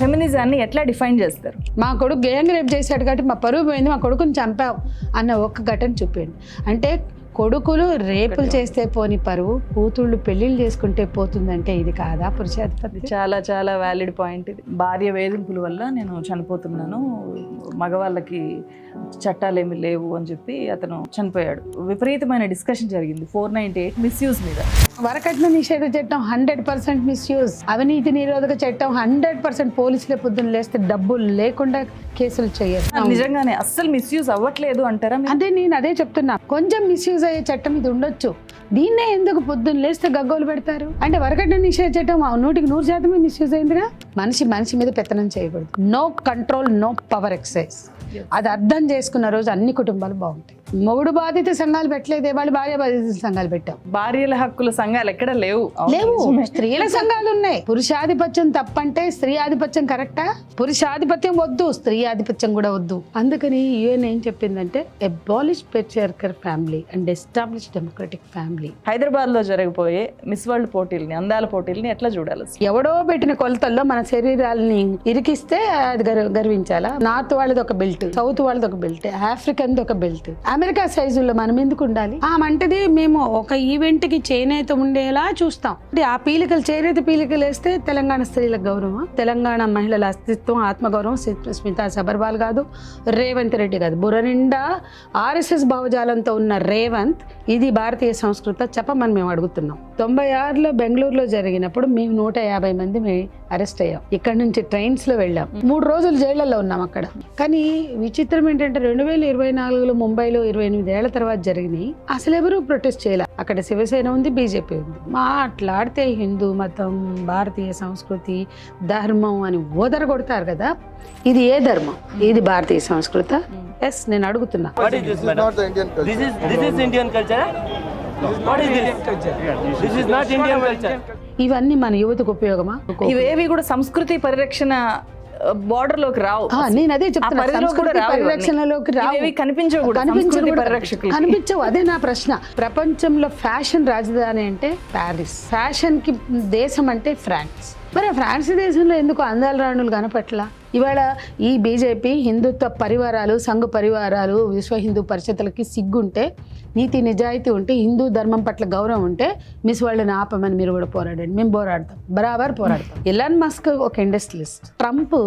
ఫెమినిజాన్ని ఎట్లా డిఫైన్ చేస్తారు? మా కొడుకు గ్యాంగ్ రేప్ చేశాడు కాబట్టి మా పరువు పోయింది, మా కొడుకుని చంపావు అన్న ఒక్క ఘటన చూపించండి. అంటే కొడుకులు రేపులు చేస్తే పోని పరువు, కూతుళ్ళు పెళ్లిళ్ళు చేసుకుంటే పోతుందంటే ఇది కాదా పురుషాధిపత్యం? చాలా చాలా వ్యాలిడ్ పాయింట్ ఇది. భార్య వేధింపుల వల్ల నేను చనిపోతున్నాను, మగవాళ్ళకి చట్టాలు ఏమి లేవు అని చెప్పి అతను చనిపోయాడు. విపరీతమైన డిస్కషన్ జరిగింది 498 మిస్యూజ్ మీద. వరకట్న నిషేధ చట్టం 100% మిస్యూజ్, అవినీతి నిరోధక చట్టం 100%. పోలీసులే పొద్దున్న లేస్తే డబ్బులు లేకుండా కేసులు చేయరు. నిజంగానే అస్సలు మిస్యూజ్ అవ్వట్లేదు అంటారా? అంటే నేను అదే చెప్తున్నా, కొంచెం మిస్యూజ్ అయ్యే చట్టం ఇది ఉండొచ్చు, దీన్నే ఎందుకు పొద్దున్న లేస్తే గగ్గోలు పెడతారు? అంటే వరకట్న నిషేధ చట్టం 100% మిస్యూజ్ అయిందిగా. మనిషి మీద పెత్తనం చేయకూడదు. No control, no power excise. అది అర్థం చేసుకున్న రోజు అన్ని కుటుంబాలు బాగుంటాయి. మొగుడు బాధిత సంఘాలు పెట్టలేదే, వాళ్ళు భార్య బాధిత సంఘాలు పెట్టాం. భార్యల హక్కుల సంఘాలు ఎక్కడ లేవు. స్త్రీల సంఘాలు ఉన్నాయి. పురుషాధిపత్యం తప్పంటే స్త్రీ ఆధిపత్యం కరెక్టా? పురుషాధిపత్యం వద్దు, స్త్రీ ఆధిపత్యం కూడా వద్దు. అందుకని యుఎన్ ఏం చెప్పిందంటే abolish patriarchal family and establish democratic family. Hyderabad లో జరగబోయే మిస్ వరల్డ్ పోటీల్ని, అందాల పోటీల్ని ఎట్లా చూడాలి? ఎవడో పెట్టిన కొలతల్లో మన శరీరాలని ఇరికిస్తే అది గర్వించాలా? నార్త్ వాళ్ళది ఒక బెల్ట్, సౌత్ వాళ్ళది ఒక బెల్ట్, ఆఫ్రికన్ ఒక బెల్ట్, అమెరికా సైజుల్లో మనం ఎందుకు ఉండాలి? ఆమంటది మేము ఒక ఈవెంట్ కి చేనేత ఉండేలా చూస్తాం. ఆ పీలికలు, చేనేత పీలికలు వేస్తే తెలంగాణ స్త్రీల గౌరవం, తెలంగాణ మహిళల అస్తిత్వం, ఆత్మగౌరవం స్మితా సబర్వాల్ కాదు, రేవంత్ రెడ్డి కాదు, బుర్ర నిండా ఆర్ఎస్ఎస్ భావజాలంతో ఉన్న రేవంత్ ఇది భారతీయ సంస్కృతి చెప్పమని మేము అడుగుతున్నాం. 96లో బెంగళూరులో జరిగినప్పుడు మేము 150 మంది అరెస్ట్ అయ్యాం. ఇక్కడ నుంచి ట్రైన్స్ లో వెళ్ళాం, 3 రోజులు జైళ్లలో ఉన్నాం అక్కడ. కానీ విచిత్రం ఏంటంటే 2024లో ముంబైలో 28 ఏళ్ల తర్వాత జరిగినాయి. అసలు ఎవరు ప్రొటెస్ట్ చేయాలి. అక్కడ శివసేన ఉంది, బీజేపీ ఉంది. మాట్లాడితే హిందూ మతం, భారతీయ సంస్కృతి, ధర్మం అని ఓదర కొడతారు కదా. ఇది ఏ ధర్మం? ఇది భారతీయ సంస్కృతి. ఎస్, నేను అడుగుతున్నా. ఇవన్నీ మన యువతకు ఉపయోగమా? ఇవేవి కూడా సంస్కృతి పరిరక్షణ బార్డర్ లోకి రావు. నేను అదే చెప్తున్నా, పరిరక్షణలోకి కనిపించవు. అదే నా ప్రశ్న. ప్రపంచంలో ఫ్యాషన్ రాజధాని అంటే ప్యారిస్, ఫ్యాషన్ కి దేశం అంటే ఫ్రాన్స్. మరి ఫ్రాన్స్ దేశంలో ఎందుకు అందాల రాణులు కనపట్ల? ఇవాళ ఈ బీజేపీ హిందుత్వ పరివారాలు, సంఘ పరివారాలు, విశ్వ హిందూ పరిషత్తులకి సిగ్గుంటే, నీతి నిజాయితీ ఉంటే, హిందూ ధర్మం పట్ల గౌరవం ఉంటే మిస్ వరల్డ్ని ఆపమని మీరు కూడా పోరాడండి. మేము పోరాడతాం, బరాబర్ పోరాడతాం. ఎలాన్ మస్క్ ఒక ఇండస్ట్రియలిస్ట్, ట్రంప్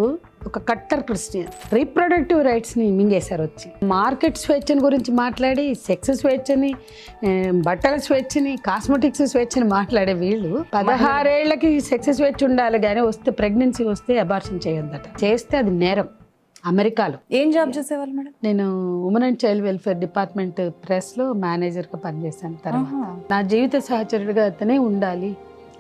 ఒక కట్టర్ క్రిస్టియన్. రీప్రొడక్టివ్ రైట్స్ని మింగేశారు వచ్చి. మార్కెట్ స్వేచ్ఛని గురించి మాట్లాడి, సెక్స్ స్వేచ్ఛని, బట్టల స్వేచ్ఛని, కాస్మెటిక్స్ స్వేచ్ఛని మాట్లాడే వీళ్ళు 16 ఏళ్లకి సెక్స్ స్వేచ్ఛ ఉండాలి కానీ వస్తే ప్రెగ్నెన్సీ వస్తే అబార్షన్ చేయొద్దట. చేస్తే అది నేరం. అమెరికాలో. ఏం జాబ్ చేసేవాళ్ళు మేడం? నేను women and child welfare department ప్రెస్లో మేనేజర్గా పనిచేశాను. తర్వాత నా జీవిత సహచరుడిగా అతనే ఉండాలి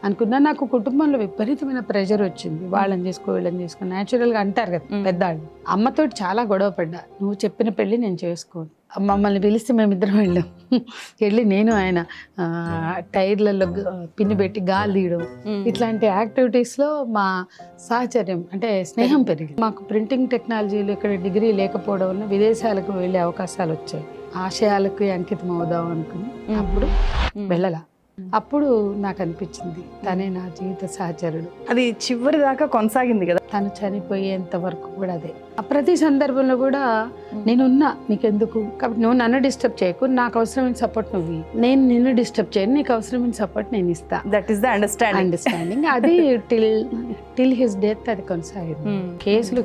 అనుకున్నా. నాకు కుటుంబంలో విపరీతమైన ప్రెషర్ వచ్చింది. వాళ్ళని చేసుకో, వీళ్ళని చేసుకో, న్యాచురల్గా అంటారు కదా పెద్దవాళ్ళు. అమ్మతోటి చాలా గొడవ పడ్డా. నువ్వు చెప్పిన పెళ్ళి నేను చేసుకోను. మమ్మల్ని పిలిస్తే మేమిద్దరం వెళ్ళాం. వెళ్ళి నేను ఆయన టైర్లలో పిన్ని పెట్టి గాలి తీయడం, ఇట్లాంటి యాక్టివిటీస్లో మా సాహచర్యం అంటే స్నేహం పెరిగింది. మాకు ప్రింటింగ్ టెక్నాలజీలో ఇక్కడ డిగ్రీ లేకపోవడం వల్ల విదేశాలకు వెళ్ళే అవకాశాలు వచ్చాయి. ఆశయాలకు అంకితం అవుదాం అనుకుని అప్పుడు వెళ్ళలా. అప్పుడు నాకు అనిపించింది తనే నా జీవిత సహచరుడు. అది చివరి దాకా కొనసాగింది కదా. తను చనిపోయేంత వరకు కూడా అదే. ప్రతి సందర్భంలో కూడా నేనున్నా, నీకెందుకు, కాబట్టి నువ్వు నన్ను డిస్టర్బ్ చేయకు, నాకు అవసరమైన సపోర్ట్ నువ్వు, నేను నిన్ను డిస్టర్బ్ చేయను, నీకు అవసరమైన సపోర్ట్ నేను ఇస్తా. That is the understanding. అది టిల్ హిస్ డెత్ అది కొనసాగింది. కేసులు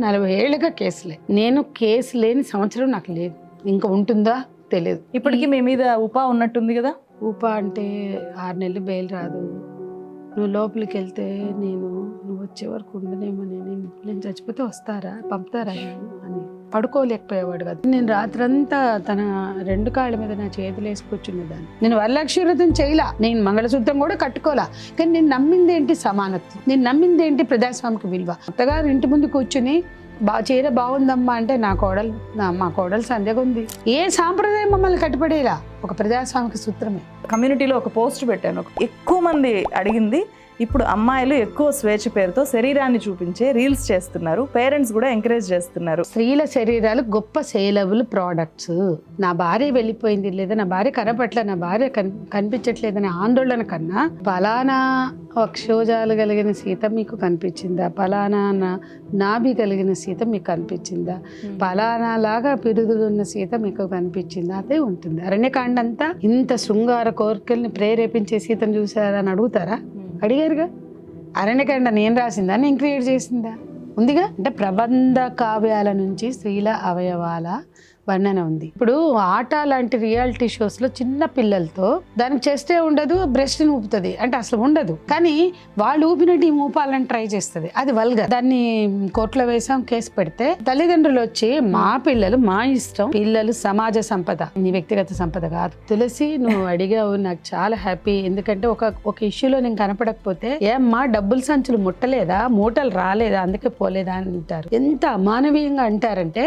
40 ఏళ్ళుగా కేసులే. నేను కేసు లేని సంవత్సరం నాకు లేదు. ఇంకా ఉంటుందా తెలియదు. ఇప్పటికీ మీ మీద ఉపా ఉన్నట్టుంది కదా. ఊపా అంటే 6 నెలలు బెయిల్ రాదు, నువ్వు లోపలికి వెళ్తే నువ్వు వచ్చే వరకు ఉండనేమని, నేను చచ్చిపోతే వస్తారా, పంపుతారా అని పడుకోలేకపోయేవాడు కదా. నేను రాత్రంతా తన 2 కాళ్ళ మీద నా చేతులు వేసి కూర్చునేదాన్ని. నేను వరలక్ష్మీవ్రతం చేయలా, నేను మంగళసూత్రం కూడా కట్టుకోలా. కానీ నేను నమ్మింది ఏంటి? సమానత్వం. నేను నమ్మింది ఏంటి? ప్రజాస్వామిక విలువ. అత్తగారు ఇంటి ముందు కూర్చుని చీర బాగుందమ్మా అంటే మా కోడలు సందేహం ఉంది. ఏ సాంప్రదాయం మమ్మల్ని కట్టుబడేలా? ఒక ప్రజాస్వామిక సూత్రమే. కమ్యూనిటీలో ఒక పోస్ట్ పెట్టాను, ఎక్కువ మంది అడిగింది ఇప్పుడు అమ్మాయిలు ఎక్కువ స్వేచ్ఛ పేరుతో శరీరాన్ని చూపించే రీల్స్ చేస్తున్నారు, పేరెంట్స్ కూడా ఎంకరేజ్ చేస్తున్నారు. స్త్రీల శరీరాలు గొప్ప సేలబుల్ ప్రోడక్ట్స్. నా భార్య వెళ్ళిపోయింది లేదా నా భార్య కనపట్ల, నా భార్య కనిపించట్లేదనే ఆందోళన కన్నా ఫలానా వక్షోజాలు కలిగిన సీత మీకు కనిపించిందా, ఫలానా నాభి కలిగిన సీత మీకు కనిపించిందా, ఫలానా లాగా పిరుదులున్న సీత మీకు కనిపించిందా, అదే ఉంటుంది. అరణ్యకాండ అంతా ఇంత శృంగార కోరికల్ని ప్రేరేపించే సీతను చూసారా అని అడుగుతారా? అడిగారుగా. అరణ్యకాండ నేను రాసిందా, నేను క్రియేట్ చేసిందా? ఉందిగా. అంటే ప్రబంధ కావ్యాల నుంచి స్త్రీల అవయవాల వర్ణన ఉంది. ఇప్పుడు ఆట లాంటి రియాలిటీ షోస్ లో చిన్న పిల్లలతో దానికి చేస్తే ఉండదు, బ్రెస్ట్ ఊపుతుంది అంటే అసలు ఉండదు, కానీ వాళ్ళు ఊపినట్టు ఊపాలని ట్రై చేస్తుంది. అది వల్గర్. దాన్ని కోర్టులో వేసాం, కేసు పెడితే తల్లిదండ్రులు వచ్చి మా పిల్లలు మా ఇష్టం, పిల్లలు సమాజ సంపద, నీ వ్యక్తిగత సంపద కాదు. తులసి నువ్వు అడిగావు, నాకు చాలా హ్యాపీ. ఎందుకంటే ఒక ఇష్యూలో నేను కనపడకపోతే ఏమ్మా డబ్బుల సంచులు ముట్టలేదా, మూటలు రాలేదా, అందుకే పోలేదా అని అంటారు. ఎంత అమానవీయంగా అంటారంటే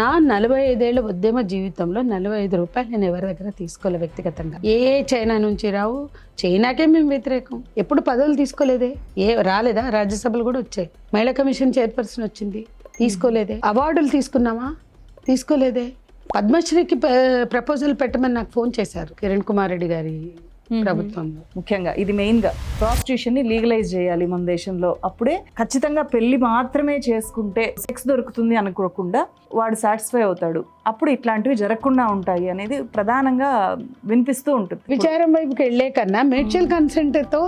నా 45 ఉద్యమ జీవితంలో 45 రూపాయలు నేను ఎవరి దగ్గర తీసుకోలే వ్యక్తిగతంగా. ఏ చైనా నుంచి రావు, చైనాకే మేము వ్యతిరేకం. ఎప్పుడు పదవులు తీసుకోలేదే, రాలేదా? రాజ్యసభలు కూడా వచ్చాయి, మహిళా కమిషన్ చైర్పర్సన్ వచ్చింది, తీసుకోలేదే. అవార్డులు తీసుకున్నామా? తీసుకోలేదే. పద్మశ్రీకి ప్రపోజల్ పెట్టమని నాకు ఫోన్ చేశారు కిరణ్ కుమార్ రెడ్డి గారి ప్రభుత్వంలో. ముఖ్యంగా ఇది మెయిన్ గా ప్రాస్టిట్యూషన్ ని లీగలైజ్ చేయాలి మన దేశంలో. అప్పుడే ఖచ్చితంగా పెళ్లి మాత్రమే చేసుకుంటే సెక్స్ దొరుకుతుంది అనుకోకుండా వాడు సాటిస్ఫై అవుతాడు. అప్పుడు ఇట్లాంటివి జరగకుండా ఉంటాయి అనేది ప్రధానంగా వినిపిస్తూ ఉంటుంది. విచారం వైపుకి వెళ్లే కన్నా మ్యూచువల్ కన్సెంట్ తో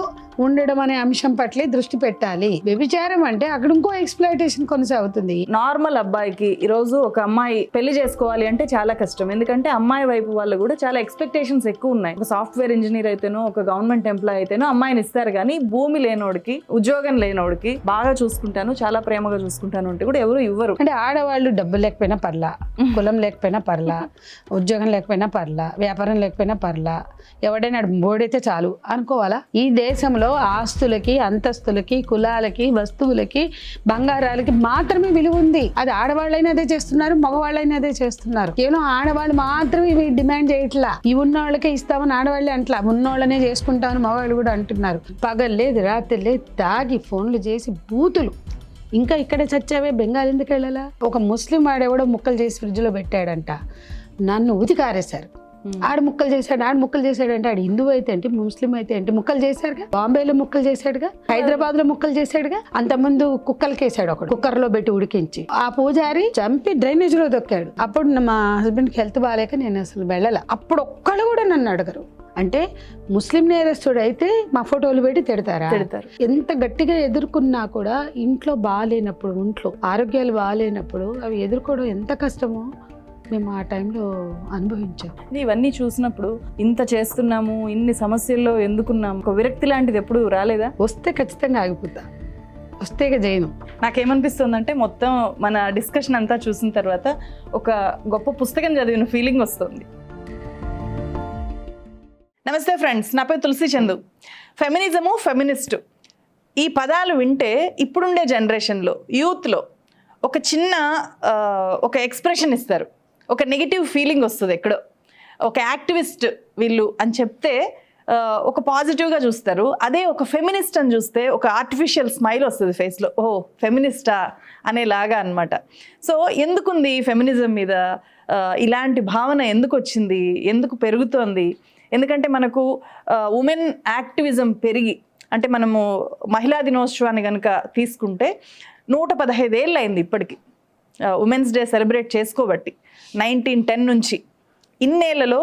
ఉండడం అనే అంశం పట్లే దృష్టి పెట్టాలి. వ్యభిచారం అంటే అక్కడ ఇంకో ఎక్స్‌ప్లాయిటేషన్ కొనసాగుతుంది. నార్మల్ అబ్బాయికి ఈరోజు ఒక అమ్మాయి పెళ్లి చేసుకోవాలి అంటే చాలా కష్టం. ఎందుకంటే అమ్మాయి వైపు వాళ్ళు కూడా చాలా ఎక్స్పెక్టేషన్స్ ఎక్కువ ఉన్నాయి. ఒక సాఫ్ట్వేర్ ఇంజనీర్ అయితేనో, ఒక గవర్నమెంట్ ఎంప్లాయ్ అయితేనో అమ్మాయిని ఇస్తారు, కానీ భూమి లేనోడికి, ఉద్యోగం లేనోడికి బాగా చూసుకుంటాను, చాలా ప్రేమగా చూసుకుంటాను అంటే కూడా ఎవరు ఇవ్వరు. అంటే ఆడవాళ్ళు డబ్బు లేకపోయినా పర్లా, కులం లేకపోయినా పర్లా, ఉద్యోగం లేకపోయినా పర్లా, వ్యాపారం లేకపోయినా పర్లా, ఎవడైనా బోడైతే చాలు అనుకోవాలా? ఈ దేశంలో ఆస్తులకి, అంతస్తులకి, కులాలకి, వస్తువులకి, బంగారాలకి మాత్రమే విలువ ఉంది. అది ఆడవాళ్ళైనా అదే చేస్తున్నారు, మగవాళ్ళైనా అదే చేస్తున్నారు. కేవలం ఆడవాళ్ళు మాత్రమే ఇవి డిమాండ్ చేయట్లా. ఇవి ఉన్న వాళ్ళకే ఇస్తామని ఆడవాళ్ళే అంటలా, ఉన్నోళ్ళనే చేసుకుంటామని మగవాళ్ళు కూడా అంటున్నారు. పగల్లేదు రాత్రి లేదు తాగి ఫోన్లు చేసి బూతులు. ఇంకా ఇక్కడ చచ్చావే, బెంగాల్ ఎందుకు వెళ్ళాలా? ఒక ముస్లిం వాడెవడో ముక్కలు చేసి ఫ్రిడ్జ్లో పెట్టాడంట, నన్ను ఉతికారేశారు. ఆడు ముక్కలు చేశాడు అంటే ఆడు హిందువు అయితే ఏంటి, ముస్లిం అయితే ఏంటి, ముక్కలు చేశాడుగా. బాంబేలో ముక్కలు చేశాడుగా, హైదరాబాద్ లో ముక్కలు చేశాడుగా. అంతకుముందు కుక్కలకేసాడు ఒకడు, కుక్కర్ లో పెట్టి ఉడికించి. ఆ పూజారి చంపి డ్రైనేజ్ లో దొక్కాడు. అప్పుడు మా హస్బెండ్ కి హెల్త్ బాగాలేక నేను అసలు వెళ్ళాల. అప్పుడు ఒక్కళ్ళు కూడా నన్ను అడగరు. అంటే ముస్లిం నేరస్తుడు అయితే మా ఫోటోలు పెట్టి తిడతారా? ఎంత గట్టిగా ఎదుర్కొన్నా కూడా ఇంట్లో బాగాలేనప్పుడు, ఒంట్లో ఆరోగ్యాలు బాగాలేనప్పుడు అవి ఎదుర్కోవడం ఎంత కష్టమో మేము ఆ టైంలో అనుభవించాం. ఇవన్నీ చూసినప్పుడు ఇంత చేస్తున్నాము, ఇన్ని సమస్యల్లో ఎందుకున్నాము, ఒక విరక్తి లాంటిది ఎప్పుడు రాలేదా? వస్తే ఖచ్చితంగా ఆగిపోతా, వస్తే చేయను. నాకేమనిపిస్తుందంటే మొత్తం మన డిస్కషన్ అంతా చూసిన తర్వాత ఒక గొప్ప పుస్తకం చదివిన ఫీలింగ్ వస్తుంది. నమస్తే ఫ్రెండ్స్, నా పేరు తులసి చందు. ఫెమినిజము, ఫెమినిస్టు ఈ పదాలు వింటే ఇప్పుడుండే జనరేషన్లో, యూత్లో ఒక చిన్న ఒక ఎక్స్ప్రెషన్ ఇస్తారు, ఒక నెగిటివ్ ఫీలింగ్ వస్తుంది. ఎక్కడో ఒక యాక్టివిస్ట్ వీళ్ళు అని చెప్తే ఒక పాజిటివ్గా చూస్తారు. అదే ఒక ఫెమినిస్ట్ అని చూస్తే ఒక ఆర్టిఫిషియల్ స్మైల్ వస్తుంది ఫేస్లో, ఓహో ఫెమినిస్టా అనేలాగా అనమాట. సో ఎందుకుంది ఫెమినిజం మీద ఇలాంటి భావన, ఎందుకు వచ్చింది, ఎందుకు పెరుగుతోంది? ఎందుకంటే మనకు ఉమెన్ యాక్టివిజం పెరిగి, అంటే మనము మహిళా దినోత్సవాన్ని కనుక తీసుకుంటే 115 ఏళ్ళు అయింది ఇప్పటికి ఉమెన్స్ డే సెలబ్రేట్ చేసుకోబట్టి. 1910 నుంచి ఇన్నేళ్లలో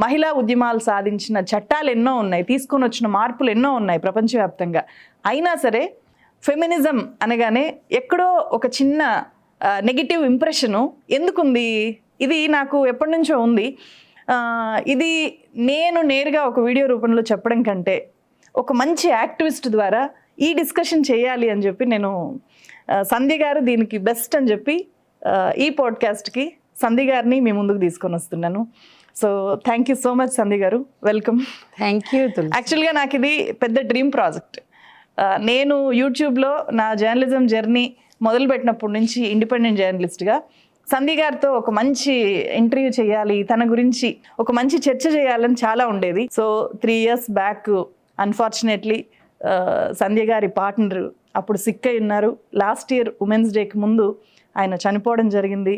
మహిళా ఉద్యమాలు సాధించిన చట్టాలు ఎన్నో ఉన్నాయి, తీసుకొని వచ్చిన మార్పులు ఎన్నో ఉన్నాయి ప్రపంచవ్యాప్తంగా. అయినా సరే ఫెమినిజం అనగానే ఎక్కడో ఒక చిన్న నెగిటివ్ ఇంప్రెషను ఎందుకుంది? ఇది నాకు ఎప్పటి నుంచో ఉంది. ఇది నేను నేరుగా ఒక వీడియో రూపంలో చెప్పడం కంటే ఒక మంచి యాక్టివిస్ట్ ద్వారా ఈ డిస్కషన్ చేయాలి అని చెప్పి నేను సంధ్య గారు దీనికి బెస్ట్ అని చెప్పి ఈ పాడ్కాస్ట్కి సంధ్య గారిని మీ ముందుకు తీసుకొని వస్తున్నాను. So thank you so much Sandhya గారు, వెల్కమ్. Thank you. యాక్చువల్గా నాకు ఇది పెద్ద డ్రీమ్ ప్రాజెక్ట్. నేను యూట్యూబ్లో నా జర్నలిజం జర్నీ మొదలుపెట్టినప్పటి నుంచి ఇండిపెండెంట్ జర్నలిస్ట్గా సంధ్య గారితో ఒక మంచి ఇంటర్వ్యూ చేయాలి, తన గురించి ఒక మంచి చర్చ చేయాలని చాలా ఉండేది. సో 3 years బ్యాక్ అన్ఫార్చునేట్లీ సంధ్య గారి పార్ట్నర్ అప్పుడు సిక్ అయి ఉన్నారు. లాస్ట్ ఇయర్ ఉమెన్స్ డేకి ముందు ఆయన చనిపోవడం జరిగింది.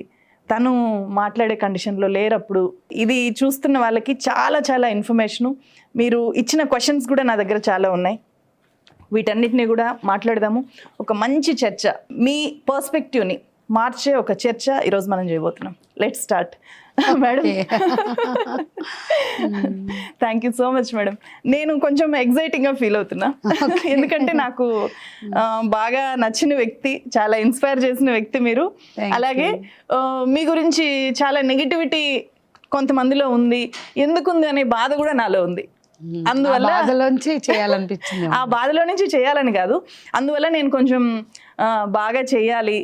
తను మాట్లాడే కండిషన్లో లేరప్పుడు. ఇది చూస్తున్న వాళ్ళకి చాలా చాలా ఇన్ఫర్మేషను, మీరు ఇచ్చిన క్వశ్చన్స్ కూడా నా దగ్గర చాలా ఉన్నాయి. వీటన్నిటిని కూడా మాట్లాడదాము. ఒక మంచి చర్చ, మీ పర్స్పెక్టివ్ని మార్చే ఒక చర్చ ఈరోజు మనం చేయబోతున్నాం. Let's start. Madam, thank you so much madam. నేను కొంచెం ఎగ్జైటింగ్గా ఫీల్ అవుతున్నా, ఎందుకంటే నాకు బాగా నచ్చిన వ్యక్తి, చాలా ఇన్స్పైర్ చేసిన వ్యక్తి మీరు. అలాగే మీ గురించి చాలా నెగిటివిటీ కొంతమందిలో ఉంది, ఎందుకుంది అనే బాధ కూడా నాలో ఉంది. అందువల్ల చేయాలనిపించింది. ఆ బాధలో నుంచి చేయాలని కాదు, అందువల్ల నేను కొంచెం బాగా చేయాలి,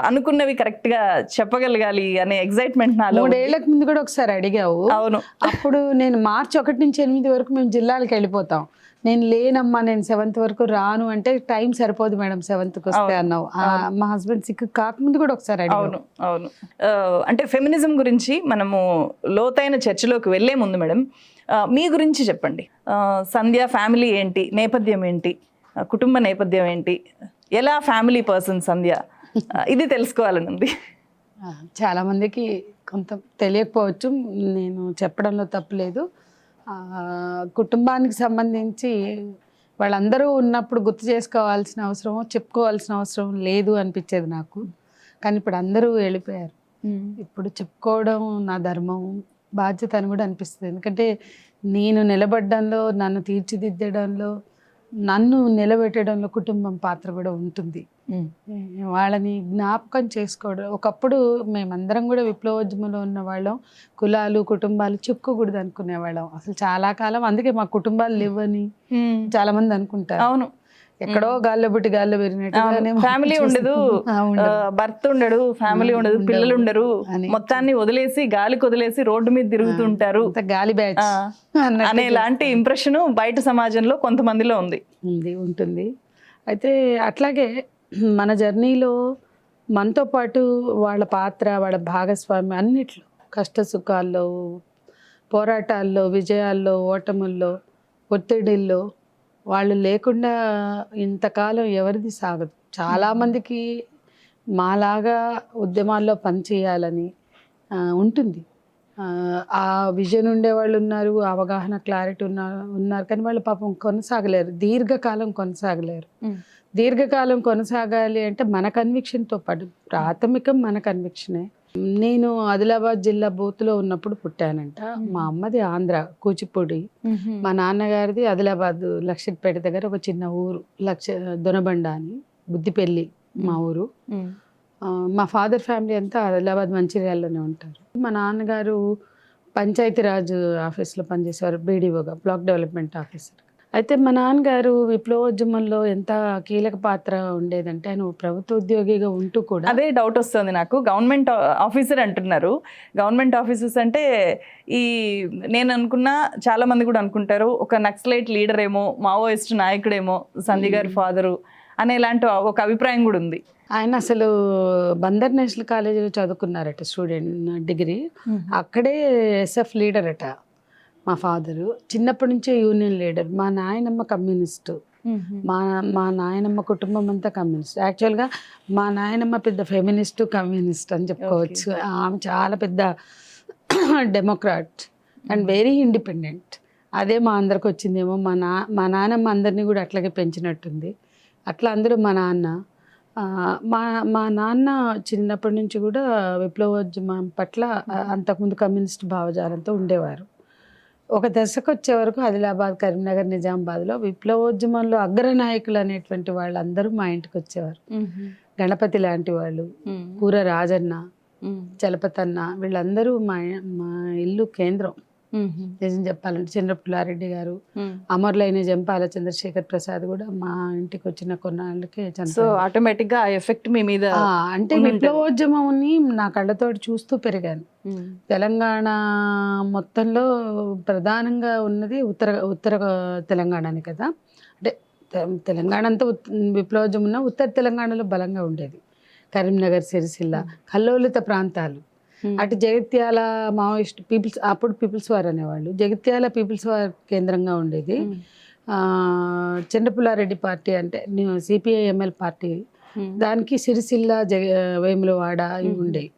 అనుకున్నవి కరెక్ట్ గా చెప్పగలగాలి అనే ఎగ్జైట్మెంట్ నాలో. 3 ఏళ్లకు ముందు కూడా ఒకసారి అడిగావు. అవును. అప్పుడు నేను March 1 నుంచి 8 వరకు మేము జిల్లాలకు వెళ్ళిపోతాం. నేను లేనమ్మా, నేను 7th వరకు రాను అంటే టైం సరిపోదు మేడం 7th వస్తే అన్నావు. మా హస్బెండ్ సిక్ కాకముందు కూడా ఒకసారి అడిగావు. అవును అవును. అంటే ఫెమినిజం గురించి మనము లోతైన చర్చలోకి వెళ్లే ముందు మేడం, మీ గురించి చెప్పండి. సంధ్య ఫ్యామిలీ ఏంటి, నేపథ్యం ఏంటి, కుటుంబ నేపథ్యం ఏంటి, ఎలా ఫ్యామిలీ పర్సన్ సంధ్య, ఇది తెలుసుకోవాలని ఉంది. చాలా మందికి కొంత తెలియకపోవచ్చు, నేను చెప్పడంలో తప్పులేదు. కుటుంబానికి సంబంధించి వాళ్ళందరూ ఉన్నప్పుడు గుర్తు చేసుకోవాల్సిన అవసరం, చెప్పుకోవాల్సిన అవసరం లేదు అనిపించేది నాకు. కానీ ఇప్పుడు అందరూ వెళ్ళిపోయారు. ఇప్పుడు చెప్పుకోవడం నా ధర్మం, బాధ్యత అని కూడా అనిపిస్తుంది. ఎందుకంటే నేను నిలబడడంలో, నన్ను తీర్చిదిద్దడంలో, నన్ను నిలబెట్టడంలో కుటుంబం పాత్ర కూడా ఉంటుంది. వాళ్ళని జ్ఞాపకం చేసుకోవడం. ఒకప్పుడు మేమందరం కూడా విప్లవోద్యమంలో ఉన్న వాళ్ళం, కులాలు కుటుంబాలు చెప్పుకోకూడదు అనుకునేవాళ్ళం అసలు చాలా కాలం. అందుకే మా కుటుంబాలు లేవని చాలా మంది అనుకుంటారు. అవును, ఎక్కడో గాల్లో పుట్టి గాల్లో పెరిగినట్టుగానే ఫ్యామిలీ ఉండదు, భర్త ఉండడు, ఫ్యామిలీ ఉండదు, పిల్లలు ఉండరు, మొత్తాన్ని వదిలేసి గాలికి వదిలేసి రోడ్డు మీద తిరుగుతుంటారు, గాలి బ్యాచ్ అనే లాంటి ఇంప్రెషన్ బయట సమాజంలో కొంతమందిలో ఉంటుంది. అయితే అట్లాగే మన జర్నీలో మనతో పాటు వాళ్ళ పాత్ర, వాళ్ళ భాగస్వామ్యం అన్నిట్లో, కష్ట సుఖాల్లో, పోరాటాల్లో, విజయాల్లో, ఓటముల్లో, ఒత్తిడిల్లో వాళ్ళు లేకుండా ఇంతకాలం ఎవరిది సాగదు. చాలామందికి మాలాగా ఉద్యమాల్లో పనిచేయాలని ఉంటుంది. ఆ విజన్ ఉండేవాళ్ళు ఉన్నారు, అవగాహన క్లారిటీ ఉన్నారు. కానీ వాళ్ళు పాపం కొనసాగలేరు, దీర్ఘకాలం కొనసాగలేరు. దీర్ఘకాలం కొనసాగాలి అంటే మన కన్విక్షన్తో పాటు, ప్రాథమికం మన కన్విక్షనే. నేను ఆదిలాబాద్ జిల్లా బూత్లో ఉన్నప్పుడు పుట్టానంట. మా అమ్మది ఆంధ్ర, కూచిపూడి. మా నాన్నగారిది ఆదిలాబాద్ లక్షపేట దగ్గర ఒక చిన్న ఊరు, దొనబండ అని, బుద్దిపల్లి మా ఊరు. మా ఫాదర్ ఫ్యామిలీ అంతా ఆదిలాబాద్ మంచిర్యాలలోనే ఉంటారు. మా నాన్నగారు పంచాయతీరాజ్ ఆఫీస్లో పనిచేసేవారు, బీడీఓగా, బ్లాక్ డెవలప్మెంట్ ఆఫీసర్. అయితే మా నాన్నగారు విప్లవోద్యమంలో ఎంత కీలక పాత్ర ఉండేదంటే, ఆయన ప్రభుత్వ ఉద్యోగిగా ఉంటూ కూడా. అదే డౌట్ వస్తుంది నాకు, గవర్నమెంట్ ఆఫీసర్ అంటున్నారు. గవర్నమెంట్ ఆఫీసర్స్ అంటే నేను అనుకున్నా, చాలా మంది కూడా అనుకుంటారు, ఒక నక్సలైట్ లీడర్ ఏమో, మావోయిస్ట్ నాయకుడేమో సంధ్య గారి ఫాదరు అనేలాంటి ఒక అభిప్రాయం కూడా ఉంది. ఆయన అసలు బందర్ నేషనల్ కాలేజీలో చదువుకున్నారట, స్టూడెంట్ డిగ్రీ. అక్కడే SF లీడర్ అట మా ఫాదరు. చిన్నప్పటి నుంచే యూనియన్ లీడర్. మా నాయనమ్మ కమ్యూనిస్టు. మా నాయనమ్మ కుటుంబం అంతా కమ్యూనిస్ట్. యాక్చువల్గా మా నాయనమ్మ పెద్ద ఫెమినిస్టు, కమ్యూనిస్ట్ అని చెప్పుకోవచ్చు. ఆమె చాలా పెద్ద డెమోక్రాట్ అండ్ వెరీ ఇండిపెండెంట్. అదే మా అందరికి వచ్చిందేమో. మా నాన్నమ్మ అందరినీ కూడా అట్లాగే పెంచినట్టుంది. అట్లా అందరూ మా నాన్న. మా నాన్న చిన్నప్పటి నుంచి కూడా విప్లవోద్యమం పట్ల, అంతకుముందు కమ్యూనిస్ట్ భావజాలంతో ఉండేవారు. ఒక దశకు వచ్చే వరకు ఆదిలాబాద్, కరీంనగర్, నిజామాబాద్లో విప్లవోద్యమంలో అగ్రనాయకులు అనేటువంటి వాళ్ళందరూ మా ఇంటికి వచ్చేవారు. గణపతి లాంటి వాళ్ళు, కూర రాజన్న, చలపతన్న, వీళ్ళందరూ మా ఇల్లు కేంద్రం. నిజం చెప్పాలంటే చంద్రపుల్లారెడ్డి గారు, అమరులైన జంపాల చంద్రశేఖర్ ప్రసాద్ కూడా మా ఇంటికి వచ్చిన కొన్నాళ్ళకే చనిపోయారు. ఆటోమేటిక్ గా ఎఫెక్ట్ మీ మీద, అంటే విప్లవోద్యమంని నా కళ్ళతో చూస్తూ పెరిగాను. తెలంగాణ మొత్తంలో ప్రధానంగా ఉన్నది ఉత్తర తెలంగాణని కదా. అంటే తెలంగాణ అంతా విప్లవోద్యమం ఉన్న, ఉత్తర తెలంగాణలో బలంగా ఉండేది. కరీంనగర్, సిరిసిల్ల, కల్లోలిత ప్రాంతాలు. అటు జగిత్యాల మావోయిస్ట్ పీపుల్స్, అప్పుడు పీపుల్స్ వార్ అనేవాళ్ళు. జగిత్యాల పీపుల్స్ వార్ కేంద్రంగా ఉండేది. చంద్రపుల్లారెడ్డి పార్టీ అంటే CPI-ML పార్టీ, దానికి సిరిసిల్ల వేములవాడ ఇవి ఉండేవి.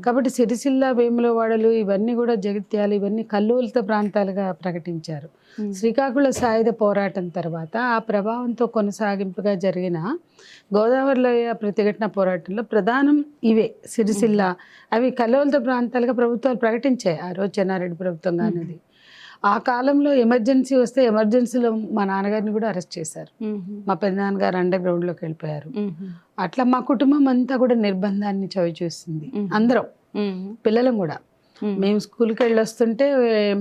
కాబట్టి సిరిసిల్ల వేములవాడలు ఇవన్నీ కూడా జగిత్యాల ఇవన్నీ కల్లోలిత ప్రాంతాలుగా ప్రకటించారు. శ్రీకాకుళ సాయుధ పోరాటం తర్వాత ఆ ప్రభావంతో కొనసాగింపుగా జరిగిన గోదావరిలో ప్రతిఘటన పోరాటంలో ప్రధానం ఇవే సిరిసిల్ల. అవి కల్లోలిత ప్రాంతాలుగా ప్రభుత్వాలు ప్రకటించాయి ఆ రోజు, చెన్నారెడ్డి ప్రభుత్వం అనేది. ఆ కాలంలో ఎమర్జెన్సీ వస్తే ఎమర్జెన్సీలో మా నాన్నగారిని కూడా అరెస్ట్ చేశారు. మా పెద్దనాన్నగారు అండర్ గ్రౌండ్లోకి వెళ్ళిపోయారు. అట్లా మా కుటుంబం అంతా కూడా నిర్బంధాన్ని చవి చూస్తుంది. అందరం పిల్లలం కూడా. మేము స్కూల్కి వెళ్ళి వస్తుంటే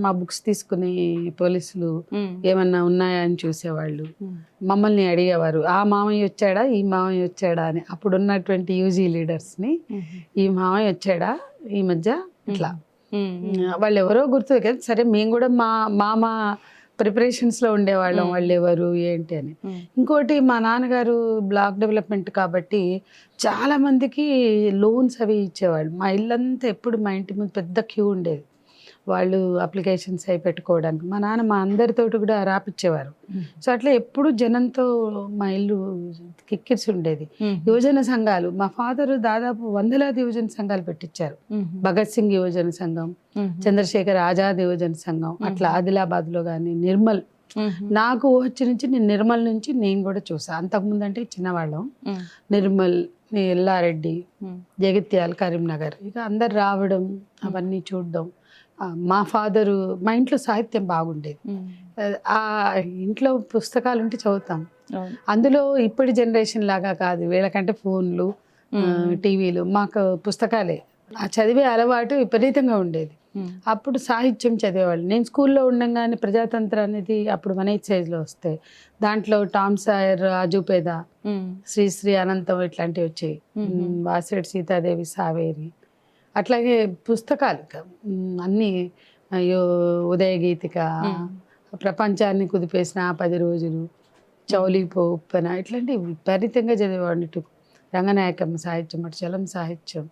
మా బుక్స్ తీసుకుని పోలీసులు ఏమన్నా ఉన్నాయా అని చూసేవాళ్ళు. మమ్మల్ని అడిగేవారు, ఆ మామయ్య వచ్చాడా ఈ మామయ్య వచ్చాడా అని. అప్పుడు ఉన్నటువంటి యూజీ లీడర్స్ని, ఈ మామయ్య వచ్చాడా ఈ మధ్య, ఇట్లా వాళ్ళు ఎవరో గుర్తు కదా. సరే మేము కూడా మా ప్రిపరేషన్స్లో ఉండేవాళ్ళం, వాళ్ళు ఎవరు ఏంటి అని. ఇంకోటి మా నాన్నగారు బ్లాక్ డెవలప్మెంట్ కాబట్టి చాలా మందికి లోన్స్ అవి ఇచ్చేవాళ్ళు. మా ఇల్లంతా ఎప్పుడు మా ఇంటి ముందు పెద్ద క్యూ ఉండేది వాళ్ళు అప్లికేషన్స్ అవి పెట్టుకోవడానికి. మా నాన్న మా అందరితోటి కూడా రాపిచ్చేవారు. సో అట్లా ఎప్పుడు జనంతో మా ఇల్లు కిక్కిరిసి ఉండేది. యువజన సంఘాలు, మా ఫాదర్ దాదాపు 100 యువజన సంఘాలు పెట్టించారు. భగత్ సింగ్ యువజన సంఘం, చంద్రశేఖర్ ఆజాద్ యువజన సంఘం, అట్లా ఆదిలాబాద్లో కానీ నిర్మల్. నాకు వచ్చి నుంచి నేను నిర్మల్ నుంచి నేను కూడా చూసాను. అంతకుముందు అంటే చిన్నవాళ్ళం. నిర్మల్, ఎల్లారెడ్డి, జగిత్యాల, కరీంనగర్, ఇక అందరు రావడం అవన్నీ చూడడం. మా ఫాదరు, మా ఇంట్లో సాహిత్యం బాగుండేది. ఆ ఇంట్లో పుస్తకాలు ఉంటే చదువుతాం. అందులో ఇప్పటి జనరేషన్ లాగా కాదు, వీళ్ళకంటే ఫోన్లు, టీవీలు. మాకు పుస్తకాలే. ఆ చదివే అలవాటు విపరీతంగా ఉండేది. అప్పుడు సాహిత్యం చదివేవాళ్ళు. నేను స్కూల్లో ఉండగానే ప్రజాతంత్ర అనేది అప్పుడు 1/8 సైజులో వస్తాయి. దాంట్లో టామ్ సాయర్, రాజుపేద, శ్రీశ్రీ అనంతం ఇట్లాంటివి వచ్చాయి. వాసిరెడ్డి సీతాదేవి సావేరి, అట్లాగే పుస్తకాలు అన్నీ, ఉదయ గీతిక, ప్రపంచాన్ని కుదిపేసిన 10 రోజులు, చౌలీపో ఉప్పెన, ఇట్లాంటివి విపరీతంగా చదివేవాడిని. రంగనాయకమ్మ సాహిత్యం, అటు సాహిత్యం,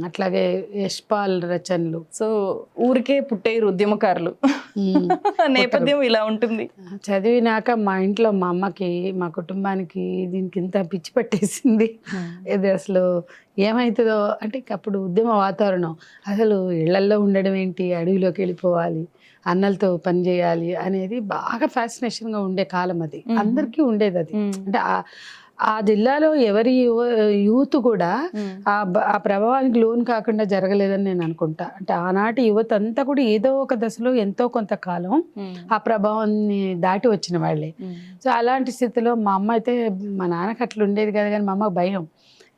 అట్లాగే యశ్పాల్ రచనలు. సో ఊరికే పుట్టేరు ఉద్యమకారులు, నేపథ్యం ఇలా ఉంటుంది. చదివినాక మా ఇంట్లో మా అమ్మకి, మా కుటుంబానికి దీనికి ఇంత పిచ్చి పట్టేసింది. ఇది అసలు ఏమవుతుందో అంటే, అప్పుడు ఉద్యమ వాతావరణం, అసలు ఇళ్లల్లో ఉండడం ఏంటి, అడవిలోకి వెళ్ళిపోవాలి, అన్నలతో పని చేయాలి అనేది బాగా ఫ్యాసినేషన్గా ఉండే కాలం అది. అందరికీ ఉండేది అది. అంటే ఆ జిల్లాలో ఎవరి యూత్ కూడా ఆ ప్రభావానికి లోన్ కాకుండా జరగలేదని నేను అనుకుంటా. అంటే ఆనాటి యువత అంతా కూడా ఏదో ఒక దశలో ఎంతో కొంతకాలం ఆ ప్రభావాన్ని దాటి వచ్చిన వాళ్ళే. సో అలాంటి స్థితిలో మా అమ్మ అయితే, మా నాన్నకి అట్లా ఉండేది కదా, కానీ మా అమ్మకి భయం,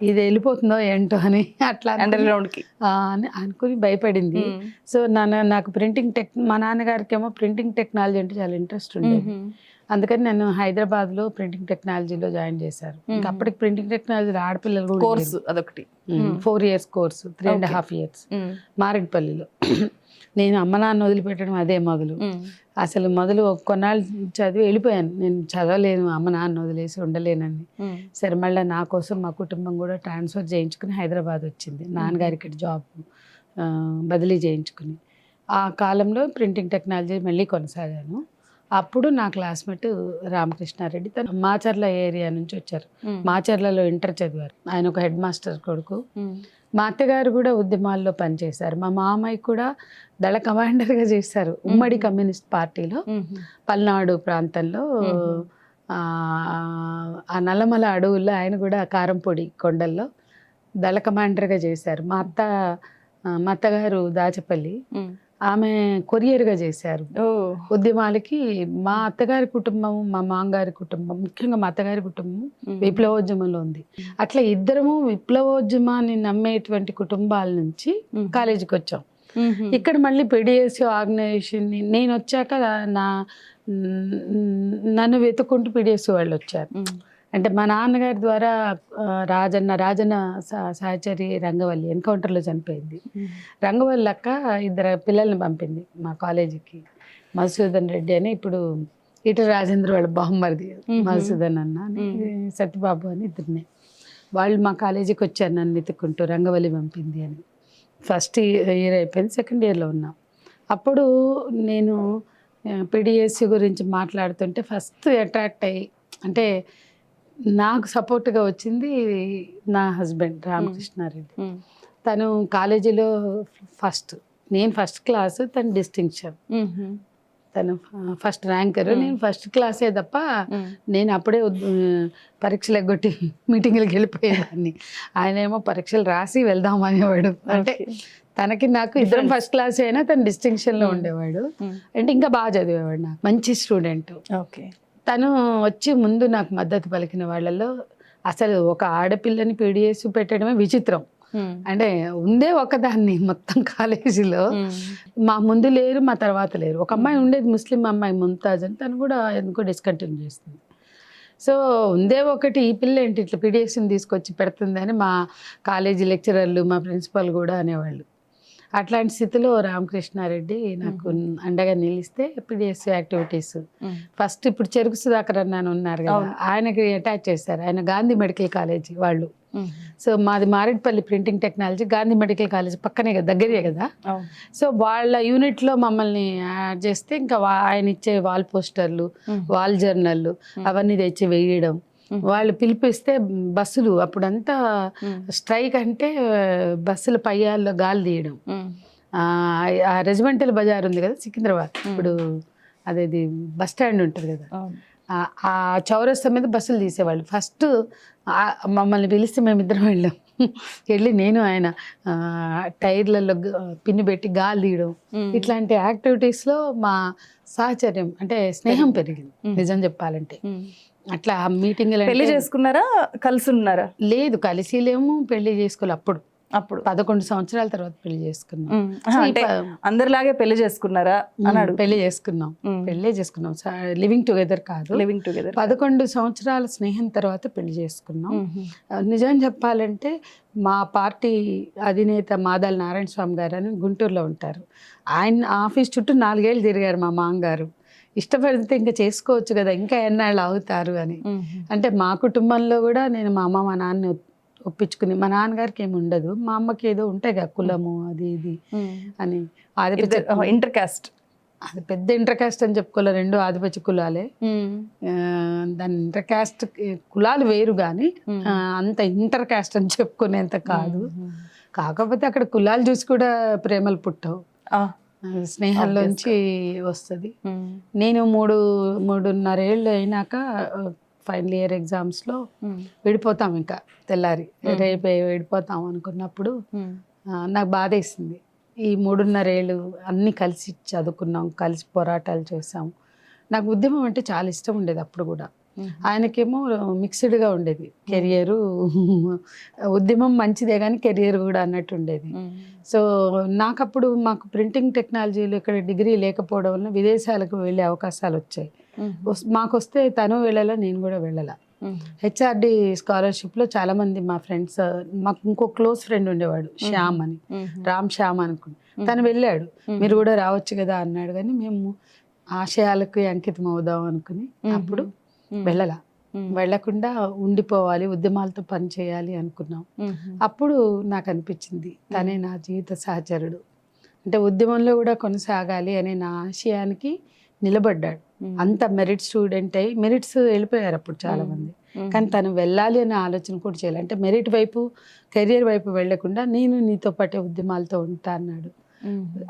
ఇది వెళ్ళిపోతుందో ఏంటో అని, అట్లా అండర్ గ్రౌండ్కి అని అనుకుని భయపడింది. సో నాకు మా నాన్నగారికి ఏమో ప్రింటింగ్ టెక్నాలజీ అంటే చాలా ఇంట్రెస్ట్ ఉండేది. అందుకని నేను హైదరాబాద్లో ప్రింటింగ్ టెక్నాలజీలో జాయిన్ చేశారు. ఇంకా అప్పటికి ప్రింటింగ్ టెక్నాలజీ ఆడపిల్లలు కూడా కోర్సు అదొకటి 4 years కోర్సు, 3.5 years మారేడుపల్లిలో. నేను అమ్మ నాన్న వదిలిపెట్టడం అదే మొదలు. అసలు మొదలు కొన్నాళ్ళు చదివి వెళ్ళిపోయాను. నేను చదవలేను, అమ్మ నాన్న వదిలేసి ఉండలేనని. సరే మళ్ళీ నా కోసం మా కుటుంబం కూడా ట్రాన్స్ఫర్ చేయించుకుని హైదరాబాద్ వచ్చింది. నాన్నగారి ఇక్కడ జాబ్ బదిలీ చేయించుకుని ఆ కాలంలో ప్రింటింగ్ టెక్నాలజీ మళ్ళీ కొనసాగాను. అప్పుడు నా క్లాస్మేట్ రామకృష్ణారెడ్డి, తను మాచర్ల ఏరియా నుంచి వచ్చారు. మాచర్లలో ఇంటర్ చదివారు. ఆయన ఒక హెడ్ మాస్టర్ కొడుకు. మా అత్తగారు కూడా ఉద్యమాల్లో పనిచేశారు. మా మామయ్య కూడా దళ కమాండర్గా చేశారు ఉమ్మడి కమ్యూనిస్ట్ పార్టీలో. పల్నాడు ప్రాంతంలో ఆ నల్లమల అడవుల్లో ఆయన కూడా కారంపొడి కొండల్లో దళ కమాండర్గా చేశారు. మా అత్తగారు దాచపల్లి, ఆమె కొరియర్గా చేశారు ఉద్యమాలకి. మా అత్తగారి కుటుంబం, మా మామగారి కుటుంబం, ముఖ్యంగా మా అత్తగారి కుటుంబం విప్లవోద్యమంలో ఉంది. అట్లా ఇద్దరము విప్లవోద్యమాన్ని నమ్మేటువంటి కుటుంబాల నుంచి కాలేజీకి వచ్చాం. ఇక్కడ మళ్ళీ PDSU ఆర్గనైజేషన్ నేను వచ్చాక నన్ను వెతుక్కుంటూ PDSU వాళ్ళు వచ్చారు. అంటే మా నాన్నగారి ద్వారా రాజన్న సహచరి రంగవల్లి ఎన్కౌంటర్లో చనిపోయింది. రంగవల్లి అక్క 2 పిల్లల్ని పంపింది మా కాలేజీకి. మధుసూదన్ రెడ్డి అని, ఇప్పుడు ఈటల రాజేంద్ర వాళ్ళ బహుమరిది మధుసూదన్ అన్న, సత్యబాబు అని 2. వాళ్ళు మా కాలేజీకి వచ్చారు నన్ను వెతుక్కుంటూ, రంగవల్లి పంపింది అని. ఫస్ట్ ఇయర్ అయిపోయింది, సెకండ్ ఇయర్లో ఉన్నాం. అప్పుడు నేను పిడిఎస్సి గురించి మాట్లాడుతుంటే ఫస్ట్ అట్రాక్ట్ అయ్యి అంటే నాకు సపోర్ట్గా వచ్చింది నా హస్బెండ్ రామకృష్ణారెడ్డి. తను కాలేజీలో నేను ఫస్ట్ క్లాస్, తను డిస్టింక్షన్. తను ఫస్ట్ ర్యాంకర్, నేను ఫస్ట్ క్లాసే తప్ప నేను అప్పుడే పరీక్షలు ఎగ్గొట్టి మీటింగ్లకు వెళ్ళిపోయేదాన్ని. ఆయన ఏమో పరీక్షలు రాసి వెళ్దాం అనేవాడు. అంటే తనకి నాకు ఇద్దరం ఫస్ట్ క్లాస్ అయినా తను డిస్టింక్షన్లో ఉండేవాడు. అంటే ఇంకా బాగా చదివేవాడు, నాకు మంచి స్టూడెంట్. ఓకే. తను వచ్చి ముందు నాకు మద్దతు పలికిన వాళ్ళలో అసలు ఒక ఆడపిల్లని పీడిఎస్ పెట్టడమే విచిత్రం. అంటే ఉండే ఒకదాన్ని మొత్తం కాలేజీలో, మా ముందు లేరు మా తర్వాత లేరు. ఒక అమ్మాయి ఉండేది, ముస్లిం అమ్మాయి ముంతాజ్ అని, తను కూడా ఎందుకో డిస్కంటిన్యూ చేస్తుంది. సో ఉందే ఒకటి, ఈ పిల్ల ఏంటి ఇట్లా పీడిఎస్ని తీసుకొచ్చి పెడుతుంది అని మా కాలేజీ లెక్చరర్లు మా ప్రిన్సిపాల్ కూడా అనేవాళ్ళు. అట్లాంటి స్థితిలో రామకృష్ణారెడ్డి నాకు అండగా నిలిస్తే పీడిఎస్ యాక్టివిటీస్ ఫస్ట్ ఇప్పుడు చెరుకు సుధాకర్ అన్నాను ఉన్నారు కదా, ఆయనకి అటాచ్ చేశారు. ఆయన గాంధీ మెడికల్ కాలేజీ వాళ్ళు. సో మాది Marredpally printing technology, Gandhi medical college పక్కనే కదా, దగ్గరే కదా. సో వాళ్ళ యూనిట్లో మమ్మల్ని యాడ్ చేస్తే ఇంకా ఆయన ఇచ్చే వాల్ పోస్టర్లు, వాల్ జర్నల్లు అవన్నీ తెచ్చి వేయడం. వాళ్ళు పిలిపిస్తే బస్సులు, అప్పుడంతా స్ట్రైక్ అంటే బస్సుల పయ్యాల్లో గాలి తీయడం. ఆ రెజిమెంటల్ బజార్ ఉంది కదా సికింద్రాబాద్, ఇప్పుడు అదేది బస్ స్టాండ్ ఉంటుంది కదా, ఆ చౌరస్తా మీద బస్సులు తీసేవాళ్ళు. ఫస్ట్ మమ్మల్ని పిలిస్తే మేమిద్దరం వెళ్ళాం. వెళ్ళి నేను ఆయన టైర్లలో పిన్ను పెట్టి గాలి తీయడం, ఇట్లాంటి యాక్టివిటీస్లో మా సాహచర్యం అంటే స్నేహం పెరిగింది నిజం చెప్పాలంటే. అట్లా మీటింగ్ పెళ్లి చేసుకున్నారా, కలిసి ఉన్నారా? లేదు, కలిసి లేము, పెళ్లి చేసుకోవాలి. అప్పుడు 11 సంవత్సరాల తర్వాత పెళ్లి చేసుకున్నాం. అందరిలాగే పెళ్లి చేసుకున్నారా అన్నాడు? పెళ్లి చేసుకున్నాం. లివింగ్ టుగెదర్ కాదు, 11 సంవత్సరాల స్నేహం తర్వాత పెళ్లి చేసుకున్నాం. నిజం చెప్పాలంటే మా పార్టీ అధినేత మాదాల నారాయణ స్వామి గారు అని గుంటూరులో ఉంటారు. ఆయన ఆఫీస్ చుట్టూ 4 ఏళ్ళు తిరిగారు మా మామగారు. ఇష్టపడితే ఇంకా చేసుకోవచ్చు కదా, ఇంకా ఎన్నాళ్ళు అవుతారు అని. అంటే మా కుటుంబంలో కూడా నేను మా అమ్మ మా నాన్న ఒప్పించుకుని, మా నాన్నగారికి ఏమి ఉండదు, మా అమ్మకి ఏదో ఉంటాయి కదా కులము అది ఇది అని. ఇంటర్ కాస్ట్, అది పెద్ద ఇంటర్ కాస్ట్ అని చెప్పుకోలే, 2 ఆదిపత్య కులాలే. దాని ఇంటర్ కాస్ట్ కులాలు వేరు కానీ అంత ఇంటర్ కాస్ట్ అని చెప్పుకునేంత కాదు. కాకపోతే అక్కడ కులాలు చూసి కూడా ప్రేమలు పుట్టవు, స్నేహంలోంచి వస్తుంది. నేను 3.5 ఏళ్ళు అయినాక ఫైనల్ ఇయర్ ఎగ్జామ్స్లో విడిపోతాం, ఇంకా తెల్లారి రేపే విడిపోతాం అనుకున్నప్పుడు నాకు బాధ వేసింది. ఈ 3.5 ఏళ్ళు అన్నీ కలిసి చదువుకున్నాం, కలిసి పోరాటాలు చేసాం. నాకు ఉద్యమం అంటే చాలా ఇష్టం ఉండేది అప్పుడు కూడా. ఆయనకేమో మిక్స్డ్గా ఉండేది కెరియరు, ఉద్యమం మంచిదే కానీ కెరియర్ కూడా అన్నట్టు ఉండేది. సో నాకప్పుడు మాకు ప్రింటింగ్ టెక్నాలజీలో ఇక్కడ డిగ్రీ లేకపోవడం వల్ల విదేశాలకు వెళ్ళే అవకాశాలు వచ్చాయి. మాకు వస్తే తను వెళ్ళాలా, నేను కూడా వెళ్ళాలా. హెచ్ఆర్డి స్కాలర్షిప్లో చాలామంది మా ఫ్రెండ్స్, మాకు ఇంకో క్లోజ్ ఫ్రెండ్ ఉండేవాడు శ్యామ్ అని, రామ్ శ్యామ్ అనుకుని, తను వెళ్ళాడు. మీరు కూడా రావచ్చు కదా అన్నాడు. కానీ మేము ఆశయాలకు అంకితం అవుదాం అనుకుని అప్పుడు వెళ్ళకుండా ఉండిపోవాలి, ఉద్యమాలతో పని చేయాలి అనుకున్నాం. అప్పుడు నాకు అనిపించింది తనే నా జీవిత సహచరుడు, అంటే ఉద్యమంలో కూడా కొనసాగాలి అనే నా ఆశయానికి నిలబడ్డాడు. అంత మెరిట్ స్టూడెంట్ అయ్యి, మెరిట్స్ వెళ్ళిపోయారు అప్పుడు చాలా మంది, కానీ తను వెళ్ళాలి అనే ఆలోచన కూడా చేయాలి. అంటే మెరిట్ వైపు, కెరియర్ వైపు వెళ్లకుండా నేను నీతో పాటే ఉద్యమాలతో ఉంటా అన్నాడు.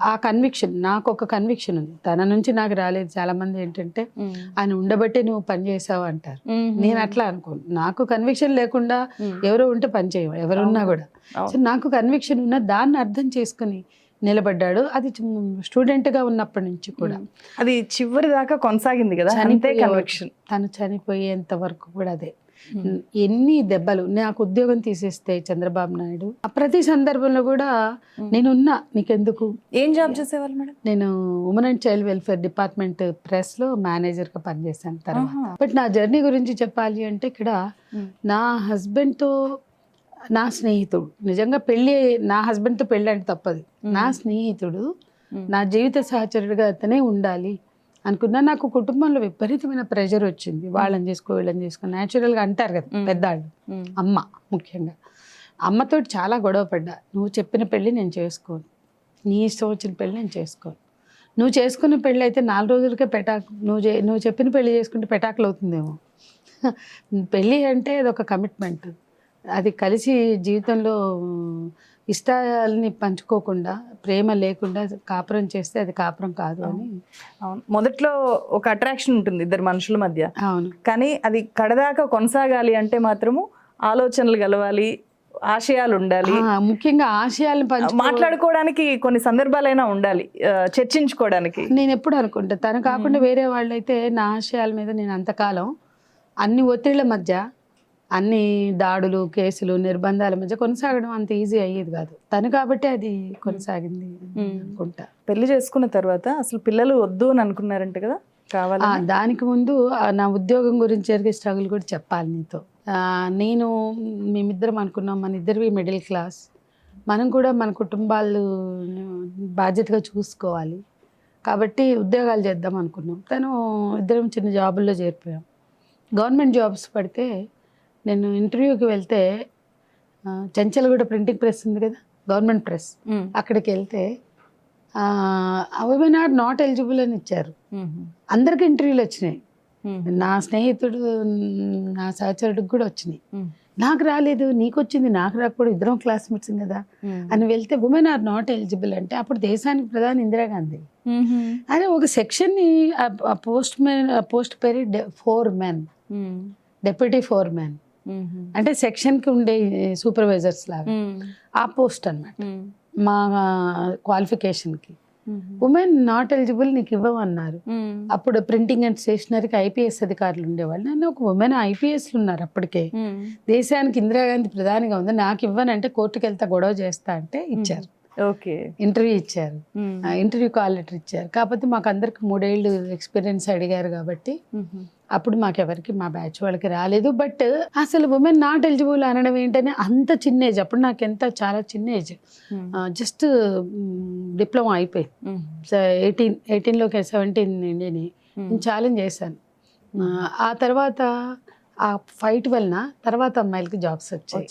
ఆ కన్విక్షన్, నాకు ఒక కన్విక్షన్ ఉంది, తన నుంచి నాకు రాలేదు. చాలా మంది ఏంటంటే ఆయన ఉండబట్టే నువ్వు పని చేసావు అంటారు. నేను అట్లా అనుకోను, నాకు కన్విక్షన్ లేకుండా ఎవరో ఉంటే పని చేయవు, ఎవరున్నా కూడా. సో నాకు కన్విక్షన్ ఉన్న దాన్ని అర్థం చేసుకుని నిలబడ్డాడు. అది స్టూడెంట్గా ఉన్నప్పటి నుంచి కూడా అది చివరి దాకా కొనసాగింది కదా. తను చనిపోయేంత వరకు కూడా అదే. ఎన్ని దెబ్బలు, నాకు ఉద్యోగం తీసేస్తే చంద్రబాబు నాయుడు ప్రతి సందర్భంలో కూడా నేనున్నా, నీకెందుకు. ఏం జాబ్ చేసేవాళ్ళు మేడం? నేను women and child welfare department ప్రెస్లో మేనేజర్గా పనిచేశాను తర్వాత. బట్ నా జర్నీ గురించి చెప్పాలి అంటే, ఇక్కడ నా హస్బెండ్తో, నా స్నేహితుడు, నిజంగా పెళ్ళి, నా హస్బెండ్తో పెళ్ళి అంటే తప్పది, నా స్నేహితుడు, నా జీవిత సహచరుడిగా అతనే ఉండాలి అనుకున్నా. నాకు కుటుంబంలో విపరీతమైన ప్రెషర్ వచ్చింది, వాళ్ళని చేసుకో వీళ్ళని చేసుకో, న్యాచురల్గా అంటారు కదా పెద్దవాళ్ళు. అమ్మ ముఖ్యంగా, అమ్మతో చాలా గొడవ పడ్డా. నువ్వు చెప్పిన పెళ్ళి నేను చేసుకోను, నీ ఇష్టం వచ్చిన పెళ్ళి నేను చేసుకోను, నువ్వు చేసుకున్న పెళ్ళి అయితే 4 రోజులకే పెటాకు, నువ్వు చెప్పిన పెళ్లి చేసుకుంటే పెటాకులు అవుతుందేమో. పెళ్ళి అంటే అది ఒక కమిట్మెంట్. అది కలిసి జీవితంలో ఇష్టాలని పంచుకోకుండా, ప్రేమ లేకుండా కాపురం చేస్తే అది కాపురం కాదు అని. అవును, మొదట్లో ఒక అట్రాక్షన్ ఉంటుంది ఇద్దరు మనుషుల మధ్య. అవును. కానీ అది కడదాకా కొనసాగాలి అంటే మాత్రము ఆలోచనలు కలవాలి, ఆశయాలు ఉండాలి, ముఖ్యంగా ఆశయాలను మాట్లాడుకోవడానికి కొన్ని సందర్భాలైనా ఉండాలి, చర్చించుకోవడానికి. నేను ఎప్పుడు అనుకుంటా, తను కాకుండా వేరే వాళ్ళు అయితే నా ఆశయాల మీద నేను అంతకాలం అన్ని ఒత్తిళ్ల మధ్య, అన్ని దాడులు, కేసులు, నిర్బంధాల మధ్య కొనసాగడం అంత ఈజీ అయ్యేది కాదు. తను కాబట్టి అది కొనసాగింది అనుకుంటా. పెళ్లి చేసుకున్న తర్వాత అసలు పిల్లలు వద్దు అని అనుకున్నారంట కదా, కావాలి? దానికి ముందు నా ఉద్యోగం గురించి జరిగే స్ట్రగుల్ కూడా చెప్పాలి నీతో. మేమిద్దరం అనుకున్నాం, మన ఇద్దరివి మిడిల్ క్లాస్, మనం కూడా మన కుటుంబాలు బాధ్యతగా చూసుకోవాలి కాబట్టి ఉద్యోగాలు చేద్దాం అనుకున్నాం. తను ఇద్దరం చిన్న జాబుల్లో చేరిపోయాం. గవర్నమెంట్ జాబ్స్ పడితే నేను ఇంటర్వ్యూకి వెళ్తే చెంచల్గూడ ప్రింటింగ్ ప్రెస్ ఉంది కదా, గవర్నమెంట్ ప్రెస్, అక్కడికి వెళ్తే విమెన్ ఆర్ నాట్ ఎలిజిబుల్ అని ఇచ్చారు. అందరికి ఇంటర్వ్యూలు వచ్చినాయి, నా స్నేహితుడు, నా సహచరుడికి కూడా వచ్చినాయి. నాకు రాలేదు, నీకు వచ్చింది, నాకు రాకపోవడం, ఇద్దరం క్లాస్మేట్స్ కదా అని వెళ్తే ఉమెన్ ఆర్ నాట్ ఎలిజిబుల్ అంటే అప్పుడు దేశానికి ప్రధాని ఇందిరాగాంధీ. అదే ఒక సెక్షన్ని పోస్ట్ పేరు 4 men, డెప్యూటీ 4 men, అంటే సెక్షన్కి ఉండే సూపర్వైజర్స్ లాగా ఆ పోస్ట్ అన్నమాట. మా క్వాలిఫికేషన్కి ఉమెన్ నాట్ ఎలిజిబుల్, నీకు ఇవ్వమన్నారు. అప్పుడు ప్రింటింగ్ అండ్ స్టేషనరీకి IPS అధికారులు ఉండేవాళ్ళు. నన్ను ఒక ఉమెన్ IPSలు ఉన్నారు అప్పటికే. దేశానికి ఇందిరాగాంధీ ప్రధానిగా ఉంది, నాకు ఇవ్వనంటే కోర్టుకు వెళ్తా, గొడవ చేస్తా అంటే ఇచ్చారు. ఓకే, ఇంటర్వ్యూ ఇచ్చారు, ఇంటర్వ్యూ కాల్ లెటర్ ఇచ్చారు. కాకపోతే మాకు అందరికి 3 ఏళ్ళు ఎక్స్పీరియన్స్ అడిగారు కాబట్టి అప్పుడు మాకెవరికి, మా బ్యాచ్ వాళ్ళకి రాలేదు. బట్ అసలు ఉమెన్ నాట్ ఎలిజిబుల్ అనడం ఏంటని, అంత చిన్న ఏజ్, అప్పుడు నాకు ఎంత చాలా చిన్న ఏజ్, జస్ట్ డిప్లొమా అయిపోయింది. 18లోకి 17 నేను ఛాలెంజ్ చేశాను. ఆ తర్వాత ఆ ఫైట్ వలన తర్వాత అమ్మాయిలకి జాబ్స్ వచ్చాయి.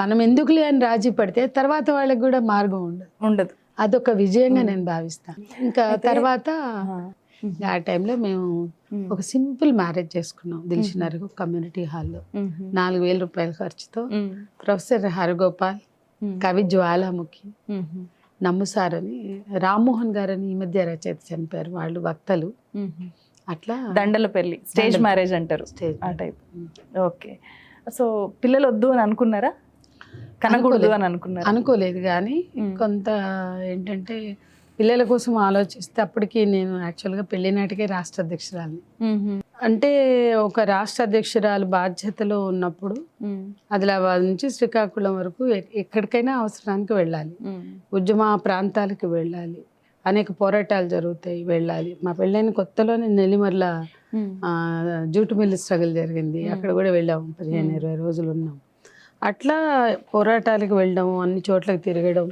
మనం ఎందుకులే అని రాజీ పడితే తర్వాత వాళ్ళకి కూడా మార్గం ఉండదు. అదొక విజయంగా నేను భావిస్తాను. ఇంకా తర్వాత ఆ టైంలో మేము ఒక సింపుల్ మ్యారేజ్ చేసుకున్నాం దిల్షునగర్ కమ్యూనిటీ హాల్లో. 4,000 రూపాయల ఖర్చుతో ప్రొఫెసర్ హరగోపాల్, కవి జ్వాలాముఖి, నమ్ముసార్ అని, రామ్మోహన్ గారు అని ఈ మధ్య రచయిత చనిపోయారు, వాళ్ళు వక్తలు. అట్లా దండల పెళ్లి, స్టేజ్ మ్యారేజ్ అంటారు, స్టేజ్ ఆ టైప్. ఓకే, సో పిల్లలు వద్దు అని అనుకున్నారా, కనకూడదు అని అనుకున్నారా? అనుకోలేదు, కానీ కొంత ఏంటంటే పిల్లల కోసం ఆలోచిస్తే అప్పటికి నేను యాక్చువల్గా పెళ్లి నాటికే రాష్ట్ర అధ్యక్షురాలిని. అంటే ఒక రాష్ట్ర అధ్యక్షురాలు బాధ్యతలో ఉన్నప్పుడు ఆదిలాబాద్ నుంచి శ్రీకాకుళం వరకు ఎక్కడికైనా అవసరానికి వెళ్ళాలి, ఉద్యమ ప్రాంతాలకు వెళ్ళాలి, అనేక పోరాటాలు జరుగుతాయి, వెళ్ళాలి. మా పెళ్ళైన కొత్తలోనే నెల్లిమర్ల జూటు మిల్లు స్ట్రగుల్ జరిగింది, అక్కడ కూడా వెళ్ళాము, 15-20 రోజులు ఉన్నాం. అట్లా పోరాటాలకు వెళ్ళడం, అన్ని చోట్లకి తిరగడం.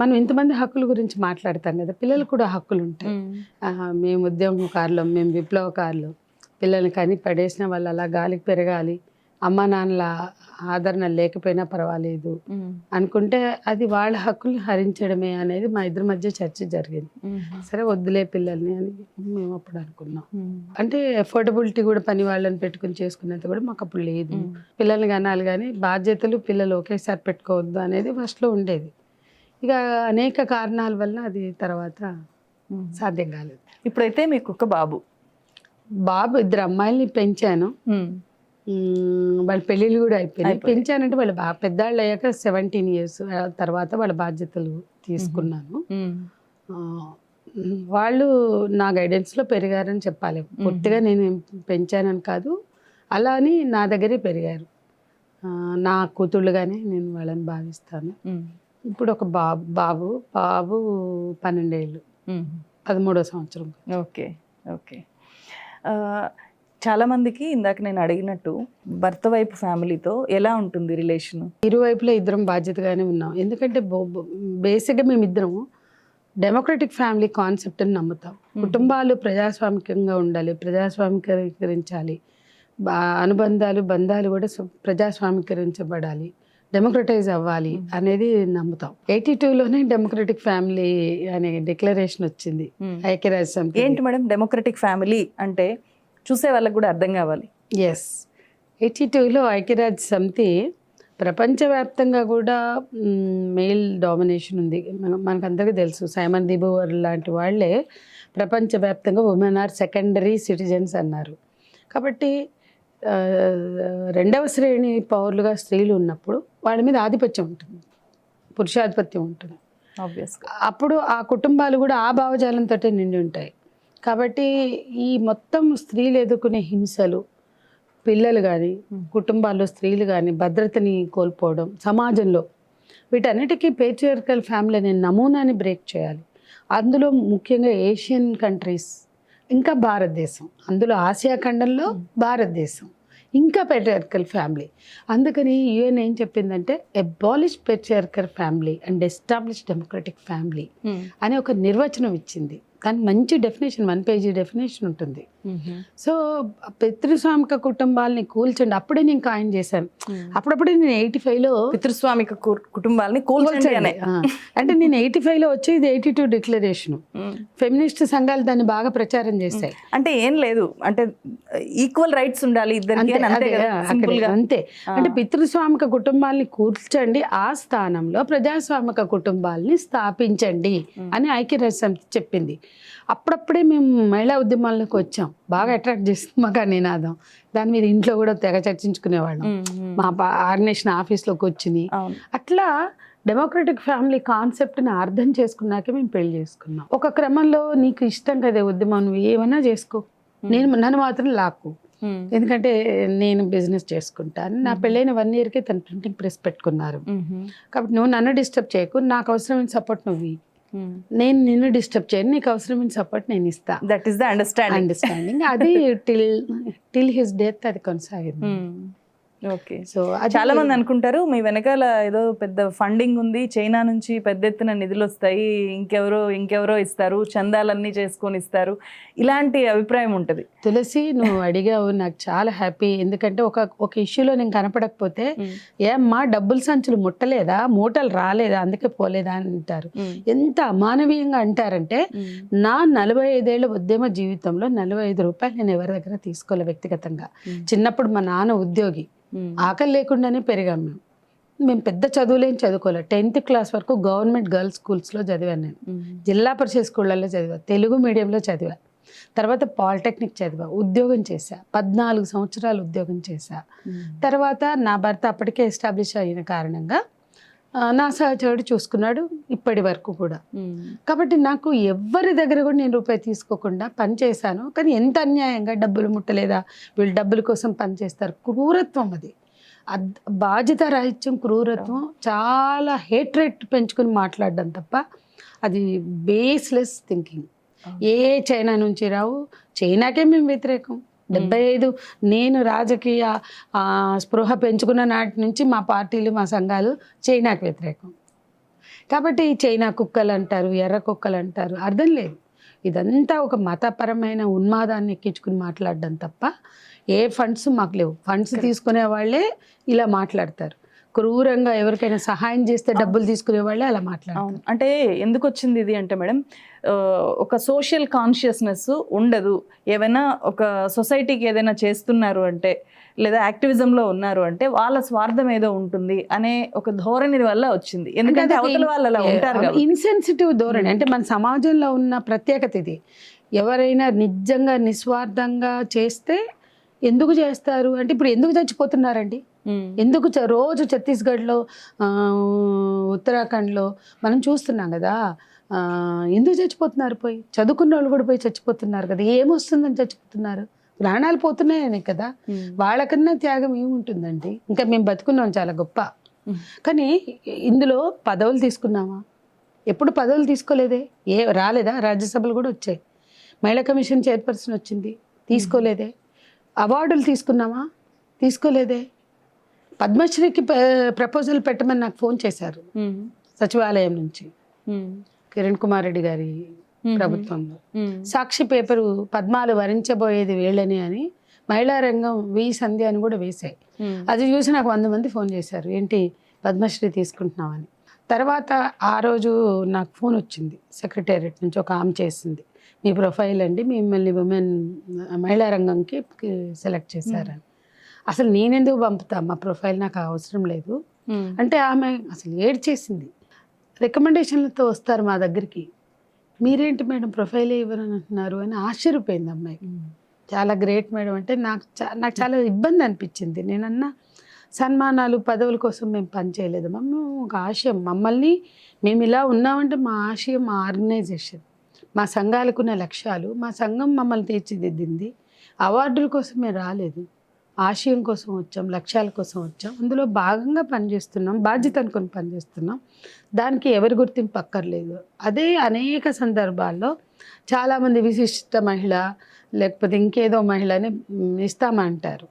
మనం ఇంతమంది హక్కుల గురించి మాట్లాడతాం కదా, పిల్లలకు కూడా హక్కులు ఉంటాయి. మేము ఉద్యమకారులు, మేము విప్లవకారులు, పిల్లల్ని కని పడేసిన వాళ్ళు అలా గాలికి పెరగాలి, అమ్మా నాన్నల ఆదరణ లేకపోయినా పర్వాలేదు అనుకుంటే అది వాళ్ళ హక్కుల్ని హరించడమే అనేది మా ఇద్దరి మధ్య చర్చ జరిగింది. సరే వద్దులే పిల్లల్ని అని మేము అప్పుడు అనుకున్నాం. అంటే అఫోర్డబిలిటీ కూడా పని వాళ్ళని పెట్టుకుని చేసుకునేది కూడా మాకు అప్పుడు లేదు. పిల్లల్ని కనాలి కానీ బాధ్యతలు పిల్లలు ఒకేసారి పెట్టుకోవద్దు అనేది ఫస్ట్లో ఉండేది. ఇక అనేక కారణాల వల్ల అది తర్వాత సాధ్యం కాలేదు. ఇప్పుడైతే మీకు ఒక బాబు, 2 అమ్మాయిల్ని పెంచాను. వాళ్ళ పెళ్ళిళ్ళు కూడా అయిపోయినాయి. పెంచానంటే వాళ్ళు బాగా పెద్దవాళ్ళు అయ్యాక 17 years తర్వాత వాళ్ళ బాధ్యతలు తీసుకున్నాను. వాళ్ళు నా గైడెన్స్లో పెరిగారని చెప్పాలి. పూర్తిగా నేను పెంచానని కాదు, అలా అని నా దగ్గరే పెరిగారు. నా కూతుళ్ళుగానే నేను వాళ్ళని భావిస్తాను. ఇప్పుడు ఒక బాబు 12 ఏళ్ళు, 13వ సంవత్సరం. Okay okay. చాలామందికి ఇందాక నేను అడిగినట్టు భర్త వైపు ఫ్యామిలీతో ఎలా ఉంటుంది రిలేషన్? ఇరువైపులా ఇద్దరం బాధ్యతగానే ఉన్నాం. ఎందుకంటే బేసిక్గా మేమిద్దరము డెమోక్రటిక్ ఫ్యామిలీ కాన్సెప్ట్ని నమ్ముతాం. కుటుంబాలు ప్రజాస్వామికంగా ఉండాలి, ప్రజాస్వామికీకరించాలి, అనుబంధాలు బంధాలు కూడా ప్రజాస్వామికరించబడాలి, డెమోక్రటైజ్ అవ్వాలి అనేది నమ్ముతాం. 82లోనే డెమోక్రటిక్ ఫ్యామిలీ అనే డిక్లరేషన్ వచ్చింది ఐక్యరాజ్య సమితి. ఏంటి మేడం డెమోక్రటిక్ ఫ్యామిలీ అంటే? చూసే వాళ్ళకి కూడా అర్థం కావాలి. ఎస్, 82లో ఐక్యరాజ్య సమితి ప్రపంచవ్యాప్తంగా కూడా మెయిల్ డామినేషన్ ఉంది. మనకందరికీ తెలుసు, సైమన్ ది బూవర్ లాంటి వాళ్ళే ప్రపంచవ్యాప్తంగా ఉమెన్ ఆర్ సెకండరీ సిటిజన్స్ అన్నారు. కాబట్టి రెండవ శ్రేణి పౌరులుగా స్త్రీలు ఉన్నప్పుడు వాళ్ళ మీద ఆధిపత్యం ఉంటుంది, పురుషాధిపత్యం ఉంటుంది. ఆబ్వియస్గా అప్పుడు ఆ కుటుంబాలు కూడా ఆ భావజాలంతో నిండి ఉంటాయి. కాబట్టి ఈ మొత్తం స్త్రీలు ఎదుర్కొనే హింసలు, పిల్లలు కానీ కుటుంబాల్లో స్త్రీలు కానీ భద్రతని కోల్పోవడం సమాజంలో, వీటన్నిటికీ పేట్రియార్కల్ ఫ్యామిలీ అనే నమూనాని బ్రేక్ చేయాలి. అందులో ముఖ్యంగా ఏషియన్ కంట్రీస్, ఇంకా భారతదేశం, అందులో ఆసియా ఖండంలో భారతదేశం ఇంకా పేట్రియార్కల్ ఫ్యామిలీ. అందుకని యుఎన్ ఏం చెప్పిందంటే abolish patriarchal family and establish democratic family అనే ఒక నిర్వచనం ఇచ్చింది. దానికి మంచి డెఫినేషన్, 1 పేజీ డెఫినేషన్ ఉంటుంది. సో పితృస్వామిక కుటుంబాలని కూల్చండి, అప్పుడే నేను కాయిన్ చేశాను. అప్పుడప్పుడే నేను 85లో పితృస్వామిక కుటుంబాలని కూల్చండి అనే, అంటే నేను 85లో వచ్చేది 82 డిక్లరేషన్. ఫెమినిస్ట్ సంఘాలు దాన్ని బాగా ప్రచారం చేశాయి. అంటే ఏం లేదు, అంటే ఈక్వల్ రైట్స్ ఉండాలి ఇద్దరికి అంతే. అంటే పితృస్వామిక కుటుంబాలని కూల్చండి, ఆ స్థానంలో ప్రజాస్వామిక కుటుంబాలని స్థాపించండి అని ఐక్యరాజ్య సమితి చెప్పింది. అప్పుడప్పుడే మేము మహిళా ఉద్యమాల్లోకి వచ్చాం. బాగా అట్రాక్ట్ చేస్తుంది మాకు ఆ నినాదం. దాని మీద ఇంట్లో కూడా తెగ చర్చించుకునేవాళ్ళం. మా ఆర్గనైజేషన్ ఆఫీస్లోకి వచ్చింది. అట్లా డెమోక్రటిక్ ఫ్యామిలీ కాన్సెప్ట్ని అర్థం చేసుకున్నాకే మేము పెళ్లి చేసుకున్నాం. ఒక క్రమంలో నీకు ఇష్టం కదా ఉద్యమం, నువ్వు ఏమైనా చేసుకో, నన్ను మాత్రం లాక్కు, ఎందుకంటే నేను బిజినెస్ చేసుకుంటాను. నా పెళ్ళైన 1 yearకే తను ప్రింటింగ్ ప్రెస్ పెట్టుకున్నారు. కాబట్టి నువ్వు నన్ను డిస్టర్బ్ చేయకు, నాకు అవసరమైన సపోర్ట్ నువ్వు, నేను నిన్ను డిస్టర్బ్ చేయను, నీకు అవసరమైన సపోర్ట్ నేను ఇస్తా. That is the understanding. అది టిల్ హిస్ డెత్ అది కొనసాగింది. ఓకే. సో చాలా మంది అనుకుంటారు మీ వెనకాల ఏదో పెద్ద ఫండింగ్ ఉంది, చైనా నుంచి పెద్ద ఎత్తున నిధులు వస్తాయి, ఇంకెవరో ఇస్తారు, చందాలన్నీ చేసుకొని ఇస్తారు, ఇలాంటి అభిప్రాయం ఉంటుంది. తులసి, నువ్వు అడిగావు, నాకు చాలా హ్యాపీ. ఎందుకంటే ఒక ఇష్యూలో నేను కనపడకపోతే ఏమ్మా డబ్బులు సంచులు ముట్టలేదా, మూటలు రాలేదా, అందుకే పోలేదా అని అంటారు. ఎంత అమానవీయంగా అంటారంటే, నా 45 ఏళ్ల ఉద్యమ జీవితంలో 45 రూపాయలు నేను ఎవరి దగ్గర తీసుకోలే వ్యక్తిగతంగా. చిన్నప్పుడు మా నాన్న ఉద్యోగి, ఆకలి లేకుండానే పెరిగాం మేము పెద్ద చదువులేం చదువుకోలేదు. 10th క్లాస్ వరకు గవర్నమెంట్ గర్ల్స్ స్కూల్స్లో చదివాను నేను. జిల్లా పరిషత్ స్కూళ్ళల్లో చదివా, తెలుగు మీడియంలో చదివా, తర్వాత పాలిటెక్నిక్ చదివా, ఉద్యోగం చేశా, 14 సంవత్సరాలు ఉద్యోగం చేశా. తర్వాత నా భర్త అప్పటికే ఎస్టాబ్లిష్ అయిన కారణంగా నా సహచరుడు చూసుకున్నాడు ఇప్పటి వరకు కూడా. కాబట్టి నాకు ఎవరి దగ్గర కూడా నేను రూపాయి తీసుకోకుండా పని చేశాను. కానీ ఎంత అన్యాయంగా డబ్బులు ముట్టలేదా, వీళ్ళు డబ్బుల కోసం పని చేస్తారు, క్రూరత్వం అది. బాధ్యత రాహిత్యం, క్రూరత్వం, చాలా హేట్రేట్ పెంచుకుని మాట్లాడడం తప్ప అది బేస్లెస్ థింకింగ్. ఏ చైనా నుంచి రావు, చైనాకే మేము వ్యతిరేకం. 75 నేను రాజకీయ స్పృహ పెంచుకున్న నాటి నుంచి మా పార్టీలు, మా సంఘాలు చైనాకు వ్యతిరేకం. కాబట్టి చైనా కుక్కలు అంటారు, ఎర్ర కుక్కలు అంటారు, అర్థం లేదు. ఇదంతా ఒక మతపరమైన ఉన్మాదాన్ని ఎక్కించుకుని మాట్లాడడం తప్ప ఏ ఫండ్స్ మాకు లేవు. ఫండ్స్ తీసుకునే వాళ్ళే ఇలా మాట్లాడతారు. క్రూరంగా ఎవరికైనా సహాయం చేస్తే డబ్బులు తీసుకునే వాళ్ళే అలా మాట్లాడతారు. అంటే ఎందుకు వచ్చింది ఇది అంటే మేడం, ఒక సోషల్ కాన్షియస్నెస్ ఉండదు. ఏమైనా ఒక సొసైటీకి ఏదైనా చేస్తున్నారు అంటే, లేదా యాక్టివిజంలో ఉన్నారు అంటే వాళ్ళ స్వార్థం ఏదో ఉంటుంది అనే ఒక ధోరణి వల్ల వచ్చింది. ఎందుకంటే అవతల వాళ్ళు అలా ఉంటారు. ఇన్సెన్సిటివ్ ధోరణి అంటే మన సమాజంలో ఉన్న ప్రత్యేకత ఇది. ఎవరైనా నిజంగా నిస్వార్థంగా చేస్తే ఎందుకు చేస్తారు అంటే, ఇప్పుడు ఎందుకు చచ్చిపోతున్నారండి, ఎందుకు రోజు ఛత్తీస్గఢ్లో, ఉత్తరాఖండ్లో మనం చూస్తున్నాం కదా, ఎందుకు చచ్చిపోతున్నారు? పోయి చదువుకున్న వాళ్ళు కూడా పోయి చచ్చిపోతున్నారు కదా. ఏమొస్తుందని చచ్చిపోతున్నారు? ప్రాణాలు పోతున్నాయనే కదా. వాళ్ళకన్నా త్యాగం ఏముంటుందండి? ఇంకా మేము బతుకున్నాం చాలా గొప్ప. కానీ ఇందులో పదవులు తీసుకున్నామా? ఎప్పుడు పదవులు తీసుకోలేదే. రాలేదా? రాజ్యసభలు కూడా వచ్చాయి. మహిళా కమిషన్ చైర్పర్సన్ వచ్చింది, తీసుకోలేదే. అవార్డులు తీసుకున్నామా? తీసుకోలేదే. పద్మశ్రీకి ప్రపోజల్ పెట్టమని నాకు ఫోన్ చేశారు సచివాలయం నుంచి, కిరణ్ కుమార్ రెడ్డి గారి ప్రభుత్వంలో. సాక్షి పేపరు పద్మాలు వరించబోయేది వీళ్ళని అని మహిళా రంగం సంధ్య అని కూడా వేశాయి. అది చూసి నాకు 100 మంది ఫోన్ చేశారు, ఏంటి పద్మశ్రీ తీసుకుంటున్నామని. తర్వాత ఆ రోజు నాకు ఫోన్ వచ్చింది సెక్రటేరియట్ నుంచి, ఒక ఆమె చేసింది, మీ ప్రొఫైల్ అండి, మిమ్మల్ని మహిళా రంగంకి సెలెక్ట్ చేశారని. అసలు నేనెందుకు పంపుతా, మా ప్రొఫైల్ నాకు అవసరం లేదు అంటే ఆమె అసలు ఏడ్చేసింది. రికమెండేషన్లతో వస్తారు మా దగ్గరికి, మీరేంటి మేడం ప్రొఫైలే ఇవ్వరని అంటున్నారు అని ఆశ్చర్యపోయింది అమ్మాయి. చాలా గ్రేట్ మేడం అంటే నాకు చాలా ఇబ్బంది అనిపించింది. నేనన్నా సన్మానాలు పదవుల కోసం మేము పనిచేయలేదు, మేము ఒక ఆశయం, మమ్మల్ని మేము ఇలా ఉన్నామంటే మా ఆశయం, మా ఆర్గనైజేషన్, మా సంఘాలకున్న లక్ష్యాలు, మా సంఘం మమ్మల్ని తీర్చిదిద్దింది. అవార్డుల కోసం మేము రాలేదు, ఆశయం కోసం వచ్చాం, లక్ష్యాల కోసం వచ్చాం, అందులో భాగంగా పనిచేస్తున్నాం, బాధ్యత అనుకొని పనిచేస్తున్నాం, దానికి ఎవరి గుర్తింపు అక్కర్లేదు. అదే అనేక సందర్భాల్లో చాలామంది విశిష్ట మహిళ లేకపోతే ఇంకేదో మహిళని ఇస్తామంటారు.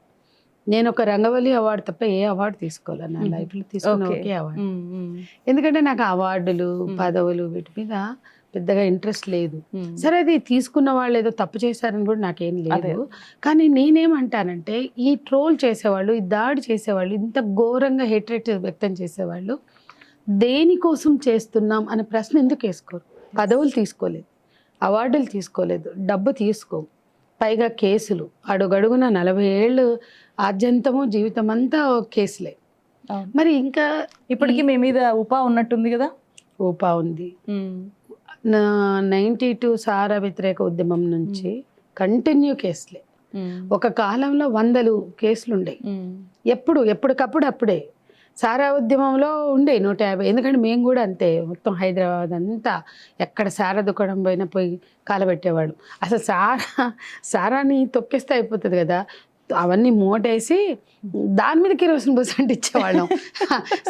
నేను ఒక రంగవల్లి అవార్డు తప్ప ఏ అవార్డు తీసుకోవాలి నా లైఫ్లో, తీసుకున్న ఒకే అవార్డు. ఎందుకంటే నాకు అవార్డులు పదవులు వీటి మీద పెద్దగా ఇంట్రెస్ట్ లేదు. సరే అది తీసుకున్న వాళ్ళు ఏదో తప్పు చేశారని కూడా నాకేం లేదు. కానీ నేనేమంటానంటే ఈ ట్రోల్ చేసేవాళ్ళు, ఈ దాడి చేసేవాళ్ళు, ఇంత ఘోరంగా హేట్రేట్ వ్యక్తం చేసేవాళ్ళు దేనికోసం చేస్తున్నాం అనే ప్రశ్న ఎందుకు వేసుకోరు? పదవులు తీసుకోలేదు, అవార్డులు తీసుకోలేదు, డబ్బు తీసుకో, పైగా కేసులు అడుగడుగున 40 ఏళ్ళు ఆద్యంతము జీవితం అంతా కేసులే. మరి ఇంకా ఇప్పటికీ మీ మీద ఉపా ఉన్నట్టుంది కదా? ఉపా ఉంది. 92 సారా వ్యతిరేక ఉద్యమం నుంచి కంటిన్యూ కేసులే. ఒక కాలంలో 100 కేసులు ఉండేవి. ఎప్పటికప్పుడు అప్పుడే సారా ఉద్యమంలో ఉండే 150. ఎందుకంటే మేము కూడా అంతే, మొత్తం హైదరాబాద్ అంతా ఎక్కడ సారా దుకాణం పోయినా పోయి కాలబెట్టేవాడు. అసలు సారాని తొక్కేస్తే అయిపోతుంది కదా, అవన్నీ మూటేసి దాని మీద కిరోసిన్ పోసి అంటించేవాళ్ళం.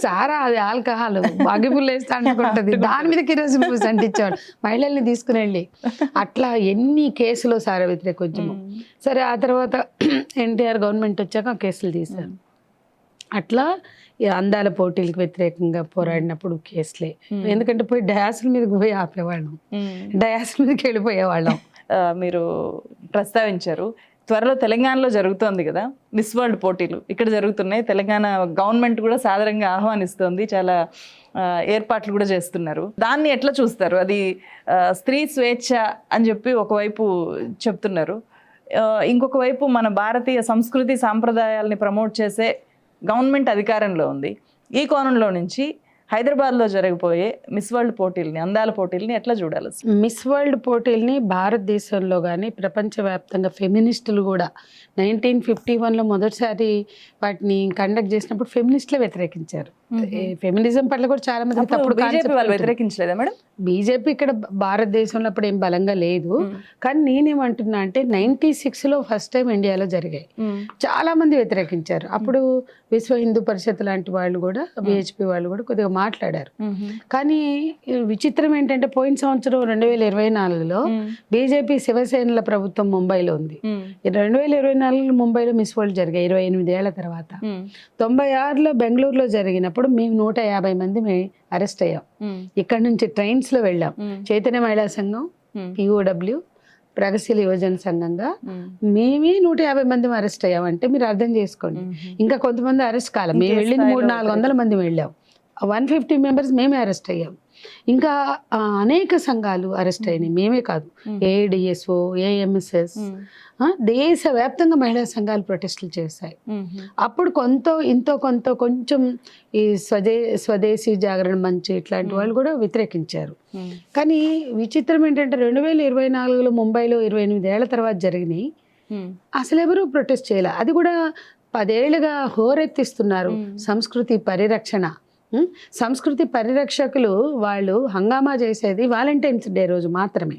సారా అది ఆల్కహాల్ అగ్గిపుల్ల వేస్తే అంటుకుంటుంది, దాని మీద కిరోసిన్ పోసి అంటించేవాడు మహిళల్ని తీసుకుని వెళ్ళి. అట్లా ఎన్ని కేసులు సారా వ్యతిరేక ఉద్యమం. సరే ఆ తర్వాత ఎన్టీఆర్ గవర్నమెంట్ వచ్చాక కేసులు తీశారు. అట్లా అందాల పోటీలకు వ్యతిరేకంగా పోరాడినప్పుడు కేసులే. ఎందుకంటే పోయి డయాసుల మీదకి పోయి ఆపేవాళ్ళం, డయాసుల మీదకి వెళ్ళిపోయేవాళ్ళం. మీరు ప్రస్తావించారు, త్వరలో తెలంగాణలో జరుగుతోంది కదా మిస్ వరల్డ్ పోటీలు, ఇక్కడ జరుగుతున్నాయి. తెలంగాణ గవర్నమెంట్ కూడా సాధారణంగా ఆహ్వానిస్తోంది, చాలా ఏర్పాట్లు కూడా చేస్తున్నారు. దాన్ని ఎట్లా చూస్తారు? అది స్త్రీ స్వేచ్ఛ అని చెప్పి ఒకవైపు చెప్తున్నారు, ఇంకొక వైపు మన భారతీయ సంస్కృతి సాంప్రదాయాల్ని ప్రమోట్ చేసే గవర్నమెంట్ అధికారంలో ఉంది. ఈ కోణంలో నుంచి హైదరాబాద్లో జరగబోయే మిస్ వరల్డ్ పోటీల్ని, అందాల పోటీల్ని ఎట్లా చూడాలి? మిస్ వరల్డ్ పోటీల్ని భారతదేశంలో కానీ ప్రపంచవ్యాప్తంగా ఫెమినిస్టులు కూడా 1951లో మొదటిసారి వాటిని కండక్ట్ చేసినప్పుడు ఫెమినిస్టులే వ్యతిరేకించారు. ఫెమినిజం పట్ల కూడా చాలా మంది తప్పుడు వ్యతిరేకించలేదా మేడం? బీజేపీ ఇక్కడ భారతదేశంలో అప్పుడు ఏం బలంగా లేదు. కానీ నేనేమంటున్నా అంటే 96లో ఫస్ట్ టైం ఇండియాలో జరిగాయి, చాలా మంది వ్యతిరేకించారు. అప్పుడు విశ్వ హిందూ పరిషత్ లాంటి వాళ్ళు కూడా, బిహెచ్పి వాళ్ళు కూడా కొద్దిగా మాట్లాడారు. కానీ విచిత్రం ఏంటంటే పోయిన సంవత్సరం 2024లో బీజేపీ శివసేనల ప్రభుత్వం ముంబైలో ఉంది. 2024లో ముంబైలో మిస్ వరల్డ్ జరిగాయి 28 ఏళ్ల తర్వాత. 96లో బెంగళూరులో జరిగినప్పుడు మేము 150 మంది అరెస్ట్ అయ్యాం. ఇక్కడ నుంచి ట్రైన్స్ లో వెళ్ళాం. చైతన్య మహిళా సంఘం, పిఓడబ్ల్యూ, ప్రగతిశీల యువజన సంఘంగా మేమే 150 మంది అరెస్ట్ అయ్యామంటే మీరు అర్థం చేసుకోండి. ఇంకా కొంతమంది అరెస్ట్ కాలం, మేము వెళ్ళింది 300-400 మంది వెళ్ళాం. 150 మెంబర్స్ మేమే అరెస్ట్ అయ్యాం. ఇంకా అనేక సంఘాలు అరెస్ట్ అయినాయి, మేమే కాదు, ఏడిఎస్ఓ, ఏఎంఎస్ఎస్, దేశవ్యాప్తంగా మహిళా సంఘాలు ప్రొటెస్టులు చేశాయి. అప్పుడు కొంచెం ఈ స్వదేశీ జాగరణ మంచి ఇట్లాంటి వాళ్ళు కూడా వ్యతిరేకించారు. కానీ విచిత్రం ఏంటంటే 2024లో ముంబైలో 28 ఏళ్ల తర్వాత జరిగినాయి, అసలు ఎవరు ప్రొటెస్ట్ చేయాలి. అది కూడా 10 ఏళ్ళుగా హోరెత్తిస్తున్నారు సంస్కృతి పరిరక్షణ. సంస్కృతి పరిరక్షకులు వాళ్ళు హంగామా చేసేది వాలంటైన్స్ డే రోజు మాత్రమే.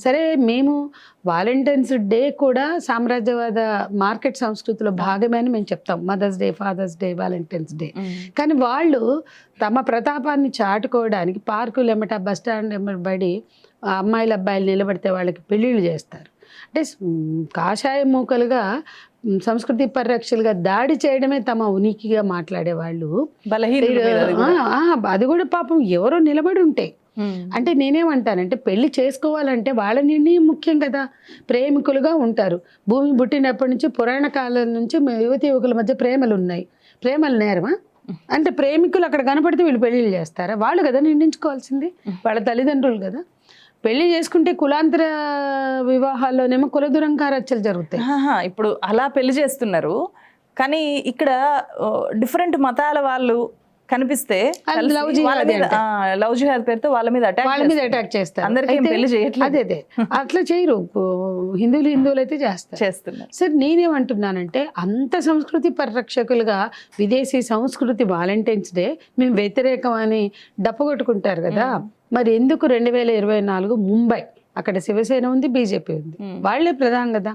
సరే, మేము వాలంటైన్స్ డే కూడా సామ్రాజ్యవాద మార్కెట్ సంస్కృతిలో భాగమే అని మేము చెప్తాం. Mother's day, father's day, Valentine's day. కానీ వాళ్ళు తమ ప్రతాపాన్ని చాటుకోవడానికి పార్కులు ఎమ్మట, బస్ స్టాండ్ ఎమ్మబడి అమ్మాయిలు అబ్బాయిలు నిలబడితే వాళ్ళకి పెళ్ళిళ్ళు చేస్తారు. అంటే కాషాయ మూకలుగా సంస్కృతి పరిరక్షలుగా దాడి చేయడమే తమ ఉనికిగా మాట్లాడేవాళ్ళు. అది కూడా పాపం ఎవరో నిలబడి ఉంటే. అంటే నేనేమంటానంటే పెళ్లి చేసుకోవాలంటే వాళ్ళ నిర్ణయం ముఖ్యం కదా. ప్రేమికులుగా ఉంటారు, భూమి పుట్టినప్పటి నుంచి పురాణ కాలం నుంచి యువతి యువకుల మధ్య ప్రేమలు ఉన్నాయి. ప్రేమలు నేరమా? అంటే ప్రేమికులు అక్కడ కనపడితే వీళ్ళు పెళ్లిళ్ళు చేస్తారా? వాళ్ళు కదా నిర్ణయించుకోవాల్సింది, వాళ్ళ తల్లిదండ్రులు కదా. పెళ్లి చేసుకుంటే కులాంతర వివాహాల్లోనేమో కులదురంకారచ్చలు జరుగుతాయి. ఇప్పుడు అలా పెళ్లి చేస్తున్నారు, కానీ ఇక్కడ డిఫరెంట్ మతాల వాళ్ళు కనిపిస్తే లవ్ జిహాద్ పేరుతో వాళ్ళ మీద అటాక్ చేస్తారు. అందరికీ పెళ్లి చేయట్లేదు. అదే అట్లా చేయరు, హిందువులు అయితే చేస్తున్నారు. సరే నేనేమంటున్నానంటే అంత సంస్కృతి పరిరక్షకులుగా విదేశీ సంస్కృతి వాలంటైన్స్ డే మేము వ్యతిరేకం అని డప్పగొట్టుకుంటారు కదా, మరి ఎందుకు 2024 ముంబై అక్కడ శివసేన ఉంది, బీజేపీ ఉంది, వాళ్లే ప్రధానం కదా.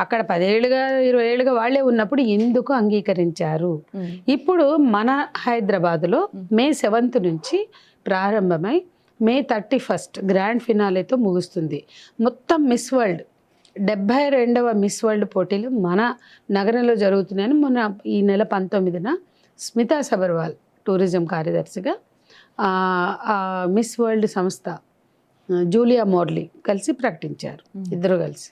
అక్కడ 10 ఏళ్ళుగా 20 ఏళ్ళుగా వాళ్లే ఉన్నప్పుడు ఎందుకు అంగీకరించారు? ఇప్పుడు మన హైదరాబాద్లో May 7th నుంచి ప్రారంభమై May 31st గ్రాండ్ ఫినాలేతో ముగుస్తుంది. మొత్తం మిస్ వరల్డ్ 72వ మిస్ వరల్డ్ పోటీలు మన నగరంలో జరుగుతున్నాయని మొన్న ఈ నెల 19న స్మితా సబర్వాల్ టూరిజం కార్యదర్శిగా మిస్ వరల్డ్ సంస్థ జూలియా మోర్లీ కలిసి ప్రకటించారు, ఇద్దరు కలిసి.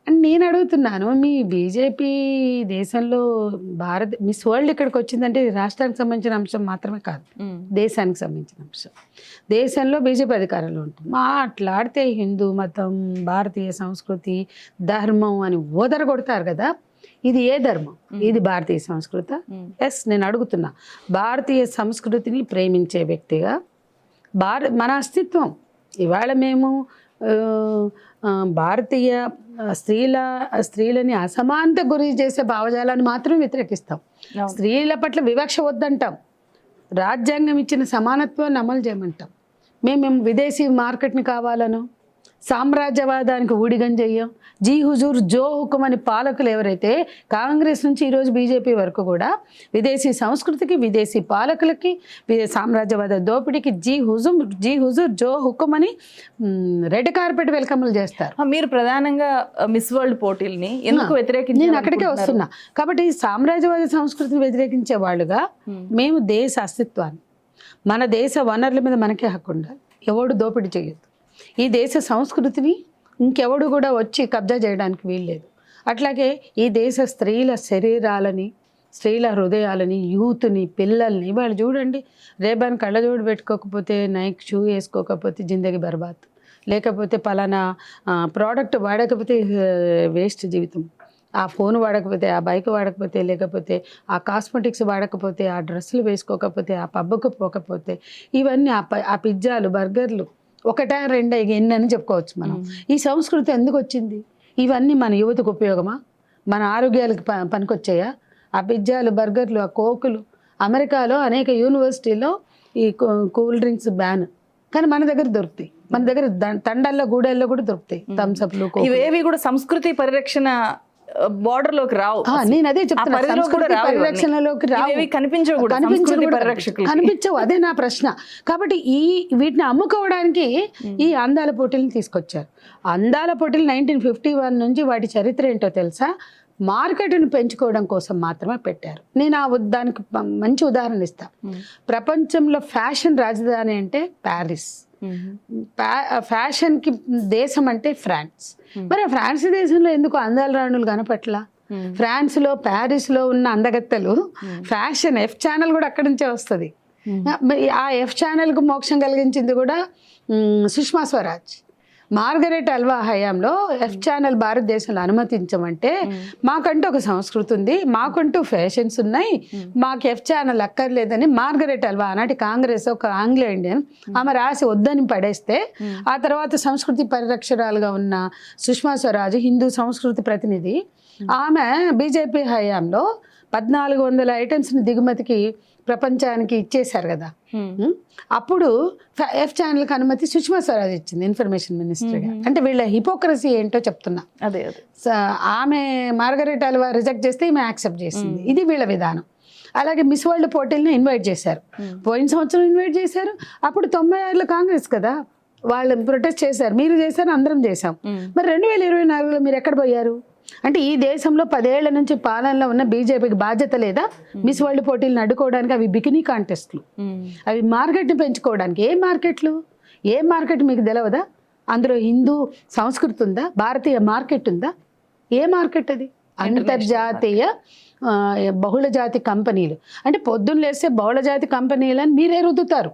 అండ్ నేను అడుగుతున్నాను, మీ బీజేపీ దేశంలో మిస్ వరల్డ్ ఇక్కడికి వచ్చిందంటే రాష్ట్రానికి సంబంధించిన అంశం మాత్రమే కాదు, దేశానికి సంబంధించిన అంశం. దేశంలో బీజేపీ అధికారంలో ఉంటుంది, మాట్లాడితే హిందూ మతం, భారతీయ సంస్కృతి, ధర్మం అని ఓదర కొడతారు కదా. ఇది ఏ ధర్మం? ఇది భారతీయ సంస్కృతి. ఎస్, నేను అడుగుతున్నా, భారతీయ సంస్కృతిని ప్రేమించే వ్యక్తిగా మన అస్తిత్వం ఇవాళ మేము భారతీయ స్త్రీలని అసమానత గురి చేసే భావజాలాన్ని మాత్రం వ్యతిరేకిస్తాం. స్త్రీల పట్ల వివక్ష వద్దంటాం, రాజ్యాంగం ఇచ్చిన సమానత్వాన్ని అమలు చేయమంటాం. మేము విదేశీ మార్కెట్ని కావాలను, సామ్రాజ్యవాదానికి ఊడిగం చెయ్యం. జీ హుజూర్ జో హుకుం అని పాలకులు ఎవరైతే కాంగ్రెస్ నుంచి ఈరోజు బీజేపీ వరకు కూడా విదేశీ సంస్కృతికి, విదేశీ పాలకులకి, సామ్రాజ్యవాద దోపిడీకి జీ హుజూర్ జో హుకుం అని రెడ్ కార్పెట్ వెల్కమ్లు చేస్తారు. మీరు ప్రధానంగా మిస్ వరల్డ్ పోటీల్ని ఎందుకు వ్యతిరేకించారు? నేను అక్కడికే వస్తున్నా. కాబట్టి సామ్రాజ్యవాద సంస్కృతిని వ్యతిరేకించే వాళ్ళుగా మేము దేశ అస్తిత్వాన్ని, మన దేశ వనరుల మీద మనకే హక్కు ఉండాలి, ఎవడు దోపిడీ చేయొద్దు. ఈ దేశ సంస్కృతిని ఇంకెవడు కూడా వచ్చి కబ్జా చేయడానికి వీల్లేదు. అట్లాగే ఈ దేశ స్త్రీల శరీరాలని, స్త్రీల హృదయాలని, యూత్ని, పిల్లల్ని వాళ్ళు చూడండి, రేబాన్ కళ్ళజోడు పెట్టుకోకపోతే, నైక్ షూ వేసుకోకపోతే జిందగీ బర్బాద్, లేకపోతే పలానా ప్రోడక్ట్ వాడకపోతే వేస్ట్ జీవితం, ఆ ఫోన్ వాడకపోతే, ఆ బైక్ వాడకపోతే, లేకపోతే ఆ కాస్మెటిక్స్ వాడకపోతే, ఆ డ్రెస్సులు వేసుకోకపోతే, ఆ పబ్బకు పోకపోతే, ఇవన్నీ ఆ పిజ్జాలు, బర్గర్లు ఒకటా రెండా ఎన్నని చెప్పుకోవచ్చు మనం. ఈ సంస్కృతి ఎందుకు వచ్చింది? ఇవన్నీ మన యువతకు ఉపయోగమా? మన ఆరోగ్యాలకు పనికొచ్చాయా? ఆ పిజ్జాలు, బర్గర్లు, ఆ కోకులు. అమెరికాలో అనేక యూనివర్సిటీలో ఈ కూల్ డ్రింక్స్ బ్యాన్, కానీ మన దగ్గర దొరుకుతాయి. మన దగ్గర తండాల్లో, గూడెల్లో కూడా దొరుకుతాయి థమ్స్అప్లు. ఇవేవి కూడా సంస్కృతి పరిరక్షణ బార్డర్ లోకి రావు. నేను అదే చెప్తున్నా, పరిరక్షణలోకి రావు, కనిపించవు. అదే నా ప్రశ్న. కాబట్టి వీటిని అమ్ముకోవడానికి ఈ అందాల పోటీలను తీసుకొచ్చారు. అందాల పోటీలు 1951 నుంచి వాటి చరిత్ర ఏంటో తెలుసా? మార్కెట్ను పెంచుకోవడం కోసం మాత్రమే పెట్టారు. నేను దానికి మంచి ఉదాహరణ ఇస్తా. ప్రపంచంలో ఫ్యాషన్ రాజధాని అంటే ప్యారిస్, ఫ్యాషన్కి దేశం అంటే ఫ్రాన్స్. మరి ఫ్రాన్స్ దేశంలో ఎందుకు అందాల రాణులు కనపట్ల? ఫ్రాన్స్లో, ప్యారిస్లో ఉన్న అందగత్తెలు ఫ్యాషన్ F ఛానల్ కూడా అక్కడి నుంచే వస్తుంది. ఆ F ఛానల్కు మోక్షం కలిగించింది కూడా సుష్మా స్వరాజ్. మార్గరెట్ అల్వా హయాంలో F ఛానల్ భారతదేశంలో అనుమతించమంటే, మాకంటూ ఒక సంస్కృతి ఉంది, మాకంటూ ఫ్యాషన్స్ ఉన్నాయి, మాకు F ఛానల్ అక్కర్లేదని మార్గరెట్ అల్వా ఆనాటి కాంగ్రెస్, ఒక ఆంగ్లో ఇండియన్, ఆమె రాసి వద్దని పడేస్తే, ఆ తర్వాత సంస్కృతి పరిరక్షకురాలుగా ఉన్న సుష్మా స్వరాజ్, హిందూ సంస్కృతి ప్రతినిధి, ఆమె బీజేపీ హయాంలో 1400 ఐటమ్స్ని దిగుమతికి ప్రపంచానికి ఇచ్చేశారు కదా. అప్పుడు F ఛానల్కి అనుమతి సుష్మా స్వరాజ్ ఇచ్చింది, ఇన్ఫర్మేషన్ మినిస్టర్గా. అంటే వీళ్ళ హిపోక్రసీ ఏంటో చెప్తున్నా. అదే ఆమె మార్గరెట్ అల్వా రిజెక్ట్ చేస్తే ఈమె యాక్సెప్ట్ చేసింది. ఇది వీళ్ళ విధానం. అలాగే మిస్ వరల్డ్ పోటీలను ఇన్వైట్ చేశారు, పోయిన సంవత్సరం ఇన్వైట్ చేశారు. అప్పుడు 96లో కాంగ్రెస్ కదా, వాళ్ళు ప్రొటెస్ట్ చేశారు, మీరు చేశారు, అందరం చేశాం. మరి 2024లో మీరు ఎక్కడ పోయారు? అంటే ఈ దేశంలో 10 ఏళ్ల నుంచి పాలనలో ఉన్న బీజేపీకి బాధ్యత లేదా మిస్ వరల్డ్ పోటీలను అడ్డుకోవడానికి? అవి బికినీ కాంటెస్ట్లు, అవి మార్కెట్ని పెంచుకోవడానికి. ఏ మార్కెట్ మీకు తెలవదా? అందులో హిందూ సంస్కృతి ఉందా? భారతీయ మార్కెట్ ఉందా? ఏ మార్కెట్ అది? అంతర్జాతీయ బహుళజాతి కంపెనీలు. అంటే పొద్దున్న లేస్తే బహుళజాతి కంపెనీలని మీరే రుద్దుతారు,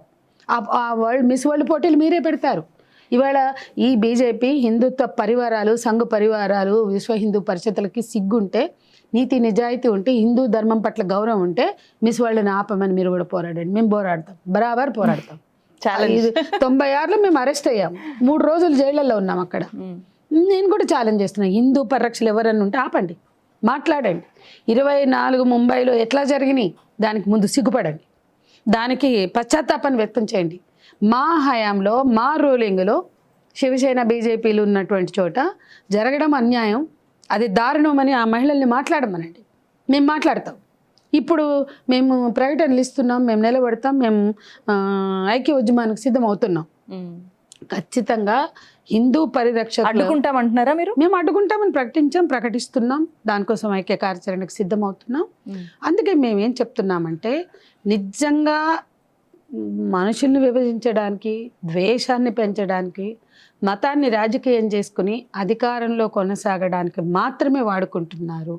ఆ వరల్డ్ మిస్ వరల్డ్ పోటీలు మీరే పెడతారు. ఇవాళ ఈ బీజేపీ హిందుత్వ పరివారాలు, సంఘ పరివారాలు, విశ్వ హిందూ పరిషత్తులకి సిగ్గుంటే, నీతి నిజాయితీ ఉంటే, హిందూ ధర్మం పట్ల గౌరవం ఉంటే మిస్ వరల్డ్ని ఆపమని మీరు కూడా పోరాడండి. మేము పోరాడతాం, బరాబర్ పోరాడతాం. 96లో మేము అరెస్ట్ అయ్యాము, 3 రోజులు జైళ్ళల్లో ఉన్నాం అక్కడ. నేను కూడా ఛాలెంజ్ చేస్తున్నాను, హిందూ పరిరక్షలు ఎవరన్నా ఉంటే ఆపండి, మాట్లాడండి. 24 ముంబైలో ఎట్లా జరిగినాయి దానికి ముందు సిగ్గుపడండి, దానికి పశ్చాత్తాపాన్ని వ్యక్తం చేయండి. మా హయాంలో, మా రూలింగ్లో శివసేన బీజేపీలు ఉన్నటువంటి చోట జరగడం అన్యాయం, అది దారుణమని ఆ మహిళల్ని మాట్లాడమనండి, మేము మాట్లాడతాం. ఇప్పుడు మేము ప్రకటనలు ఇస్తున్నాం, మేము నిలబడతాం, మేము ఐక్య ఉద్యమానికి సిద్ధమవుతున్నాం. ఖచ్చితంగా హిందూ పరిరక్షకులు అడ్డుకుంటామంటున్నారా మీరు? మేము అడ్డుకుంటామని ప్రకటిస్తున్నాం, దానికోసం ఐక్య కార్యాచరణకు సిద్ధమవుతున్నాం. అందుకే మేము ఏం చెప్తున్నామంటే, నిజంగా మనుషుల్ని విభజించడానికి, ద్వేషాన్ని పెంచడానికి, మతాన్ని రాజకీయం చేసుకుని అధికారంలో కొనసాగడానికి మాత్రమే వాడుకుంటున్నారు.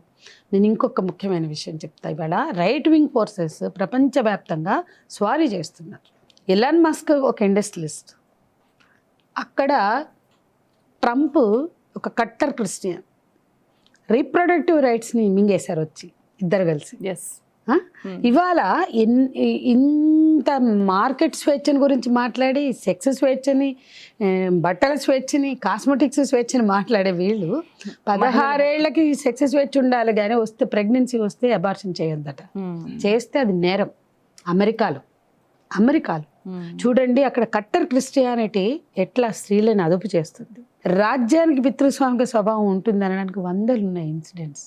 నేను ఇంకొక ముఖ్యమైన విషయం చెప్తా. ఇవాళ రైట్ వింగ్ ఫోర్సెస్ ప్రపంచవ్యాప్తంగా స్వారీ చేస్తున్నారు. ఎలాన్ మస్క్ ఒక ఇండస్ట్రియలిస్ట్, అక్కడ ట్రంప్ ఒక కట్టర్ క్రిస్టియన్, రీప్రొడక్టివ్ రైట్స్ని మింగేశారు వచ్చి ఇద్దరు కలిసి. ఇవాళ ఇంత మార్కెట్ స్వేచ్ఛని గురించి మాట్లాడి, సెక్స్ స్వేచ్ఛని, బట్టల స్వేచ్ఛని, కాస్మెటిక్స్ స్వేచ్ఛని మాట్లాడే వీళ్ళు 16 ఏళ్లకి సెక్స్ స్వేచ్ఛ ఉండాలి కానీ వస్తే ప్రెగ్నెన్సీ వస్తే అబార్షన్ చేయొద్దట. చేస్తే అది నేరం. అమెరికాలో చూడండి, అక్కడ కట్టర్ క్రిస్టియానిటీ ఎట్లా స్త్రీలను అదుపు చేస్తుంది. రాజ్యానికి పితృస్వామిక స్వభావం ఉంటుంది అనడానికి 100 ఉన్నాయి ఇన్సిడెంట్స్.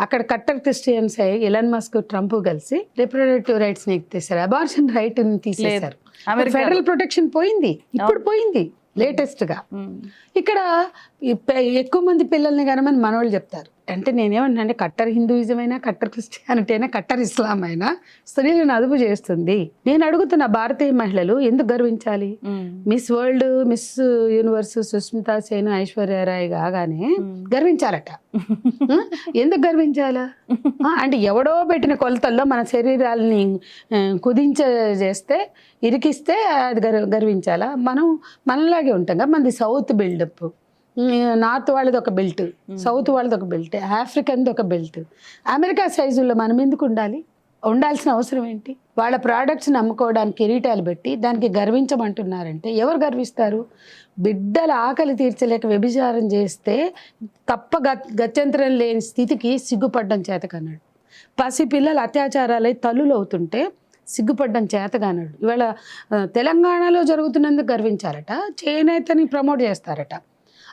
అక్కడ cutter Christians Elon Musk, Trump కలిసి రిప్రొడక్టివ్ రైట్స్ ని ఎత్తేసారు, అబార్షన్ రైట్ ని తీసేశారు. ఫెడరల్ ప్రొటెక్షన్ పోయింది, ఇప్పుడు పోయింది లేటెస్ట్ గా. ఇక్కడ ఎక్కువ మంది పిల్లల్ని కనమని మనవాళ్ళు చెప్తారు. అంటే నేనేమంటే, కట్టర్ హిందూయిజం అయినా, కట్టర్ క్రిస్టియానిటీ అయినా, కట్టర్ ఇస్లాం అయినా స్త్రీలను అదుపు చేస్తుంది. నేను అడుగుతున్న, భారతీయ మహిళలు ఎందుకు గర్వించాలి? Miss world, miss universe Sushmita Sen, Aishwarya Rai కాగానే గర్వించాలట. ఎందుకు గర్వించాలా? అంటే ఎవడో పెట్టిన కొలతల్లో మన శరీరాలని కుదించేస్తే, ఇరికిస్తే అది గర్వించాలా? మనం మనలాగే ఉంటాం కదా. మనది సౌత్ బిల్డప్, నార్త్ వాళ్ళది ఒక బెల్ట్, సౌత్ వాళ్ళది ఒక బెల్ట్, ఆఫ్రికన్ది ఒక బెల్ట్. అమెరికా సైజుల్లో మనం ఎందుకు ఉండాల్సిన అవసరం ఏంటి? వాళ్ళ ప్రోడక్ట్స్ని అమ్ముకోవడానికి కిరీటాలు పెట్టి దానికి గర్వించమంటున్నారంటే ఎవరు గర్విస్తారు? బిడ్డల ఆకలి తీర్చలేక వ్యభిచారం చేస్తే తప్ప గత్యంతరం లేని స్థితికి సిగ్గుపడ్డం చేతకన్నాడు. పసిపిల్లలు అత్యాచారాలై తల్లులు అవుతుంటే సిగ్గుపడ్డం చేతగానాడు. ఇవాళ తెలంగాణలో జరుగుతున్నందుకు గర్వించారట, చేనేతని ప్రమోట్ చేస్తారట.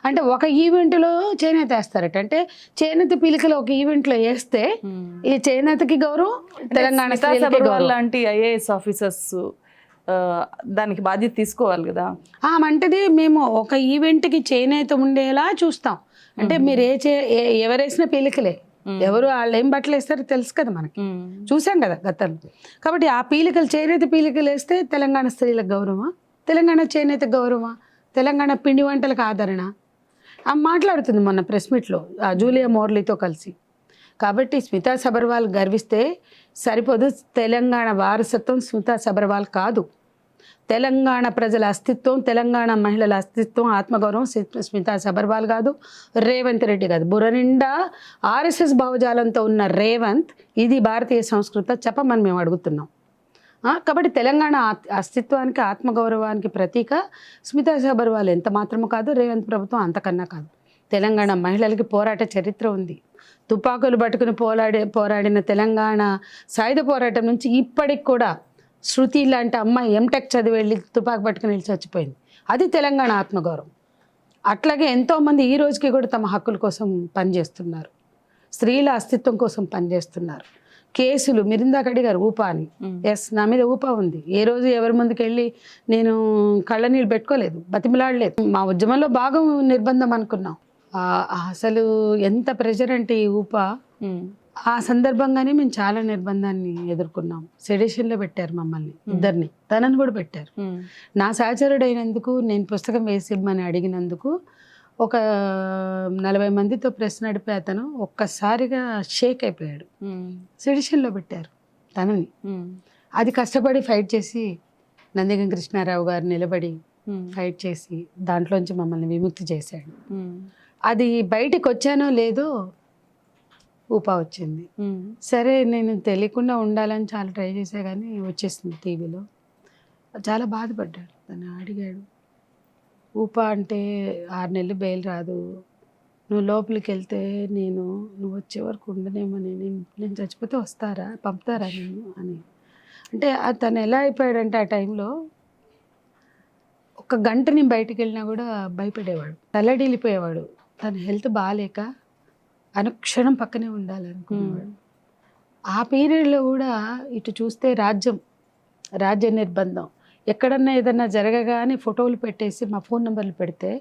అంటే ఒక ఈవెంట్లో చేనేత వేస్తారట. అంటే చేనేత పీలికలు ఒక ఈవెంట్లో వేస్తే ఈ చేనేతకి గౌరవం, తెలంగాణ లాంటి ఐఏఎస్ ఆఫీసర్స్ దానికి బాధ్యత తీసుకోవాలి కదా. అంటది మేము ఒక ఈవెంట్కి చేనేత ఉండేలా చూస్తాం. అంటే మీరు ఎవరేసిన పీలికలే, ఎవరు వాళ్ళు ఏం బట్టలు వేస్తారో తెలుసు కదా మనకి, చూసాం కదా గతంలో. కాబట్టి ఆ పీలికలు, చేనేత పీలికలు వేస్తే తెలంగాణ స్త్రీలకు గౌరవమా? తెలంగాణ చేనేత గౌరవమా? తెలంగాణ పిండి వంటలకు ఆదరణ మాట్లాడుతుంది మొన్న ప్రెస్ మీట్లో జూలియా మోర్లీతో కలిసి. కాబట్టి స్మితా సబర్వాల్ గర్విస్తే సరిపోదు. తెలంగాణ వారసత్వం స్మితా సబర్వాల్ కాదు, తెలంగాణ ప్రజల అస్తిత్వం, తెలంగాణ మహిళల అస్తిత్వం, ఆత్మగౌరవం స్మితా సబర్వాల్ కాదు, రేవంత్ రెడ్డి కాదు. బుర్ర నిండా ఆర్ఎస్ఎస్ భావజాలంతో ఉన్న రేవంత్ ఇది భారతీయ సంస్కృతి చెప్పమని మేము అడుగుతున్నాం. కాబట్టి తెలంగాణ అస్తిత్వానికి, ఆత్మగౌరవానికి ప్రతీక స్మితా సబర్వాల్ ఎంత మాత్రము కాదు, రేవంత్ ప్రభుత్వం అంతకన్నా కాదు. తెలంగాణ మహిళలకి పోరాట చరిత్ర ఉంది. తుపాకులు పట్టుకుని పోరాడిన తెలంగాణ సాయుధ పోరాటం నుంచి ఇప్పటికి కూడా శృతి లాంటి అమ్మాయి ఎంటెక్ చదివి వెళ్ళి తుపాకు పట్టుకుని వెళ్ళి చచ్చిపోయింది. అది తెలంగాణ ఆత్మగౌరవం. అట్లాగే ఎంతోమంది ఈ రోజుకి కూడా తమ హక్కుల కోసం పనిచేస్తున్నారు, స్త్రీల అస్తిత్వం కోసం పనిచేస్తున్నారు. కేసులు మీరు ఇందాక అడిగారు ఊపా అని. ఎస్, నా మీద ఊపా ఉంది. ఏ రోజు ఎవరి ముందుకు వెళ్ళి నేను కళ్ళ నీళ్ళు పెట్టుకోలేదు, బతిమలాడలేదు. మా ఉద్యమంలో బాగా నిర్బంధం అనుకున్నాం. అసలు ఎంత ప్రెషర్ అంటే ఈ ఊపా. ఆ సందర్భంగానే మేము చాలా నిర్బంధాన్ని ఎదుర్కొన్నాం. సెడిషన్లో పెట్టారు మమ్మల్ని ఇద్దరిని, తనని కూడా పెట్టారు. నా సహచరుడు అయినందుకు, నేను పుస్తకం వేసి ఇమ్మని అడిగినందుకు ఒక 40 మందితో ప్రెస్ నడిపే అతను ఒక్కసారిగా షేక్ అయిపోయాడు. సెడిషన్లో పెట్టారు తనని. అది కష్టపడి ఫైట్ చేసి నందిగం కృష్ణారావు గారు నిలబడి ఫైట్ చేసి దాంట్లోంచి మమ్మల్ని విముక్తి చేశాడు. అది బయటికి వచ్చానో లేదో ఊపా వచ్చింది. సరే నేను తెలియకుండా ఉండాలని చాలా ట్రై చేసా కానీ వచ్చేసింది టీవీలో. చాలా బాధపడ్డాడు. తను అడిగాడు, ఊపా అంటే 6 నెలలు బెయిల్ రాదు, నువ్వు లోపలికి వెళ్తే నువ్వు వచ్చే వరకు ఉండనేమని, నేను చచ్చిపోతే వస్తారా, పంపుతారా నేను అని. అంటే తను ఎలా అయిపోయాడంటే ఆ టైంలో 1 గంట నేను బయటికి వెళ్ళినా కూడా భయపడేవాడు, తల్లడిల్లిపోయేవాడు. తన హెల్త్ బాగాలేక అనుక్షణం పక్కనే ఉండాలనుకునేవాడు. ఆ పీరియడ్లో కూడా ఇటు చూస్తే రాజ్య నిర్బంధం, ఎక్కడన్నా ఏదన్నా జరగగానే ఫోటోలు పెట్టేసి మా ఫోన్ నెంబర్లు పెడితే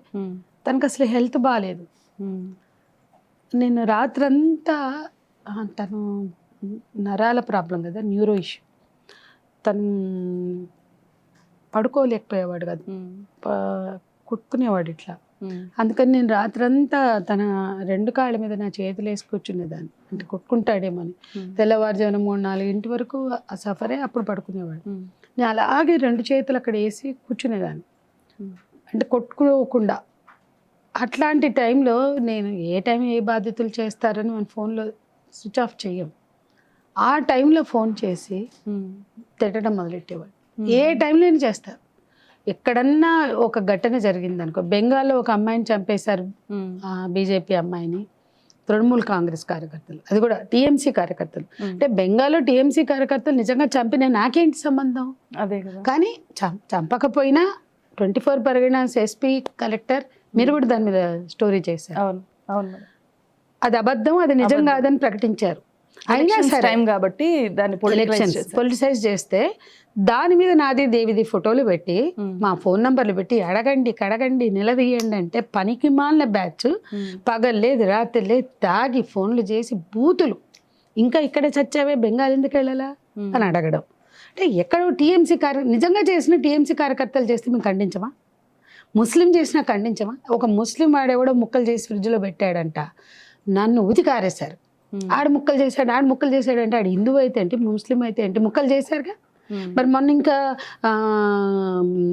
తనకు అసలు హెల్త్ బాగాలేదు. నేను రాత్రంతా తను నరాల ప్రాబ్లం కదా, న్యూరో ఇష్యూ, తను పడుకోలేకపోయేవాడు కదా, కుట్టుకునేవాడు ఇట్లా. అందుకని నేను రాత్రంతా తన 2 కాళ్ళ మీద నా చేతులు వేసి కూర్చునేదాన్ని, అంటే కొట్టుకుంటాడేమని. తెల్లవారుజామున 3-4 వరకు ఆ సఫరే, అప్పుడు పడుకునేవాడు. నేను అలాగే 2 చేతులు అక్కడ వేసి కూర్చునేదాన్ని, అంటే కొట్టుకోకుండా. అట్లాంటి టైంలో నేను ఏ టైం ఏ బాధ్యతలు చేస్తారని మన ఫోన్లో స్విచ్ ఆఫ్ చెయ్యం. ఆ టైంలో ఫోన్ చేసి తిట్టడం మొదలెట్టేవాడు. ఏ టైంలో నేను చేస్తారు. ఎక్కడన్నా ఒక ఘటన జరిగింది అనుకో, బెంగాల్లో ఒక అమ్మాయిని చంపేశారు, బీజేపీ అమ్మాయిని, తృణమూల్ కాంగ్రెస్ కార్యకర్తలు, అది కూడా టీఎంసీ కార్యకర్తలు. అంటే బెంగాల్లో టీఎంసీ కార్యకర్తలు నిజంగా చంపిన నాకేంటి సంబంధం? అదే కదా. కానీ చంపకపోయినా 24/7 ఎస్పీ, కలెక్టర్ మీరు కూడా దాని మీద స్టోరీ చేశారు. అవును అవును, అది అబద్ధం, అది నిజం కాదని ప్రకటించారు. అయినా సరే టైం కాబట్టి దాన్ని పొలిటిసైజ్ చేస్తే దాని మీద నాది దేవిది ఫోటోలు పెట్టి మా ఫోన్ నంబర్లు పెట్టి అడగండి కడగండి నిలదీయండి అంటే పనికి మాలిన బ్యాచ్ పగల్లేదు రాత్రి లేదు తాగి ఫోన్లు చేసి బూతులు. ఇంకా ఇక్కడ చచ్చావే బెంగాల్ ఎందుకు వెళ్ళాలా అని అడగడం. అంటే ఎక్కడో టీఎంసీ నిజంగా చేసిన టీఎంసీ కార్యకర్తలు చేస్తే మేము ఖండించమా? ముస్లిం చేసినా ఖండించమా? ఒక ముస్లిం వాడెవడో ముక్కలు చేసి ఫ్రిడ్జ్లో పెట్టాడంట, నన్ను ఉతికారేశారు. ఆడు ముక్కలు చేశాడు అంటే ఆడు హిందువు అయితే ఏంటి, ముస్లిం అయితే ఏంటి, ముక్కలు చేశారుగా. మరి మొన్న ఇంకా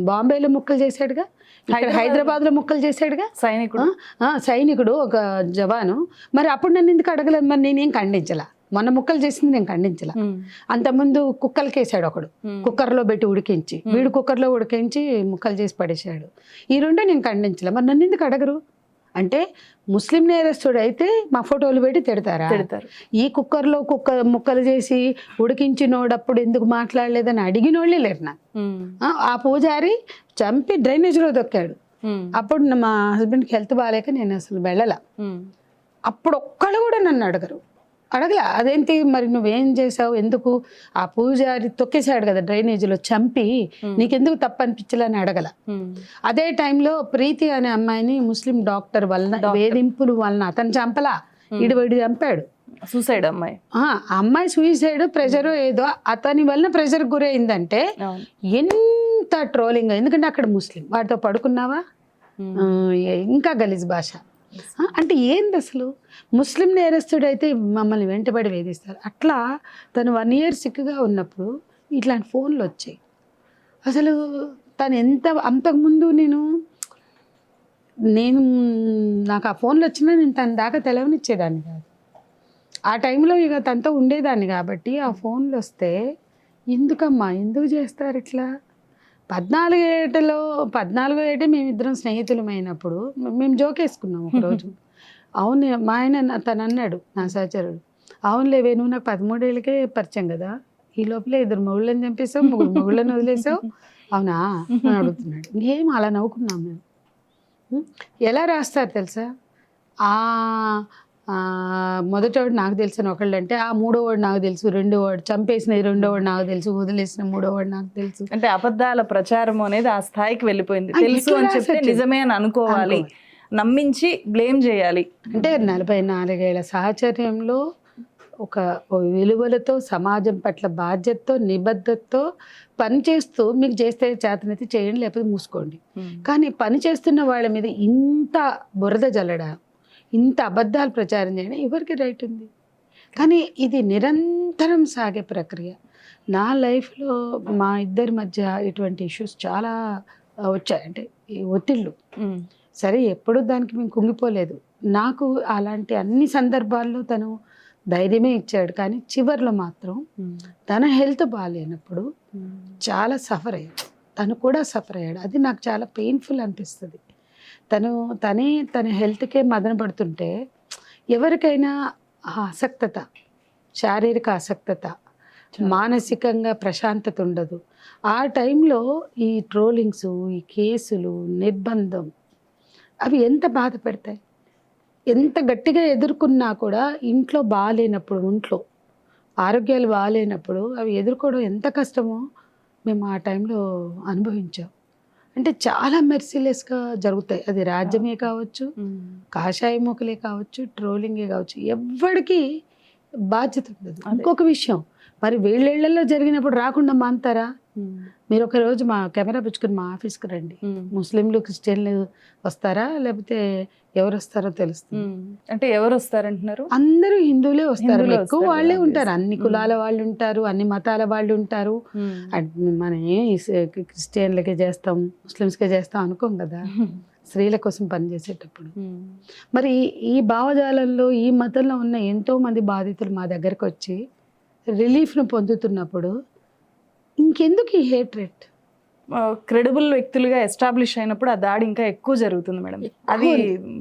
బాంబేలో ముక్కలు చేశాడుగా, ఇక్కడ హైదరాబాద్లో ముక్కలు చేశాడుగా సైనికుడు ఒక జవాను. మరి అప్పుడు నన్ను ఎందుకు అడగలేదు? మరి నేనేం ఖండించలా, మొన్న ముక్కలు చేసింది నేను ఖండించలా. అంతకుముందు కుక్కలకి వేసాడు ఒకడు, కుక్కర్లో పెట్టి ఉడికించి, వీడు కుక్కర్లో ఉడికించి ముక్కలు చేసి పడేశాడు. ఈ 2 నేను ఖండించలే. మరి నన్ను ఎందుకు అడగరు? అంటే ముస్లిం నేరస్తుడు అయితే మా ఫోటోలు పెట్టి తిడతారు. ఈ కుక్కర్లో ముక్కలు చేసి ఉడికించినోడప్పుడు ఎందుకు మాట్లాడలేదని అడిగినోళ్ళే లేరు నాకు. ఆ పూజారి చంపి డ్రైనేజ్లో దొక్కాడు. అప్పుడు మా హస్బెండ్కి హెల్త్ బాగాలేక నేను అసలు వెళ్ళలా. అప్పుడు ఒక్కళ్ళు కూడా నన్ను అడగలా. అదేంటి మరి నువ్వేం చేసావు, ఎందుకు ఆ పూజారి తొక్కేశాడు కదా డ్రైనేజీలో చంపి, నీకెందుకు తప్పు అనిపించాలని అడగల. అదే టైంలో ప్రీతి అనే అమ్మాయిని ముస్లిం డాక్టర్ వలన వేధింపుల వలన అతను చంపలా, వీడు చంపాడు. సూసైడ్ అమ్మాయి, అమ్మాయి సూసైడ్ ప్రెషర్ ఏదో అతని వలన ప్రెషర్ గురైందంటే ఎంత ట్రోలింగ్. ఎందుకంటే అక్కడ ముస్లిం, వాడితో పడుకున్నావా, ఇంకా గలీజ్ భాష. అంటే ఏంది అసలు? ముస్లిం నేరస్తుడైతే మమ్మల్ని వెంటబడి వేధిస్తారు. అట్లా తను 1 year సిక్గా ఉన్నప్పుడు ఇట్లాంటి ఫోన్లు వచ్చాయి. అసలు తను అంతకుముందు నేను నాకు ఆ ఫోన్లు వచ్చినా నేను తన దాకా తెలవనిచ్చేదాన్ని కాదు. ఆ టైంలో ఇక తనతో ఉండేదాన్ని కాబట్టి ఆ ఫోన్లు వస్తే ఎందుకమ్మా ఎందుకు చేస్తారు ఇట్లా? 14 ఏటే మేమిద్దరం స్నేహితులమైనప్పుడు మేము జోకేసుకున్నాం ఒకరోజు. అవును, మా ఆయన తను అన్నాడు, నా సహచరుడు, అవునులేవే నువ్వు నాకు 13 ఏళ్ళకే పరిచయం కదా, ఈ లోపలే 2 మొగుళ్ళని చంపేసావు, 3 మొగుళ్ళని వదిలేసావు, అవునా అని అడుగుతున్నాడు. ఇంకేం అలా నవ్వుకున్నాం మేము. ఎలా రాస్తారు తెలుసా? మొదటోడు నాకు తెలిసిన ఒకళ్ళంటే ఆ 3వ నాకు తెలుసు, 2వ చంపేసిన 2వ నాకు తెలుసు, వదిలేసిన 3వ నాకు తెలుసు. అంటే అబద్ధాల ప్రచారం అనేది ఆ స్థాయికి వెళ్ళిపోయింది. తెలుసు అని చెప్తే నిజమే అని అనుకోవాలి, నమ్మించి బ్లేమ్ చేయాలి. అంటే 44 ఏళ్ల సాహచర్యంలో ఒక విలువలతో సమాజం పట్ల బాధ్యతతో నిబద్ధతతో పని చేస్తూ మీకు చేస్తే చేతనైతే చేయండి, లేకపోతే మూసుకోండి. కానీ పని చేస్తున్న వాళ్ళ మీద ఇంత బురద జల్లడం, ఇంత అబద్ధాలు ప్రచారం చేయడం ఎవరికి రైట్ ఉంది? కానీ ఇది నిరంతరం సాగే ప్రక్రియ. నా లైఫ్లో మా ఇద్దరి మధ్య ఇటువంటి ఇష్యూస్ చాలా వచ్చాయి. అంటే ఈ ఒత్తిళ్ళు సరే, ఎప్పుడు దానికి మేము కుంగిపోలేదు. నాకు అలాంటి అన్ని సందర్భాల్లో తను ధైర్యమే ఇచ్చాడు. కానీ చివర్లో మాత్రం తన హెల్త్ బాగాలేనప్పుడు చాలా సఫర్ అయ్యాడు. తను కూడా సఫర్ అయ్యాడు. అది నాకు చాలా పెయిన్ఫుల్ అనిపిస్తుంది. తన హెల్త్కే మదన పడుతుంటే ఎవరికైనా ఆసక్తత, శారీరక ఆసక్తత, మానసికంగా ప్రశాంతత ఉండదు. ఆ టైంలో ఈ ట్రోలింగ్స్, ఈ కేసులు, నిర్బంధం అవి ఎంత బాధ పెడతాయి. ఎంత గట్టిగా ఎదుర్కొన్నా కూడా ఇంట్లో బాగాలేనప్పుడు, ఒంట్లో ఆరోగ్యాలు బాగాలేనప్పుడు అవి ఎదుర్కోవడం ఎంత కష్టమో మేము ఆ టైంలో అనుభవించాం. అంటే చాలా మెర్సిలెస్గా జరుగుతాయి. అది రాజ్యమే కావచ్చు, కాషాయ మూకలే కావచ్చు, ట్రోలింగే కావచ్చు, ఎవ్వడికి బాధ్యత ఉండదు. ఇంకొక విషయం, మరి వీళ్ళల్లో జరిగినప్పుడు రాకుండా మాంతారా? మీరు ఒక రోజు మా కెమెరా పుచ్చుకొని మా ఆఫీస్కి రండి. ముస్లింలు, క్రిస్టియన్లు వస్తారా, లేకపోతే ఎవరు వస్తారో తెలుస్తుంది. అంటే ఎవరు వస్తారంటున్నారు? అందరూ హిందువులే వస్తారు. ఎక్కువ వాళ్ళే ఉంటారు. అన్ని కులాల వాళ్ళు ఉంటారు, అన్ని మతాల వాళ్ళు ఉంటారు. మనం క్రిస్టియన్లకే చేస్తాం, ముస్లిమ్స్కే చేస్తాం అనుకోం కదా స్త్రీల కోసం పనిచేసేటప్పుడు. మరి ఈ భావజాలంలో, ఈ మతంలో ఉన్న ఎంతో మంది బాధితులు మా దగ్గరకు వచ్చి రిలీఫ్ను పొందుతున్నప్పుడు ఇంకెందుకు ఈ హేట్రెట్? క్రెడిబుల్ వ్యక్తులుగా ఎస్టాబ్లిష్ అయినప్పుడు ఆ దాడి ఇంకా ఎక్కువ జరుగుతుంది మేడం. అది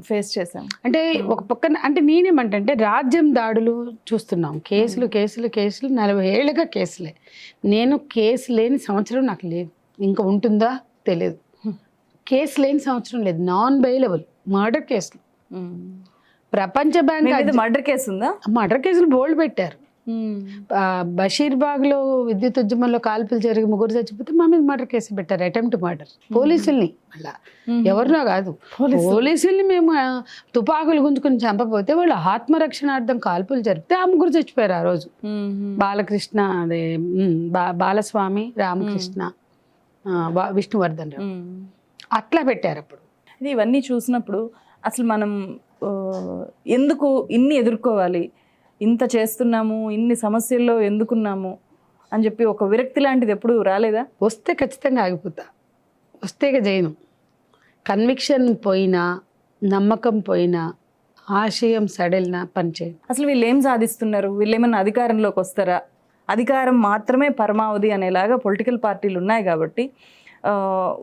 ఫేస్ చేశాం. అంటే ఒక పక్కన అంటే నేనేమంటే రాజ్యం దాడులు చూస్తున్నాం. కేసులు 40 ఏళ్ళుగా కేసులే. నేను కేసు లేని సంవత్సరం నాకు లేదు, ఇంకా ఉంటుందా తెలియదు. కేసు లేని సంవత్సరం లేదు. నాన్ బెయిలబుల్ మర్డర్ కేసులు. ప్రపంచ బ్యాంక్ మర్డర్ కేసు ఉందా? మర్డర్ కేసులు బోల్డ్ పెట్టారు. బషీర్బాగ్లో విద్యుత్ ఉద్యమంలో కాల్పులు జరిగి 3 చచ్చిపోతే మా మీద మర్డర్ కేసు పెట్టారు, అటెంప్ట్ మర్డర్. పోలీసుల్ని, మళ్ళా ఎవరినో కాదు, పోలీసుల్ని మేము తుపాకులు గుంజుకుని చంపపోతే వాళ్ళు ఆత్మరక్షణార్థం కాల్పులు జరిపితే ఆ 3 చచ్చిపోయారు ఆ రోజు. బాలకృష్ణ, అదే బాలస్వామి, రామకృష్ణ, విష్ణువర్ధన్ రావు, అట్లా పెట్టారు అప్పుడు. ఇవన్నీ చూసినప్పుడు అసలు మనం ఎందుకు ఇన్ని ఎదుర్కోవాలి, ఇంత చేస్తున్నాము, ఇన్ని సమస్యల్లో ఎందుకున్నాము అని చెప్పి ఒక విరక్తి లాంటిది ఎప్పుడు రాలేదా? వస్తే ఖచ్చితంగా ఆగిపోతా, వస్తే చేయను. కన్విక్షన్ పోయినా, నమ్మకం పోయినా, ఆశయం సడలినా పనిచేయను. అసలు వీళ్ళు ఏం సాధిస్తున్నారు? వీళ్ళు ఏమన్నా అధికారంలోకి వస్తారా? అధికారం మాత్రమే పరమావధి అనేలాగా పొలిటికల్ పార్టీలు ఉన్నాయి కాబట్టి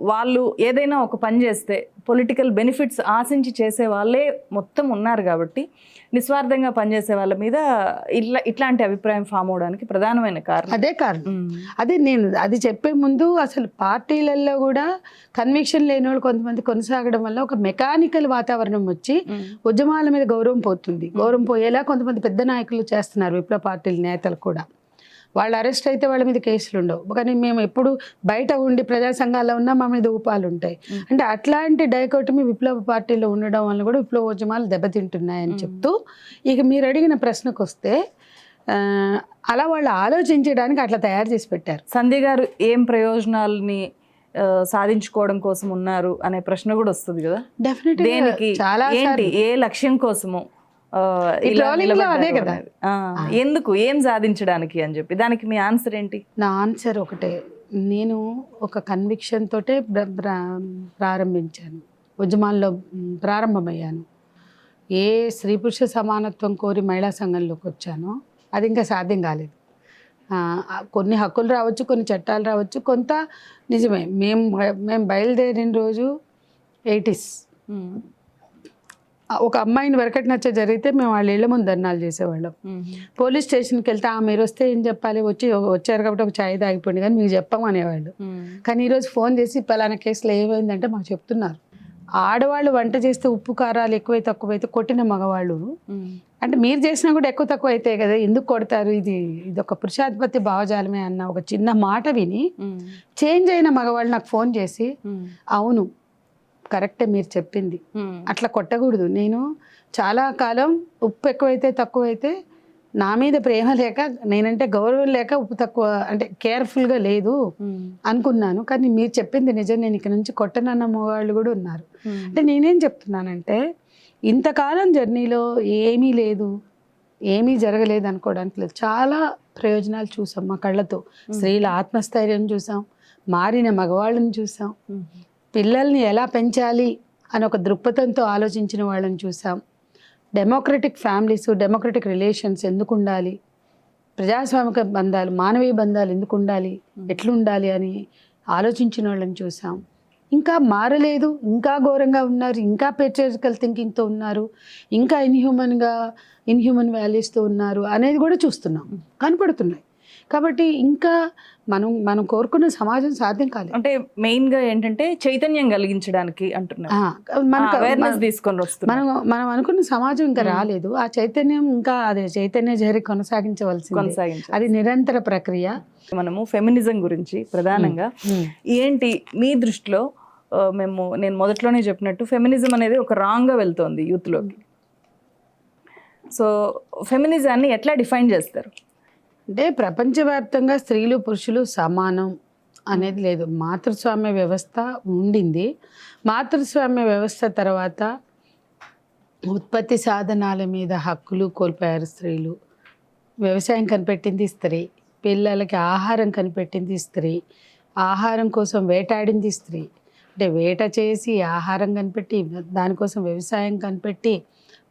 వాళ్ళు ఏదైనా ఒక పని చేస్తే పొలిటికల్ బెనిఫిట్స్ ఆశించి చేసే వాళ్ళే మొత్తం ఉన్నారు కాబట్టి నిస్వార్థంగా పనిచేసే వాళ్ళ మీద ఇట్లాంటి అభిప్రాయం ఫామ్ అవడానికి ప్రధానమైన కారణం అదే కారణం. అదే నేను అది చెప్పే ముందు అసలు పార్టీలలో కూడా కన్విక్షన్ లేని వాళ్ళు కొంతమంది కొనసాగడం వల్ల ఒక మెకానికల్ వాతావరణం వచ్చి ఉద్యమాల మీద గౌరవం పోతుంది. గౌరవం పోయేలా కొంతమంది పెద్ద నాయకులు చేస్తున్నారు, విప్లవ పార్టీల నేతలు కూడా. వాళ్ళు అరెస్ట్ అయితే వాళ్ళ మీద కేసులు ఉండవు. కానీ మేము ఎప్పుడు బయట ఉండి ప్రజా సంఘాల్లో ఉన్నా మా మీద ఊపాలు ఉంటాయి. అంటే అట్లాంటి డైకోటమీ విప్లవ పార్టీలో ఉండడం వల్ల కూడా విప్లవోద్యమాలు దెబ్బతింటున్నాయని చెప్తూ, ఇక మీరు అడిగిన ప్రశ్నకు వస్తే అలా వాళ్ళు ఆలోచించడానికి అట్లా తయారు చేసి పెట్టారు. సంధ్య గారు ఏం ప్రయోజనాలని సాధించుకోవడం కోసం ఉన్నారు అనే ప్రశ్న కూడా వస్తుంది కదా. డెఫినెట్లీ దేనికి, చాలా ఏ లక్ష్యం కోసము, అదే కదా, ఎందుకు, ఏం సాధించడానికి అని చెప్పి. దానికి మీ ఆన్సర్ ఏంటి? నా ఆన్సర్ ఒకటే, నేను ఒక కన్విక్షన్ తోటే ప్రారంభించాను, ఉద్యమాల్లో ప్రారంభమయ్యాను. ఏ స్త్రీ పురుష సమానత్వం కోరి మహిళా సంఘంలోకి వచ్చానో అది ఇంకా సాధ్యం కాలేదు. కొన్ని హక్కులు రావచ్చు, కొన్ని చట్టాలు రావచ్చు, కొంత నిజమే. మేము బయలుదేరిన రోజు 80s. ఒక అమ్మాయిని వెరకటి నచ్చ జరిగితే మేము వాళ్ళ ఇళ్ళ ముందు ధర్నాలు చేసేవాళ్ళం. పోలీస్ స్టేషన్కి వెళ్తే మీరు వస్తే ఏం చెప్పాలి, వచ్చారు కాబట్టి ఒక ఛాయ్ తాగిపోయింది కానీ మీకు చెప్పమనేవాళ్ళు. కానీ ఈరోజు ఫోన్ చేసి పలానా కేసులో ఏమైందంటే మాకు చెప్తున్నారు. ఆడవాళ్ళు వంట చేస్తే ఉప్పు కారాలు ఎక్కువై తక్కువైతే కొట్టిన మగవాళ్ళు, అంటే మీరు చేసినా కూడా ఎక్కువ తక్కువ అయితే కదా, ఎందుకు కొడతారు, ఇది ఒక పురుషాధిపత్య భావజాలమే అన్న ఒక చిన్న మాట విని చేంజ్ అయిన మగవాళ్ళు నాకు ఫోన్ చేసి, అవును కరెక్టే మీరు చెప్పింది, అట్లా కొట్టకూడదు. నేను చాలా కాలం ఉప్పు ఎక్కువైతే తక్కువైతే నా మీద ప్రేమ లేక, నేనంటే గౌరవం లేక ఉప్పు తక్కువ అంటే కేర్ఫుల్గా లేదు అనుకున్నాను. కానీ మీరు చెప్పింది నిజం, నేను ఇక్కడ నుంచి కొట్టనన్న వాళ్ళు కూడా ఉన్నారు. అంటే నేనేం చెప్తున్నానంటే, ఇంతకాలం జర్నీలో ఏమీ లేదు, ఏమీ జరగలేదు అనుకోవడానికి లేదు. చాలా ప్రయోజనాలు చూసాం మా కళ్ళతో. స్త్రీల ఆత్మస్థైర్యం చూసాం, మారిన మగవాళ్ళని చూసాం, పిల్లల్ని ఎలా పెంచాలి అని ఒక దృక్పథంతో ఆలోచించిన వాళ్ళని చూసాం. డెమోక్రటిక్ ఫ్యామిలీస్, డెమోక్రటిక్ రిలేషన్స్ ఎందుకు ఉండాలి, ప్రజాస్వామిక బంధాలు, మానవీయ బంధాలు ఎందుకు ఉండాలి, ఎట్లుండాలి అని ఆలోచించిన వాళ్ళని చూసాం. ఇంకా మారలేదు, ఇంకా ఘోరంగా ఉన్నారు, ఇంకా పేట్రియార్కల్ థింకింగ్తో ఉన్నారు, ఇంకా ఇన్హ్యూమన్ వాల్యూస్తో ఉన్నారు అనేది కూడా చూస్తున్నాం, కనపడుతున్నాయి. కాబట్టి ఇంకా మనం కోరుకున్న సమాజం సాధ్యం కాలేదు. అంటే మెయిన్ గా ఏంటంటే చైతన్యం కలిగించడానికి అంటున్నారు, తీసుకొని వస్తున్నాం. మనం అనుకున్న సమాజం ఇంకా రాలేదు. ఆ చైతన్యం ఇంకా అదే చైతన్య జరి కొనసాగించవలసింది, అది నిరంతర ప్రక్రియ. మనము ఫెమినిజం గురించి ప్రధానంగా ఏంటి మీ దృష్టిలో, నేను మొదట్లోనే చెప్పినట్టు ఫెమినిజం అనేది ఒక రాంగ్గా వెళ్తోంది యూత్లోకి. సో ఫెమినిజాన్ని ఎట్లా డిఫైన్ చేస్తారు? అంటే ప్రపంచవ్యాప్తంగా స్త్రీలు పురుషులు సమానం అనేది లేదు. మాతృస్వామ్య వ్యవస్థ ఉండింది. మాతృస్వామ్య వ్యవస్థ తర్వాత ఉత్పత్తి సాధనాల మీద హక్కులు కోల్పోయారు స్త్రీలు. వ్యవసాయం కనిపెట్టింది స్త్రీ, పిల్లలకి ఆహారం కనిపెట్టింది స్త్రీ, ఆహారం కోసం వేటాడింది స్త్రీ. అంటే వేట చేసి ఆహారం కనిపెట్టి, దానికోసం వ్యవసాయం కనిపెట్టి,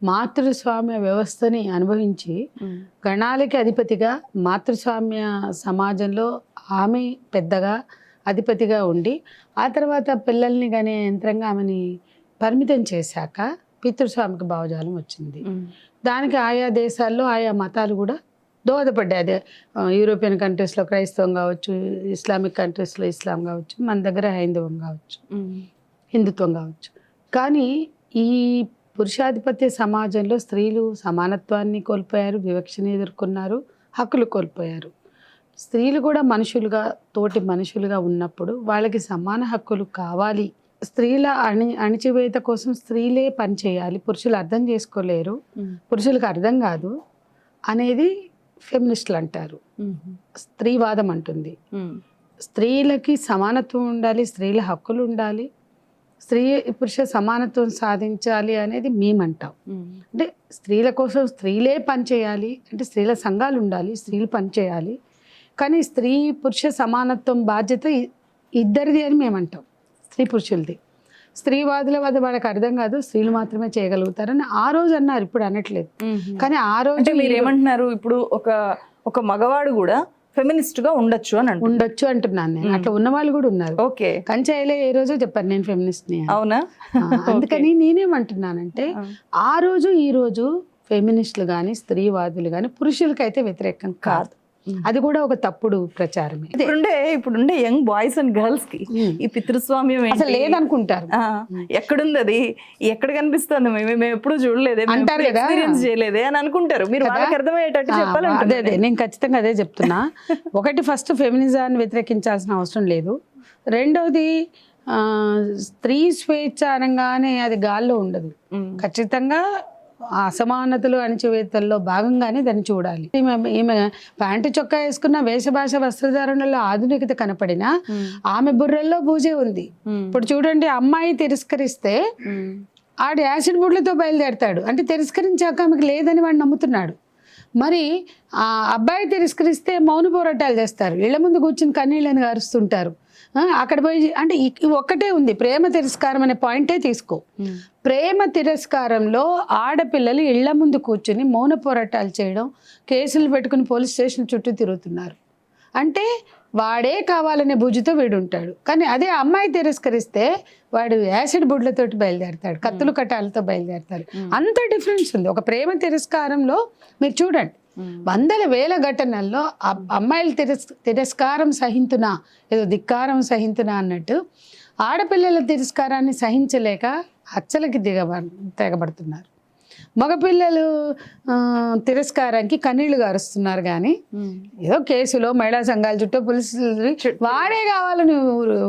మాతృస్వామ్య వ్యవస్థని అనుభవించి గణాలకి అధిపతిగా, మాతృస్వామ్య సమాజంలో ఆమె పెద్దగా అధిపతిగా ఉండి, ఆ తర్వాత పిల్లల్ని కానీ యంత్రంగా ఆమెని పరిమితం చేశాక పితృస్వామిక భావజాలం వచ్చింది. దానికి ఆయా దేశాల్లో ఆయా మతాలు కూడా దోహదపడ్డాయి. అదే యూరోపియన్ కంట్రీస్లో క్రైస్తవం కావచ్చు, ఇస్లామిక్ కంట్రీస్లో ఇస్లాం కావచ్చు, మన దగ్గర హైందవం కావచ్చు, హిందుత్వం కావచ్చు. కానీ ఈ పురుషాధిపత్య సమాజంలో స్త్రీలు సమానత్వాన్ని కోల్పోయారు, వివక్షని ఎదుర్కొన్నారు, హక్కులు కోల్పోయారు. స్త్రీలు కూడా మనుషులుగా, తోటి మనుషులుగా ఉన్నప్పుడు వాళ్ళకి సమాన హక్కులు కావాలి. స్త్రీల అణిచివేత కోసం స్త్రీలే పనిచేయాలి, పురుషులు అర్థం చేసుకోలేరు, పురుషులకు అర్థం కాదు అనేది ఫెమినిస్టులు అంటారు. స్త్రీవాదం అంటుంది స్త్రీలకి సమానత్వం ఉండాలి, స్త్రీల హక్కులు ఉండాలి, స్త్రీ పురుష సమానత్వం సాధించాలి అనేది మేమంటాం. అంటే స్త్రీల కోసం స్త్రీలే పనిచేయాలి, అంటే స్త్రీల సంఘాలు ఉండాలి, స్త్రీలు పనిచేయాలి. కానీ స్త్రీ పురుష సమానత్వం బాధ్యత ఇద్దరిది అని మేమంటాం, స్త్రీ పురుషులది. స్త్రీవాదుల వద్ద వాళ్ళకి అర్థం కాదు, స్త్రీలు మాత్రమే చేయగలుగుతారని ఆ రోజు అన్నారు, ఇప్పుడు అనట్లేదు. కానీ ఆ రోజు మీరు ఏమంటున్నారు, ఇప్పుడు ఒక మగవాడు కూడా ఫెమినిస్ట్ గా ఉండొచ్చు అని ఉండొచ్చు అంటున్నాను నేను. అట్లా ఉన్న వాళ్ళు కూడా ఉన్నారు. ఓకే, కంచాయిలే ఏ రోజో చెప్పారు నేను ఫెమినిస్ట్ ని. అవునా? అందుకని నేనేమంటున్నానంటే, ఆ రోజు ఈ రోజు ఫెమినిస్టులు కానీ స్త్రీవాదులు కానీ పురుషులకైతే వ్యతిరేకం కాదు. అది కూడా ఒక తప్పుడు ప్రచారమే. ఇప్పుడుండే యంగ్ బాయ్స్ అండ్ గర్ల్స్ కి ఈ పితృస్వామ్యం అసలు లేదనుకుంటారు. ఎక్కడుంది అది, ఎక్కడ కనిపిస్తుంది, మేము ఎప్పుడు చూడలేదే అంటారు కదా, ఎక్స్పీరియన్స్ చేయలేదే అని అనుకుంటారు. మీరు వాళ్ళకి అర్థమయ్యేటట్టు చెప్పాలంటే అదే నేను ఖచ్చితంగా అదే చెప్తున్నా. ఒకటి, ఫస్ట్ ఫెమినిజాన్ని వ్యతిరేకించాల్సిన అవసరం లేదు. రెండవది, స్త్రీ స్వేచ్ఛ అనగానే అది గాల్లో ఉండదు. ఖచ్చితంగా అసమానతలు అణచివేతల్లో భాగంగానే దాన్ని చూడాలి. ఈమె ప్యాంటు చొక్కా వేసుకున్న వేషభాష వస్త్రధారణలో ఆధునికత కనపడినా ఆమె బుర్రల్లో బూజే ఉంది. ఇప్పుడు చూడండి, అమ్మాయి తిరస్కరిస్తే ఆడు యాసిడ్ బుడ్లతో బయలుదేరతాడు, అంటే తిరస్కరించాక ఆమెకు లేదని వాడు నమ్ముతున్నాడు. మరి ఆ అబ్బాయి తిరస్కరిస్తే మౌన పోరాటాలు చేస్తారు, ఇళ్ల ముందు కూర్చుని కన్నీళ్ళని గారుస్తుంటారు. అక్కడ పోయి అంటే ఒక్కటే ఉంది, ప్రేమ తిరస్కారం అనే పాయింటే తీసుకో. ప్రేమ తిరస్కారంలో ఆడపిల్లలు ఇళ్ల ముందు కూర్చుని మౌన పోరాటాలు చేయడం, కేసులు పెట్టుకుని పోలీస్ స్టేషన్ చుట్టూ తిరుగుతున్నారు. అంటే వాడే కావాలనే బుజ్జితో వీడుంటాడు. కానీ అదే అమ్మాయి తిరస్కరిస్తే వాడు యాసిడ్ బుడ్లతోటి బయలుదేరతాడు, కత్తులు కట్టాలతో బయలుదేరతాడు. అంత డిఫరెన్స్ ఉంది. ఒక ప్రేమ తిరస్కారంలో మీరు చూడండి, వందల వేల ఘటనల్లో అమ్మాయిలు తిరస్కారం సహింతునా, ఏదో ధిక్కారం సహింతునా అన్నట్టు ఆడపిల్లల తిరస్కారాన్ని సహించలేక హత్యలకి తెగబడుతున్నారు. మగపిల్లలు తిరస్కారానికి కన్నీళ్లు గారుస్తున్నారు. కానీ ఏదో కేసులో మహిళా సంఘాల చుట్టూ పోలీసులు వాడే కావాలని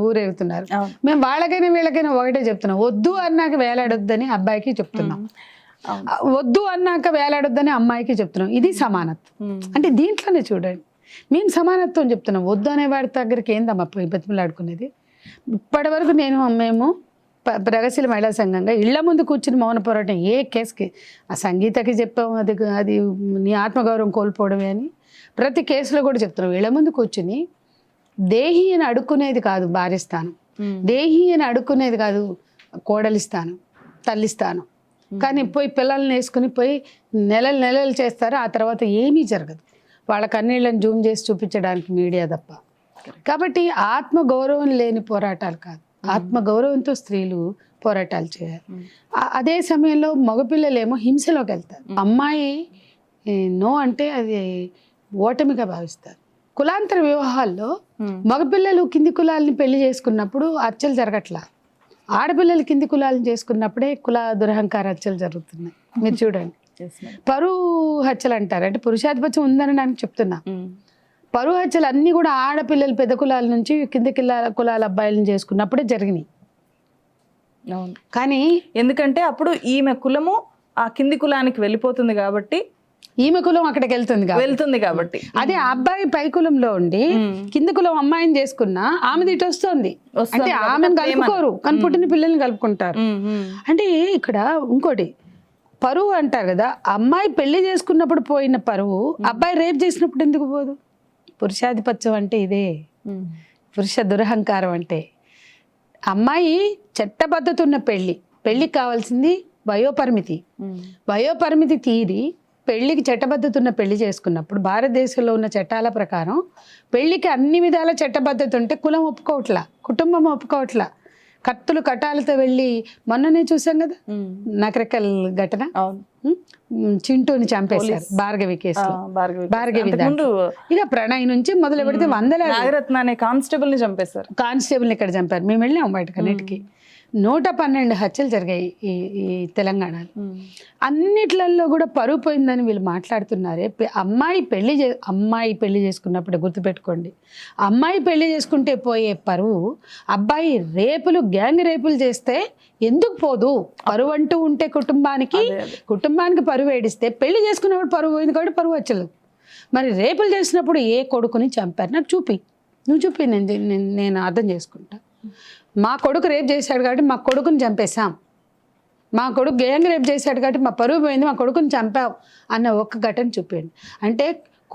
ఊరేగుతున్నారు. మేము వాళ్ళకైనా వీళ్ళకైనా ఒకటే చెప్తున్నాం, వద్దు అన్నాక వేలాడొద్దని అబ్బాయికి చెప్తున్నాం. వద్దు అన్నాక వేలాడొద్దని అమ్మాయికి చెప్తున్నాం. ఇది సమానత్వం. అంటే దీంట్లోనే చూడండి, మేము సమానత్వం చెప్తున్నాం. వద్దు అనే వాడి దగ్గరికి ఏందమ్మా బతిమలాడుకునేది? ఇప్పటి వరకు మేము ప్రగతిశీల మహిళా సంఘంగా ఇళ్ల ముందు కూర్చుని మౌన పోరాటం ఏ కేసుకి, ఆ సంగీతకి చెప్పాము అది నీ ఆత్మగౌరవం కోల్పోవడమే అని ప్రతి కేసులో కూడా చెప్తున్నాం. ఇళ్ల ముందు కూర్చుని దేహి అని అడుక్కునేది కాదు భార్యస్థానం, దేహి అని అడుక్కునేది కాదు కోడలిస్తాను, తల్లిస్తాను. కానీ పోయి పిల్లల్ని వేసుకుని పోయి నెలలు చేస్తారు, ఆ తర్వాత ఏమీ జరగదు. వాళ్ళ కన్నీళ్ళని జూమ్ చేసి చూపించడానికి మీడియా తప్ప. కాబట్టి ఆత్మగౌరవం లేని పోరాటాలు కాదు, ఆత్మగౌరవంతో స్త్రీలు పోరాటాలు చేయాలి. అదే సమయంలో మగపిల్లలేమో హింసలోకి వెళ్తారు. అమ్మాయి నో అంటే అది ఓటమిగా భావిస్తారు. కులాంతర వివాహాల్లో మగపిల్లలు కింది కులాలని పెళ్లి చేసుకున్నప్పుడు హత్యలు జరగట్లా, ఆడపిల్లలు కింది కులాలను చేసుకున్నప్పుడే కుల దురహంకార హత్యలు జరుగుతున్నాయి. మీరు చూడండి, పరువు హత్యలు అంటారు, అంటే పురుషాధిపత్యం ఉందనడానికి చెప్తున్నా. పరువు హత్యలు అన్నీ కూడా ఆడపిల్లలు పెద్ద కులాల నుంచి కింద కులాల అబ్బాయిలను చేసుకున్నప్పుడే జరిగినాయి. కానీ ఎందుకంటే అప్పుడు ఈమె కులము ఆ కింది కులానికి వెళ్ళిపోతుంది కాబట్టి, ఈమె కులం అక్కడికి వెళ్తుంది కాబట్టి. అదే ఆ అబ్బాయి పై కులంలో ఉండి కింద కులం అమ్మాయిని చేసుకున్నా ఆమె ఇటు వస్తుంది, అంటే ఆమెను కలుపుకోరు కానీ పుట్టిన పిల్లల్ని కలుపుకుంటారు. అంటే ఇక్కడ ఇంకోటి పరువు అంటారు కదా, అమ్మాయి పెళ్లి చేసుకున్నప్పుడు పోయిన పరువు అబ్బాయి రేప్ చేసినప్పుడు ఎందుకు పోదు? పురుషాధిపత్యం అంటే ఇదే, పురుష దురహంకారం అంటే. అమ్మాయి చట్టబద్ధత ఉన్న పెళ్లికి కావాల్సింది వయోపరిమితి తీరి పెళ్లికి చట్టబద్ధత ఉన్న పెళ్లి చేసుకున్నప్పుడు భారతదేశంలో ఉన్న చట్టాల ప్రకారం పెళ్లికి అన్ని విధాల చట్టబద్ధత ఉంటే కులం ఒప్పుకోవట్లా, కుటుంబం ఒప్పుకోవట్లా. కత్తులు కటాలతో వెళ్ళి మొన్ననే చూసాం కదా నకరకల్ ఘటన, చింటూని చంపేశారు భార్గవి కేసులో. భార్గవి ఇక ప్రణయ్ నుంచి మొదలు పెడితే నాగరత్న అనే కానిస్టేబుల్ ని చంపేశారు. కానిస్టేబుల్ ఇక్కడ చంపారు. మేము వెళ్ళాం బయటకు, అన్నిటికీ 112 హత్యలు జరిగాయి ఈ తెలంగాణలో. అన్నిట్లలో కూడా పరువు పోయిందని వీళ్ళు మాట్లాడుతున్నారే. అమ్మాయి పెళ్లి చేసుకున్నప్పుడు గుర్తుపెట్టుకోండి, అమ్మాయి పెళ్లి చేసుకుంటే పోయే పరువు అబ్బాయి గ్యాంగ్ రేపులు చేస్తే ఎందుకు పోదు? పరువు అంటూ ఉంటే కుటుంబానికి పరువు ఏడిస్తే పెళ్లి చేసుకున్నప్పుడు పరువు పోయింది కాబట్టి పరువు వచ్చలేదు. మరి రేపులు చేసినప్పుడు ఏ కొడుకుని చంపారు? నాకు నువ్వు చూపి, నేను అర్థం చేసుకుంటా. మా కొడుకు రేప్ చేశాడు కాబట్టి మా కొడుకుని చంపేశాం, మా కొడుకు గ్యాంగ్ రేప్ చేశాడు కాబట్టి మా పరువు పోయింది, మా కొడుకుని చంపాం అన్న ఒక్క ఘటన చూపించండి. అంటే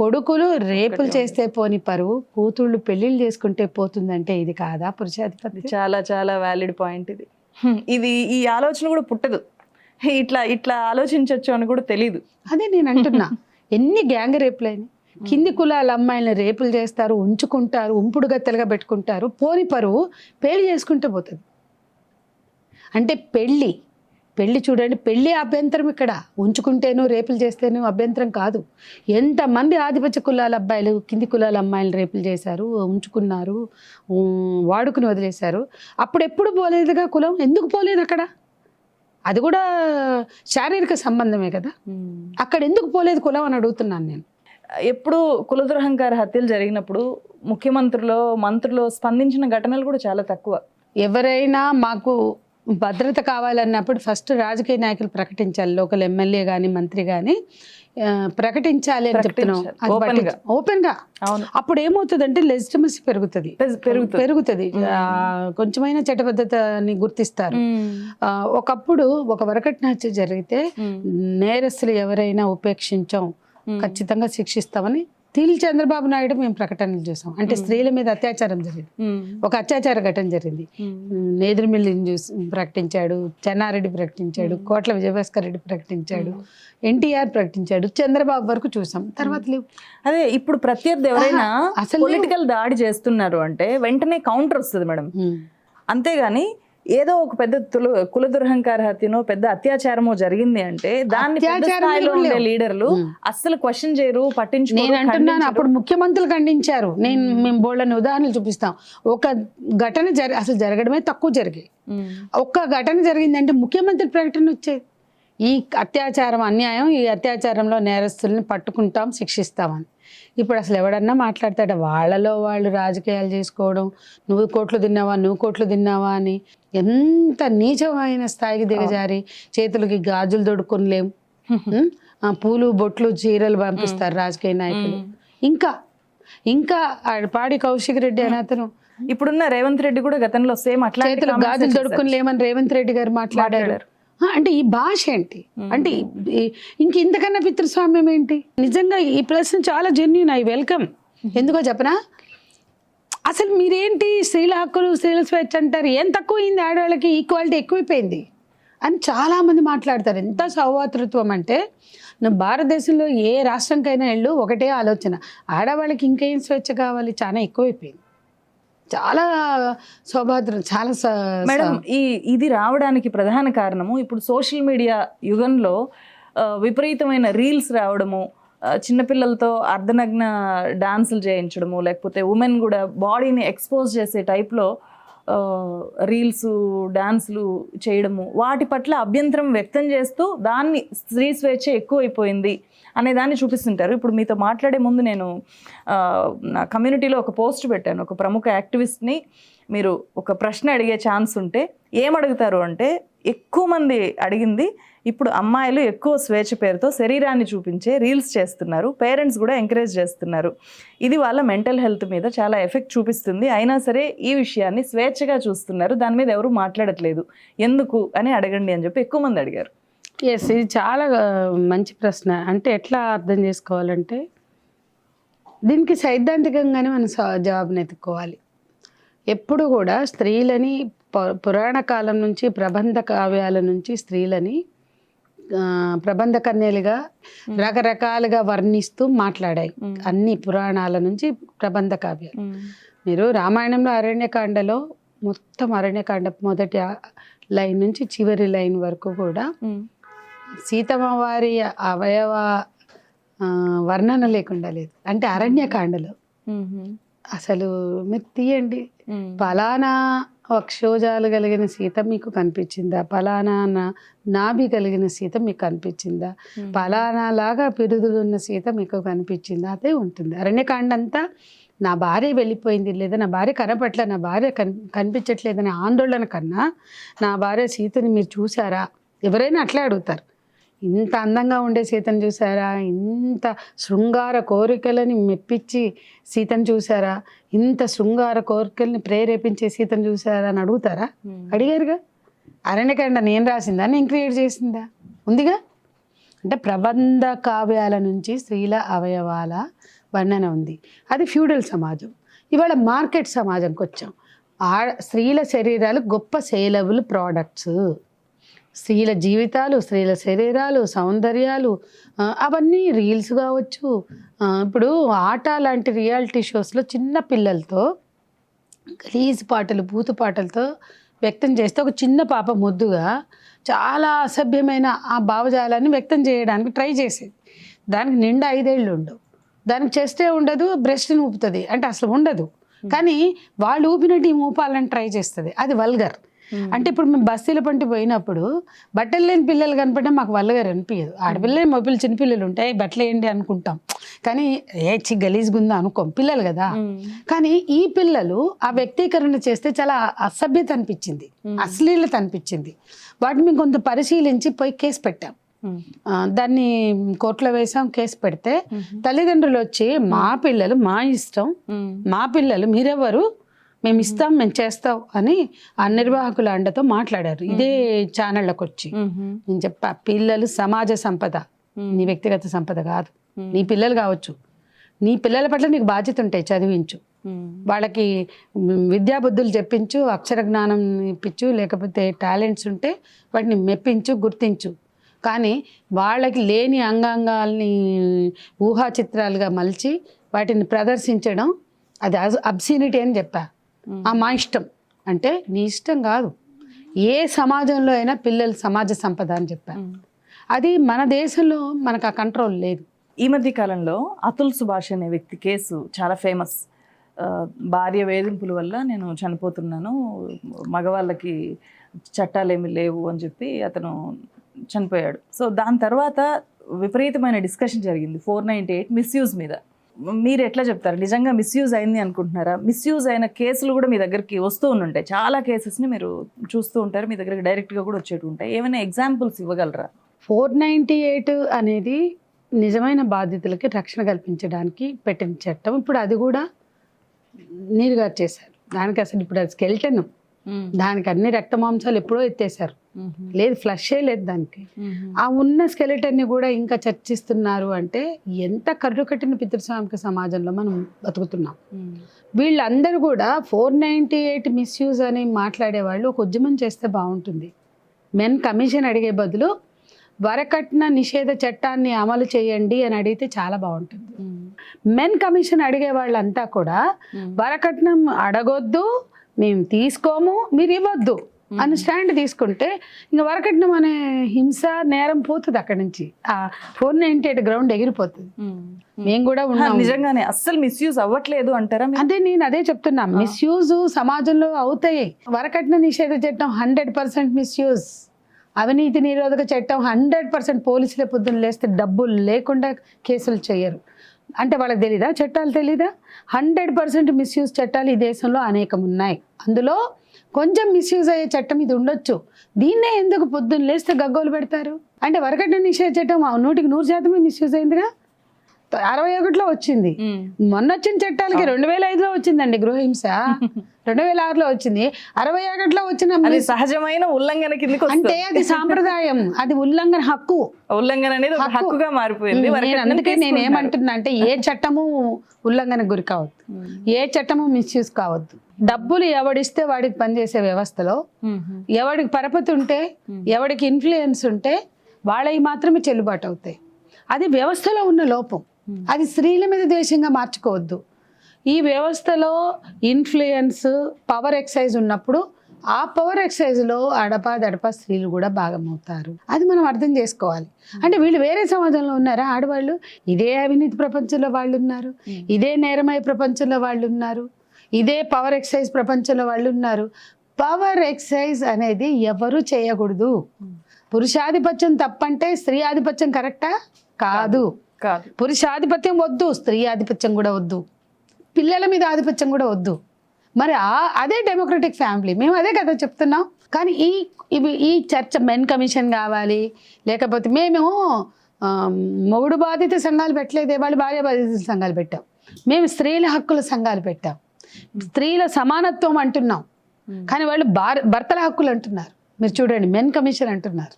కొడుకులు రేపులు చేస్తే పోని పరువు కూతుళ్ళు పెళ్లిళ్ళు చేసుకుంటే పోతుందంటే ఇది కాదా పురుషాధిపత్యం? చాలా చాలా వ్యాలిడ్ పాయింట్ ఇది. ఈ ఆలోచన కూడా పుట్టదు, ఇట్లా ఆలోచించవచ్చు అని కూడా తెలియదు. అదే నేను అంటున్నా, ఎన్ని గ్యాంగ్ రేపులైనా కింది కులాల అమ్మాయిలను రేపులు చేస్తారు, ఉంచుకుంటారు, ఉంపుడు గత్తెలుగా పెట్టుకుంటారు. పోని పరువు పెళ్లి చేసుకుంటే పోతుంది. అంటే పెళ్లి చూడండి, పెళ్లి అభ్యంతరం ఇక్కడ, ఉంచుకుంటేను రేపులు చేస్తేను అభ్యంతరం కాదు. ఎంతమంది ఆధిపత్య కులాల అబ్బాయిలు కింది కులాల అమ్మాయిలు రేపులు చేశారు, ఉంచుకున్నారు, వాడుకుని వదిలేశారు. అప్పుడు ఎప్పుడు పోలేదుగా కులం, ఎందుకు పోలేదు అక్కడ? అది కూడా శారీరక సంబంధమే కదా, అక్కడ ఎందుకు పోలేదు కులం అని అడుగుతున్నాను నేను. ఎప్పుడు కులదురహంకార హత్యలు జరిగినప్పుడు మంత్రులు స్పందించిన ఘటనలు కూడా చాలా తక్కువ. ఎవరైనా మాకు భద్రత కావాలన్నప్పుడు ఫస్ట్ రాజకీయ నాయకులు ప్రకటించాలి, లోకల్ ఎమ్మెల్యే కానీ మంత్రి కానీ ప్రకటించాలి అని చెప్తున్నాం ఓపెన్ గా. అప్పుడు ఏమవుతుందంటే లెజిటిమసీ పెరుగుతుంది, కొంచెమైనా చట్టబద్ధతని గుర్తిస్తారు. ఒకప్పుడు ఒక వరకట్న హత్య జరిగితే నేరస్తులు ఎవరైనా ఉపేక్షించాం, ఖచ్చితంగా శిక్షిస్తామని చంద్రబాబు నాయుడు మేము ప్రకటనలు చేసాం. అంటే స్త్రీల మీద అత్యాచారం జరిగింది, ఒక అత్యాచార ఘటన జరిగింది. నేదురుమిల్లి ప్రకటించాడు, చెన్నారెడ్డి ప్రకటించాడు, కోట్ల విజయభాస్కర్ రెడ్డి ప్రకటించాడు, ఎన్టీఆర్ ప్రకటించాడు, చంద్రబాబు వరకు చూసాం. తర్వాత లేవు. అదే ఇప్పుడు ప్రత్యర్థి ఎవరైనా అసలు పొలిటికల్ దాడి చేస్తున్నారు అంటే వెంటనే కౌంటర్ వస్తుంది మేడం. అంతేగాని ఏదో ఒక పెద్ద కుల దురహంకార హత్యనో పెద్ద అత్యాచారమో జరిగింది అంటే దాన్ని లీడర్లు అస్సలు క్వశ్చన్ చేయరు, పట్టించుకోరు. నేను అంటున్నాను, అప్పుడు ముఖ్యమంత్రులు ఖండించారు. మేము బోల్డని ఉదాహరణలు చూపిస్తాం. ఒక ఘటన అసలు జరగడమే తక్కువ జరిగాయి. ఒక్క ఘటన జరిగిందంటే ముఖ్యమంత్రి ప్రకటన వచ్చేది. ఈ అత్యాచారం అన్యాయం, ఈ అత్యాచారంలో నేరస్తుల్ని పట్టుకుంటాం, శిక్షిస్తామని. ఇప్పుడు అసలు ఎవడన్నా మాట్లాడతాడ? వాళ్ళలో వాళ్ళు రాజకీయాలు చేసుకోవడం, నువ్వు కోట్లు తిన్నావా అని ఎంత నీచమైన స్థాయికి దిగజారి చేతులకి గాజులు దొడుకొనిలేము, పూలు బొట్లు చీరలు పంపిస్తారు రాజకీయ నాయకులు. ఇంకా పాడి కౌశిక్ రెడ్డి అని అతను, ఇప్పుడున్న రేవంత్ రెడ్డి కూడా గతంలో సేమ్ అట్లా చేతులు గాజులు దొడుకొనిలేమని రేవంత్ రెడ్డి గారు మాట్లాడారు. అంటే ఈ భాష ఏంటి? అంటే ఇంతకన్నా పితృస్వామ్యం ఏంటి? నిజంగా ఈ ప్రశ్న చాలా జెన్యూన్. I welcome. ఎందుకో చెప్పనా, అసలు మీరేంటి స్త్రీల హక్కులు, స్త్రీల స్వేచ్ఛ అంటారు, ఏం తక్కువైంది? ఆడవాళ్ళకి ఈక్వాలిటీ ఎక్కువైపోయింది అని చాలామంది మాట్లాడతారు. ఎంత సౌభాతృత్వం అంటే, నువ్వు భారతదేశంలో ఏ రాష్ట్రంకైనా వెళ్ళు, ఒకటే ఆలోచన, ఆడవాళ్ళకి ఇంకేం స్వేచ్ఛ కావాలి, చాలా ఎక్కువైపోయింది. చాలా సౌభాతృ చాలా మేడం, ఇది రావడానికి ప్రధాన కారణము ఇప్పుడు సోషల్ మీడియా యుగంలో విపరీతమైన రీల్స్ రావడము, చిన్నపిల్లలతో అర్ధనగ్న డాన్సులు చేయించడము, లేకపోతే ఉమెన్ కూడా బాడీని ఎక్స్పోజ్ చేసే టైప్లో రీల్స్ డాన్సులు చేయడము, వాటి పట్ల అభ్యంతరం వ్యక్తం చేస్తూ దాన్ని స్త్రీ స్వేచ్ఛ ఎక్కువైపోయింది అనే దాన్ని చూపిస్తుంటారు. ఇప్పుడు మీతో మాట్లాడే ముందు నేను నా కమ్యూనిటీలో ఒక పోస్ట్ పెట్టాను. ఒక ప్రముఖ యాక్టివిస్ట్ని మీరు ఒక ప్రశ్న అడిగే ఛాన్స్ ఉంటే ఏమడుగుతారు అంటే, ఎక్కువ మంది అడిగింది, ఇప్పుడు అమ్మాయిలు ఎక్కువ స్వేచ్ఛ పేరుతో శరీరాన్ని చూపించే రీల్స్ చేస్తున్నారు, పేరెంట్స్ కూడా ఎంకరేజ్ చేస్తున్నారు, ఇది వాళ్ళ మెంటల్ హెల్త్ మీద చాలా ఎఫెక్ట్ చూపిస్తుంది, అయినా సరే ఈ విషయాన్ని స్వేచ్ఛగా చూస్తున్నారు, దాని మీద ఎవరు మాట్లాడట్లేదు, ఎందుకు అని అడగండి అని చెప్పి ఎక్కువ మంది అడిగారు. ఎస్, ఇది చాలా మంచి ప్రశ్న. అంటే ఎట్లా అర్థం చేసుకోవాలంటే, దీనికి సైద్ధాంతికంగానే మనం జవాబుని ఎత్తుక్కోవాలి. ఎప్పుడు కూడా స్త్రీలని పురాణ కాలం నుంచి, ప్రబంధ కావ్యాల నుంచి స్త్రీలని ప్రబంధ కన్యలుగా రకరకాలుగా వర్ణిస్తూ మాట్లాడాయి అన్ని పురాణాల నుంచి ప్రబంధ కావ్యాలు. మీరు రామాయణంలో అరణ్యకాండలో మొత్తం అరణ్యకాండ మొదటి లైన్ నుంచి చివరి లైన్ వరకు కూడా సీతమ్మ వారి అవయవ వర్ణన లేకుండా లేదు. అంటే అరణ్యకాండలో అసలు మీరు తీయండి, పలానా వక్షోజాలు కలిగిన సీత మీకు కనిపించిందా, పలానా నాభి కలిగిన సీత మీకు కనిపించిందా, పలానా లాగా పిరుదులున్న సీత మీకు కనిపించిందా, అదే ఉంటుంది. అరణ్యకాండ అంతా నా భార్య వెళ్ళిపోయింది, లేదా నా భార్య కనపట్ల, నా భార్య కనిపించట్లేదనే ఆందోళన కన్నా, నా భార్య సీతని మీరు చూసారా, ఎవరైనా అట్లే అడుగుతారు. ఇంత అందంగా ఉండే సీతను చూసారా, ఇంత శృంగార కోరికలని మెప్పించి సీతను చూసారా, ఇంత శృంగార కోరికల్ని ప్రేరేపించే సీతను చూసారా అని అడుగుతారా? అడిగారుగా. అరణ్యకాండ నేను రాసిందా, నేను క్రియేట్ చేసిందా? ఉందిగా. అంటే ప్రబంధ కావ్యాల నుంచి స్త్రీల అవయవాల వర్ణన ఉంది. అది ఫ్యూడల్ సమాజం. ఇవాళ మార్కెట్ సమాజంకి వచ్చాం. స్త్రీల శరీరాలు గొప్ప సేలబుల్ ప్రోడక్ట్స్. స్త్రీల జీవితాలు, స్త్రీల శరీరాలు, సౌందర్యాలు అవన్నీ రీల్స్ కావచ్చు. ఇప్పుడు ఆట లాంటి రియాలిటీ షోస్లో చిన్న పిల్లలతో గలీజ్ పాటలు, బూతు పాటలతో వ్యక్తం చేస్తే ఒక చిన్న పాప ముద్దుగా చాలా అసభ్యమైన ఆ భావజాలాన్ని వ్యక్తం చేయడానికి ట్రై చేసేది. దానికి నిండా 5 ఏళ్ళు ఉండవు, దానికి చెస్టే ఉండదు, బ్రెస్ట్ని ఊపుతుంది, అంటే అసలు ఉండదు. కానీ వాళ్ళు ఊపినట్టు ఊపాలని ట్రై చేస్తుంది. అది వల్గర్. అంటే ఇప్పుడు మేము బస్తీల పంటి పోయినప్పుడు బట్టలు లేని పిల్లలు కనపడే మాకు వల్గర్ అనిపించదు. ఆడపిల్లలు, మగపిల్లలు, చిన్నపిల్లలు ఉంటాయి, బట్టలు ఏంటి అనుకుంటాం, కానీ గలీజ్గుందా అనుకోం, పిల్లలు కదా. కానీ ఈ పిల్లలు ఆ వ్యక్తీకరణ చేస్తే చాలా అసభ్యత అనిపించింది, అశ్లీలత అనిపించింది. వాటిని మేము కొంత పరిశీలించి పోయి కేసు పెట్టాం. దాన్ని కోర్టులో వేసాం. కేసు పెడితే తల్లిదండ్రులు వచ్చి, మా పిల్లలు మా ఇష్టం, మా పిల్లలు మీరెవరు, మేము ఇస్తాం, మేము చేస్తాం అని ఆ నిర్వాహకుల అండతో మాట్లాడారు. ఇదే ఛానళ్ళకి వచ్చి నేను చెప్పా, పిల్లలు సమాజ సంపద, నీ వ్యక్తిగత సంపద కాదు. నీ పిల్లలు కావచ్చు, నీ పిల్లల పట్ల నీకు బాధ్యత ఉంటాయి, చదివించు, వాళ్ళకి విద్యాబుద్ధులు చెప్పించు, అక్షర జ్ఞానం ఇప్పించు, లేకపోతే టాలెంట్స్ ఉంటే వాటిని మెప్పించు, గుర్తించు. కానీ వాళ్ళకి లేని అంగాంగాల్ని ఊహా చిత్రాలుగా మలిచి వాటిని ప్రదర్శించడం అది అబ్సీనిటీ అని చెప్పా. మా ఇష్టం అంటే నీ ఇష్టం కాదు, ఏ సమాజంలో అయినా పిల్లలు సమాజ సంపద అని చెప్పాను. అది మన దేశంలో మనకు ఆ కంట్రోల్ లేదు. ఈ మధ్య కాలంలో అతుల్ సుభాష్ అనే వ్యక్తి కేసు చాలా ఫేమస్. భార్య వేధింపుల వల్ల నేను చనిపోతున్నాను, మగవాళ్ళకి చట్టాలు ఏమి లేవు అని చెప్పి అతను చనిపోయాడు. సో దాని తర్వాత విపరీతమైన డిస్కషన్ జరిగింది 498 మిస్యూజ్ మీద. మీరు ఎట్లా చెప్తారు, నిజంగా మిస్యూజ్ అయింది అనుకుంటున్నారా? మిస్యూజ్ అయిన కేసులు కూడా మీ దగ్గరికి వస్తూ ఉంటాయి, చాలా కేసెస్ని మీరు చూస్తూ ఉంటారు, మీ దగ్గరికి డైరెక్ట్గా కూడా వచ్చేటు ఉంటాయి. ఏమైనా ఎగ్జాంపుల్స్ ఇవ్వగలరా? 498 అనేది నిజమైన బాధితులకి రక్షణ కల్పించడానికి పెట్టిన చట్టం. ఇప్పుడు అది కూడా నీరుగా చేశారు. దానికి అసలు ఇప్పుడు అది స్కెల్టన్, దానికి అన్ని రక్త మాంసాలు ఎప్పుడో ఎత్తేసారు, లేదు ఫ్లషే లేదు దానికి. ఆ ఉన్న స్కెలిటన్ని కూడా ఇంకా చర్చిస్తున్నారు అంటే ఎంత కర్రు కట్టిన పితృస్వామిక సమాజంలో మనం బతుకుతున్నాం. వీళ్ళందరూ కూడా 498 మిస్యూజ్ అని మాట్లాడే వాళ్ళు ఒక ఉద్యమం చేస్తే బాగుంటుంది. మెన్ కమిషన్ అడిగే బదులు వరకట్న నిషేధ చట్టాన్ని అమలు చేయండి అని అడిగితే చాలా బాగుంటుంది. మెన్ కమిషన్ అడిగే వాళ్ళంతా కూడా వరకట్నం అడగొద్దు, మేము తీసుకోము, మీరు ఇవ్వద్దు అని స్టాండ్ తీసుకుంటే ఇంకా వరకట్నం అనే హింస నేరం పోతుంది, అక్కడి నుంచి ఆ 498 గ్రౌండ్ ఎగిరిపోతుంది. మేము కూడా ఉన్నాం. నిజంగానే అస్సలు మిస్యూజ్ అవ్వట్లేదు అంటారా? అదే చెప్తున్నా, మిస్యూజ్ సమాజంలో అవుతాయి. వరకట్న నిషేధ చట్టం 100% మిస్యూజ్, అవినీతి నిరోధక చట్టం 100%. పోలీసులే పొద్దున్న లేస్తే డబ్బులు లేకుండా కేసులు చేయరు అంటే వాళ్ళకి తెలీదా? చట్టాలు తెలీదా? 100% మిస్యూజ్ చట్టాలు ఈ దేశంలో అనేకం ఉన్నాయి. అందులో కొంచెం మిస్యూజ్ అయ్యే చట్టం ఇది ఉండొచ్చు. దీన్నే ఎందుకు పొద్దున్న లేస్తే గగ్గోలు పెడతారు? అంటే వరకట్న నిషేధ చట్టం 100% మిస్యూజ్ అయిందిగా. 61లో వచ్చింది, మొన్న వచ్చిన చట్టాలకి 2005లో వచ్చిందండి గృహహింస, 2006లో వచ్చింది, 61లో వచ్చిన సహజమైన ఉల్లంఘన కిందకి అంటే అది సాంప్రదాయం, అది ఉల్లంఘన హక్కు. ఉల్లంఘన అనేది హక్కుగా మారిపోయింది. అందుకే నేను ఏమంటున్నా అంటే ఏ చట్టము ఉల్లంఘనకు గురి కావద్దు, ఏ చట్టము మిస్యూజ్ కావద్దు. డబ్బులు ఎవడిస్తే వాడికి పనిచేసే వ్యవస్థలో ఎవడికి పరపతి ఉంటే, ఎవడికి ఇన్ఫ్లుయెన్స్ ఉంటే వాళ్ళవి మాత్రమే చెల్లుబాటు అవుతాయి. అది వ్యవస్థలో ఉన్న లోపం, అది స్త్రీల మీద ద్వేషంగా మార్చుకోవద్దు. ఈ వ్యవస్థలో ఇన్ఫ్లుయెన్స్, పవర్ ఎక్సైజ్ ఉన్నప్పుడు ఆ పవర్ ఎక్సైజ్లో అడపా స్త్రీలు కూడా భాగమవుతారు. అది మనం అర్థం చేసుకోవాలి. అంటే వీళ్ళు వేరే సమాజంలో ఉన్నారా? ఆడవాళ్ళు ఇదే అవినీతి ప్రపంచంలో వాళ్ళు ఉన్నారు, ఇదే నేరమయ ప్రపంచంలో వాళ్ళు ఉన్నారు, ఇదే పవర్ ఎక్సైజ్ ప్రపంచంలో వాళ్ళు ఉన్నారు. పవర్ ఎక్సైజ్ అనేది ఎవరు చేయకూడదు. పురుషాధిపత్యం తప్పంటే స్త్రీ ఆధిపత్యం కరెక్టా? కాదు. పురుషాధిపత్యం వద్దు, స్త్రీ ఆధిపత్యం కూడా వద్దు, పిల్లల మీద ఆధిపత్యం కూడా వద్దు. మరి అదే డెమోక్రటిక్ ఫ్యామిలీ, మేము అదే కదా చెప్తున్నాం. కానీ ఈ చర్చ మెన్ కమిషన్ కావాలి, లేకపోతే మేము మొగుడు బాధిత సంఘాలు పెట్టలేదే, వాళ్ళు భార్య బాధిత సంఘాలు పెట్టాం, మేము స్త్రీల హక్కుల సంఘాలు పెట్టాం, స్త్రీల సమానత్వం అంటున్నాం, కానీ వాళ్ళు భర్తల హక్కులు అంటున్నారు. మీరు చూడండి, మెన్ కమిషన్ అంటున్నారు.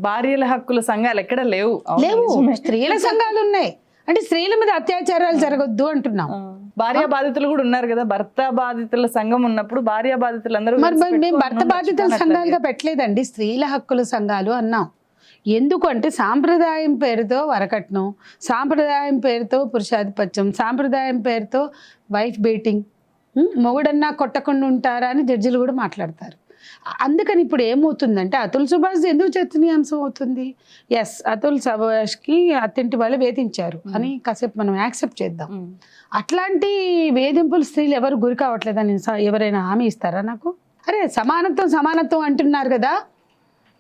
భార్యల హక్కుల సంఘాలు ఎక్కడ లేవు. స్త్రీల సంఘాలు ఉన్నాయి. అంటే స్త్రీల మీద అత్యాచారాలు జరగొద్దు అంటున్నాం. భార్య బాధితులు కూడా ఉన్నారు కదా, భర్త బాధితుల సంఘం ఉన్నప్పుడు భార్య బాధితులందరూ. మరి మేము భర్త బాధితుల సంఘాలుగా పెట్టలేదండి, స్త్రీల హక్కుల సంఘాలు అన్నాం. ఎందుకంటే సాంప్రదాయం పేరుతో వరకట్నం, సాంప్రదాయం పేరుతో పురుషాధిపత్యం, సాంప్రదాయం పేరుతో వైఫ్ బీటింగ్, మొగుడన్నా కొట్టకుండా ఉంటారా అని జడ్జిలు కూడా మాట్లాడతారు. అందుకని ఇప్పుడు ఏమవుతుందంటే అతుల్ సుభాష్ ఎందుకు చర్చనీయాంశం అవుతుంది? ఎస్, అతుల్ సుభాష్కి అత్తింటి వాళ్ళు వేధించారు అని కాసేపు మనం యాక్సెప్ట్ చేద్దాం. అట్లాంటి వేధింపులు స్త్రీలు ఎవరు గురి కావట్లేదని ఎవరైనా హామీ ఇస్తారా నాకు? అరే సమానత్వం అంటున్నారు కదా,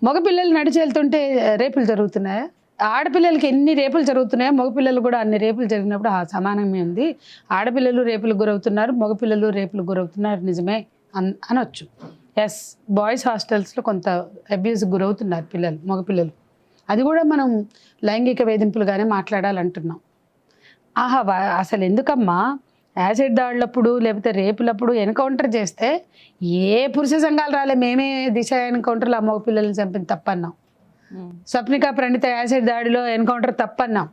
మగపిల్లలు నడిచి వెళ్తుంటే రేపులు జరుగుతున్నాయా? ఆడపిల్లలకి ఎన్ని రేపులు జరుగుతున్నాయో మగపిల్లలు కూడా అన్ని రేపులు జరిగినప్పుడు ఆ సమానమే ఉంది. ఆడపిల్లలు రేపులకు గురవుతున్నారు, మగపిల్లలు రేపులకు గురవుతున్నారు, నిజమే అనొచ్చు. ఎస్, బాయ్స్ హాస్టల్స్లో కొంత అబ్యూస్ గురవుతున్నారు పిల్లలు, మగపిల్లలు. అది కూడా మనం లైంగిక వేధింపులుగానే మాట్లాడాలంటున్నాం. అసలు ఎందుకమ్మా యాసిడ్ దాడులప్పుడు లేకపోతే రేపులప్పుడు ఎన్కౌంటర్ చేస్తే ఏ పురుష సంఘాలు రాలే, మేమే దిశ ఎన్కౌంటర్లో ఆ మగపిల్లల్ని చంపిన తప్పన్నాం. స్వప్నిక ప్రణీత యాసిడ్ దాడిలో ఎన్కౌంటర్ తప్పన్నాం.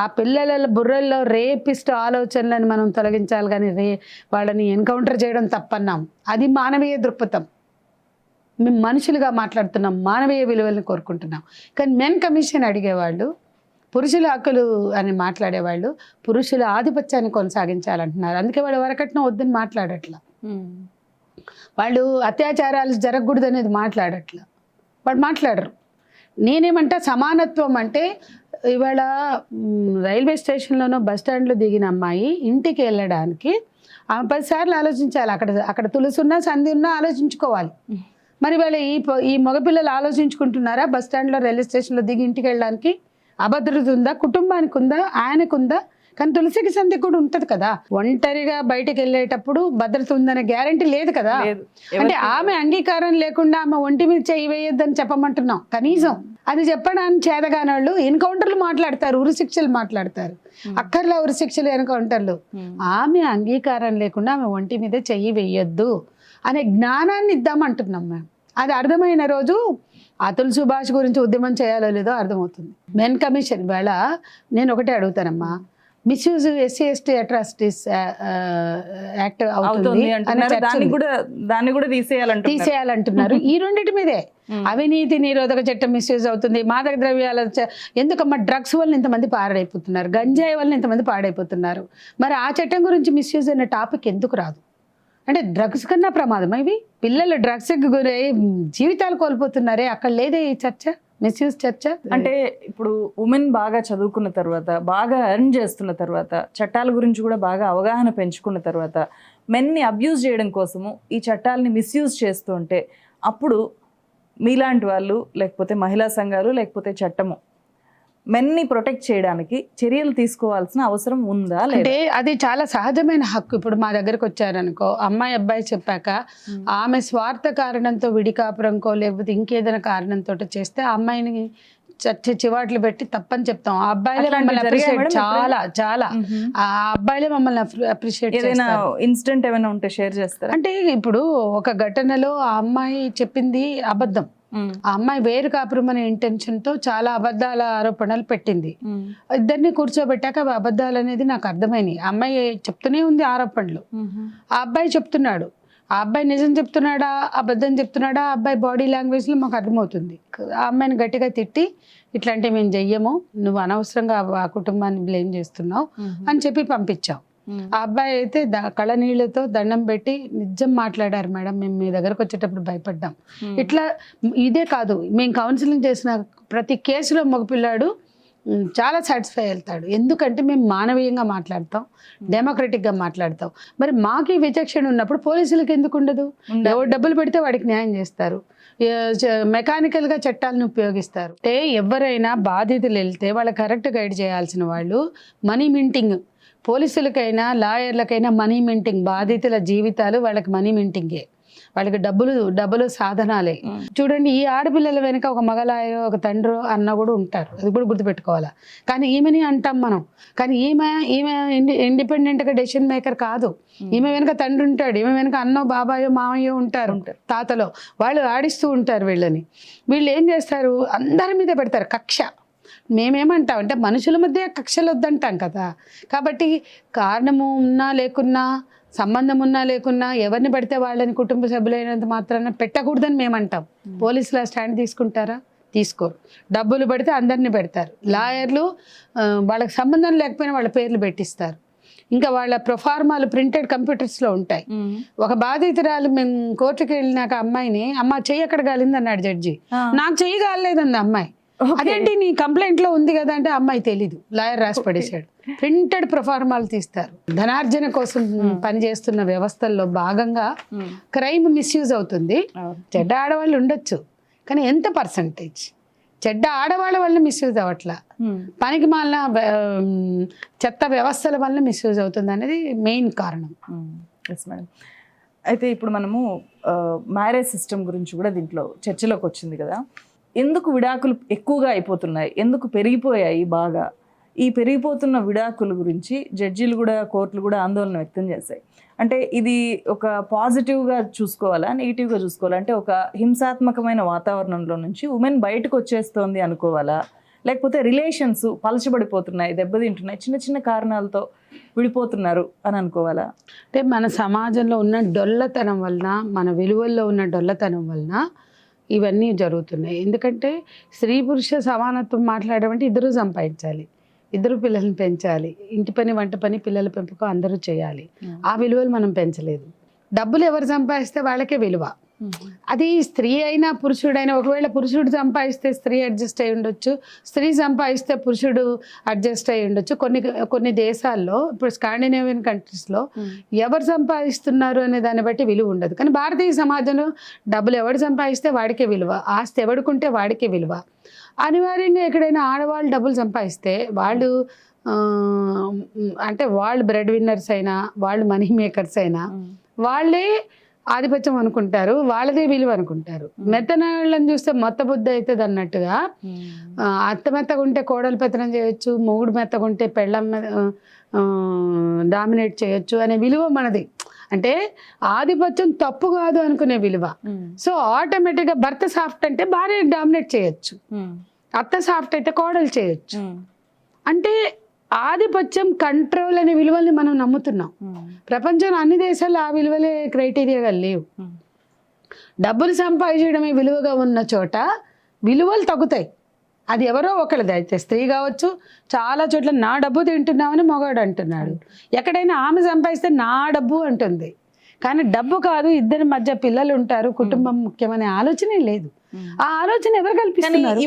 ఆ పిల్లల బుర్రల్లో రేపిస్ట్ ఆలోచనలను మనం తొలగించాలి, కానీ వాళ్ళని ఎన్కౌంటర్ చేయడం తప్పన్నాం. అది మానవీయ దృక్పథం. మేము మనుషులుగా మాట్లాడుతున్నాం, మానవీయ విలువలను కోరుకుంటున్నాం. కానీ మెన్ కమిషన్ అడిగేవాళ్ళు, పురుషుల హక్కులు అని మాట్లాడేవాళ్ళు పురుషుల ఆధిపత్యాన్ని కొనసాగించాలంటున్నారు. అందుకే వాళ్ళు వరకట్నం వద్దని మాట్లాడట్లా, వాళ్ళు అత్యాచారాలు జరగకూడదు అనేది మాట్లాడట్లా, వాళ్ళు మాట్లాడరు. నేనేమంటా సమానత్వం అంటే ఇవాళ రైల్వే స్టేషన్లోనో బస్ స్టాండ్లో దిగిన అమ్మాయి ఇంటికి వెళ్ళడానికి 10 సార్లు ఆలోచించాలి. అక్కడ తులసి ఉన్నా సంధి ఉన్నా ఆలోచించుకోవాలి. మరి వాళ్ళ ఈ మగపిల్లలు ఆలోచించుకుంటున్నారా బస్ స్టాండ్లో రైల్వే స్టేషన్లో దిగి ఇంటికి వెళ్ళడానికి? అభద్రత ఉందా? కుటుంబానికి ఉందా? ఆయనకుందా? కానీ తులసికి సంధి కూడా ఉంటది కదా, ఒంటరిగా బయటకు వెళ్ళేటప్పుడు భద్రత ఉందనే గ్యారంటీ లేదు కదా. అంటే ఆమె అంగీకారం లేకుండా ఆమె ఒంటి మీద చేయి వేయొద్దని చెప్పమంటున్నాం. కనీసం అది చెప్పడానికి చేతగాని వాళ్ళు ఎన్కౌంటర్లు మాట్లాడతారు, ఉరి శిక్షలు మాట్లాడతారు, అక్కర్లా ఉరి శిక్షలు ఎన్కౌంటర్లు. ఆమె అంగీకారం లేకుండా ఆమె ఒంటి మీద చెయ్యి వేయొద్దు అనే జ్ఞానాన్ని ఇద్దామంటున్నాం మేము. అది అర్థమైన రోజు అతుల్ సుభాష్ గురించి ఉద్యమం చేయాలో లేదో అర్థమవుతుంది. మెన్ కమిషన్ వేళ నేను ఒకటే అడుగుతానమ్మా, misuse SC ST atrocities act అవుతుంది దాన్ని కూడా తీసేయాలంటున్నారు. ఈ రెండింటి మీదే అవినీతి నిరోధక చట్టం మిస్యూజ్ అవుతుంది, మాదక ద్రవ్యాల ఎందుకమ్మా డ్రగ్స్ వల్ల ఇంతమంది పాడైపోతున్నారు, గంజాయి వల్ల ఇంతమంది పాడైపోతున్నారు. మరి ఆ చట్టం గురించి మిస్యూజ్ అనే టాపిక్ ఎందుకు రాదు? అంటే డ్రగ్స్ కన్నా ప్రమాదం ఇవి. పిల్లలు డ్రగ్స్కి గురై జీవితాలు కోల్పోతున్నారే, అక్కడ లేదే ఈ చర్చ, మిస్యూజ్ చర్చ. అంటే ఇప్పుడు ఉమెన్ బాగా చదువుకున్న తర్వాత, బాగా ఎర్న్ చేస్తున్న తర్వాత, చట్టాల గురించి కూడా బాగా అవగాహన పెంచుకున్న తర్వాత మెన్ని అబ్యూజ్ చేయడం కోసము ఈ చట్టాలని మిస్యూజ్ చేస్తూ ఉంటే అప్పుడు మీలాంటి వాళ్ళు, లేకపోతే మహిళా సంఘాలు, లేకపోతే చట్టము మెన్ని ప్రొటెక్ట్ చేయడానికి చర్యలు తీసుకోవాల్సిన అవసరం ఉందా? అంటే అది చాలా సహజమైన హక్కు. ఇప్పుడు మా దగ్గరకు వచ్చారనుకో, అమ్మాయి అబ్బాయి చెప్పాక ఆమె స్వార్థ కారణంతో విడికాపురంకో లేకపోతే ఇంకేదైనా కారణంతో చేస్తే ఆ అమ్మాయిని చివాట్లు పెట్టి తప్పని చెప్తాం. ఆ అబ్బాయిలే మమ్మల్ని అప్రిషియేట్ చాలా చాలా ఆ అబ్బాయిలే మమ్మల్ని అప్రిషియేట్. ఏదైనా ఇన్సిడెంట్ ఏమైనా ఉంటే షేర్ చేస్తారా? అంటే ఇప్పుడు ఒక ఘటనలో ఆ అమ్మాయి చెప్పింది అబద్ధం. ఆ అమ్మాయి వేరు కాపురం అనే ఇంటెన్షన్ తో చాలా అబద్ధాల ఆరోపణలు పెట్టింది. ఇద్దరిని కూర్చోబెట్టాక అబద్ధాలు అనేది నాకు అర్థమైనాయి. ఆ అమ్మాయి చెప్తూనే ఉంది ఆరోపణలు, ఆ అబ్బాయి చెప్తున్నాడు. ఆ అబ్బాయి నిజం చెప్తున్నాడా అబద్ధం చెప్తున్నాడా ఆ అబ్బాయి బాడీ లాంగ్వేజ్ లో మాకు అర్థమవుతుంది. ఆ అమ్మాయిని గట్టిగా తిట్టి ఇట్లాంటివి మేము చెయ్యము, నువ్వు అనవసరంగా ఆ కుటుంబాన్ని బ్లేమ్ చేస్తున్నావు అని చెప్పి పంపించాం. ఆ అబ్బాయి అయితే కళ్ళనీళ్ళతో దండం పెట్టి నిజం మాట్లాడారు మేడం, మేము మీ దగ్గరకు వచ్చేటప్పుడు భయపడ్డాం. ఇట్లా ఇదే కాదు, మేము కౌన్సిలింగ్ చేసిన ప్రతి కేసులో మగపిల్లాడు చాలా సాటిస్ఫై వెళ్తాడు. ఎందుకంటే మేము మానవీయంగా మాట్లాడతాం, డెమోక్రటిక్గా మాట్లాడతాం. మరి మాకు విచక్షణ ఉన్నప్పుడు పోలీసులకు ఎందుకు ఉండదు? ఎవరు డబ్బులు పెడితే వాడికి న్యాయం చేస్తారు, మెకానికల్గా చట్టాలను ఉపయోగిస్తారు. అంటే ఎవరైనా బాధితులు వెళ్తే వాళ్ళకి కరెక్ట్ గైడ్ చేయాల్సిన వాళ్ళు మనీ మింటింగ్, పోలీసులకైనా లాయర్లకైనా మనీ మింటింగ్, బాధితుల జీవితాలు వాళ్ళకి మనీ మింటింగే, వాళ్ళకి డబ్బులు సాధనాలే. చూడండి, ఈ ఆడపిల్లల వెనుక ఒక మగ లాయర్, ఒక తండ్రి అన్న కూడా ఉంటారు, అది కూడా గుర్తుపెట్టుకోవాలా. కానీ ఈమెని అంటాం మనం, కానీ ఈమె ఇండిపెండెంట్గా డెసిషన్ మేకర్ కాదు. ఈమె వెనుక తండ్రి ఉంటాడు, ఈమె వెనుక అన్నో బాబాయో మామయ్యో ఉంటారు, తాతలో, వాళ్ళు ఆడిస్తూ ఉంటారు వీళ్ళని. వీళ్ళు ఏం చేస్తారు, అందరి మీద పెడతారు కక్ష. మేమేమంటాం అంటే మనుషుల మధ్య కక్షలు వద్దంటాం కదా. కాబట్టి కారణము ఉన్నా లేకున్నా, సంబంధం ఉన్నా లేకున్నా, ఎవరిని పడితే వాళ్ళని కుటుంబ సభ్యులైనంత మాత్రాన పెట్టకూడదని మేమంటాం. పోలీసులు స్టాండ్ తీసుకుంటారా? తీసుకోరు. డబ్బులు పడితే అందరినీ పెడతారు. లాయర్లు వాళ్ళకి సంబంధం లేకపోయినా వాళ్ళ పేర్లు పెట్టిస్తారు. ఇంకా వాళ్ళ ప్రొఫార్మాలు ప్రింటెడ్ కంప్యూటర్స్లో ఉంటాయి. ఒక బాధితురాలు మేము కోర్టుకి వెళ్ళినాక అమ్మాయిని, అమ్మ చెయ్యి ఎక్కడ గాలింది అన్నాడు జడ్జి. నాకు చెయ్యి గాలేదండి అమ్మాయి. అదేంటి నీ కంప్లైంట్ లో ఉంది కదా అంటే అమ్మాయి తెలీదు, లాయర్ రాసి పడేశాడు. ప్రింటెడ్ ప్రొఫార్మాలు తీస్తారు. ధనార్జన కోసం పనిచేస్తున్న వ్యవస్థల్లో భాగంగా క్రైమ్ మిస్యూజ్ అవుతుంది. చెడ్డ ఆడవాళ్ళు ఉండొచ్చు, కానీ ఎంత పర్సంటేజ్? చెడ్డ ఆడవాళ్ళ వల్ల మిస్యూజ్ అవ్వట్లా, పనికి మాలిన చెత్త వ్యవస్థల వల్ల మిస్యూజ్ అవుతుంది అనేది మెయిన్ కారణం. Yes madam. అయితే ఇప్పుడు మనము మ్యారేజ్ సిస్టమ్ గురించి కూడా దీంట్లో చర్చలోకి వచ్చింది కదా. ఎందుకు విడాకులు ఎక్కువగా అయిపోతున్నాయి, ఎందుకు పెరిగిపోయాయి బాగా? ఈ పెరిగిపోతున్న విడాకుల గురించి జడ్జీలు కూడా, కోర్టులు కూడా ఆందోళన వ్యక్తం చేశాయి. అంటే ఇది ఒక పాజిటివ్గా చూసుకోవాలా, నెగిటివ్గా చూసుకోవాలా? అంటే ఒక హింసాత్మకమైన వాతావరణంలో నుంచి ఉమెన్ బయటకు వచ్చేస్తోంది అనుకోవాలా, లేకపోతే రిలేషన్స్ పలచబడిపోతున్నాయి, దెబ్బతింటున్నాయి, చిన్న చిన్న కారణాలతో విడిపోతున్నారు అని అనుకోవాలా? అంటే మన సమాజంలో ఉన్న డొల్లతనం వలన, మన విలువల్లో ఉన్న డొల్లతనం వలన ఇవన్నీ జరుగుతున్నాయి. ఎందుకంటే స్త్రీ పురుష సమానత్వం మాట్లాడమంటే ఇద్దరూ సంపాదించాలి, ఇద్దరు పిల్లల్ని పెంచాలి, ఇంటి పని వంట పని పిల్లల పెంపకం అందరూ చేయాలి. ఆ విలువలు మనం పెంచలేదు. డబ్బులు ఎవరు సంపాదిస్తే వాళ్ళకే విలువ, అది స్త్రీ అయినా పురుషుడైనా, ఒకవేళ పురుషుడు సంపాదిస్తే స్త్రీ అడ్జస్ట్ అయి ఉండొచ్చు, స్త్రీ సంపాదిస్తే పురుషుడు అడ్జస్ట్ అయి ఉండొచ్చు. కొన్ని దేశాల్లో ఇప్పుడు స్కాండినేవియన్ కంట్రీస్లో ఎవరు సంపాదిస్తున్నారు అనే దాన్ని బట్టి విలువ ఉండదు. కానీ భారతీయ సమాజంలో డబ్బులు ఎవడు సంపాదిస్తే వాడికే విలువ, ఆస్తి ఎవడుకుంటే వాడికే విలువ. అనివార్యంగా ఎక్కడైనా ఆడవాళ్ళు డబ్బులు సంపాదిస్తే వాళ్ళు అంటే వాళ్ళు బ్రెడ్ విన్నర్స్ అయినా, వాళ్ళు మనీ మేకర్స్ అయినా వాళ్ళే ఆధిపత్యం అనుకుంటారు, వాళ్ళదే విలువ అనుకుంటారు. మెత్తనాళ్ళని చూస్తే మొత్త బుద్ధి అవుతుంది అన్నట్టుగా అత్త మెత్తగా ఉంటే కోడలు పెత్తనం చేయొచ్చు, మొగుడు మెత్తగా ఉంటే పెళ్ళం డామినేట్ చేయొచ్చు అనే విలువ మనది. అంటే ఆధిపత్యం తప్పు కాదు అనుకునే విలువ. సో ఆటోమేటిక్గా భర్త సాఫ్ట్ అంటే భార్య డామినేట్ చేయొచ్చు, అత్త సాఫ్ట్ అయితే కోడలు చేయొచ్చు. అంటే ఆధిపత్యం, కంట్రోల్ అనే విలువల్ని మనం నమ్ముతున్నాం. ప్రపంచంలో అన్ని దేశాల్లో ఆ విలువలే క్రైటీరియాగా లేవు. డబ్బులు సంపాదించడమే విలువగా ఉన్న చోట విలువలు తగ్గుతాయి. అది ఎవరో ఒకరిది, అయితే స్త్రీ కావచ్చు. చాలా చోట్ల నా డబ్బు తింటున్నామని మగవాడు అంటున్నాడు. ఎక్కడైనా ఆమె సంపాదిస్తే నా డబ్బు అంటుంది. కానీ డబ్బు కాదు, ఇద్దరి మధ్య పిల్లలు ఉంటారు, కుటుంబం ముఖ్యమనే ఆలోచనే లేదు. ఆ ఆలోచన ఎవరు కల్పిస్తున్నారు?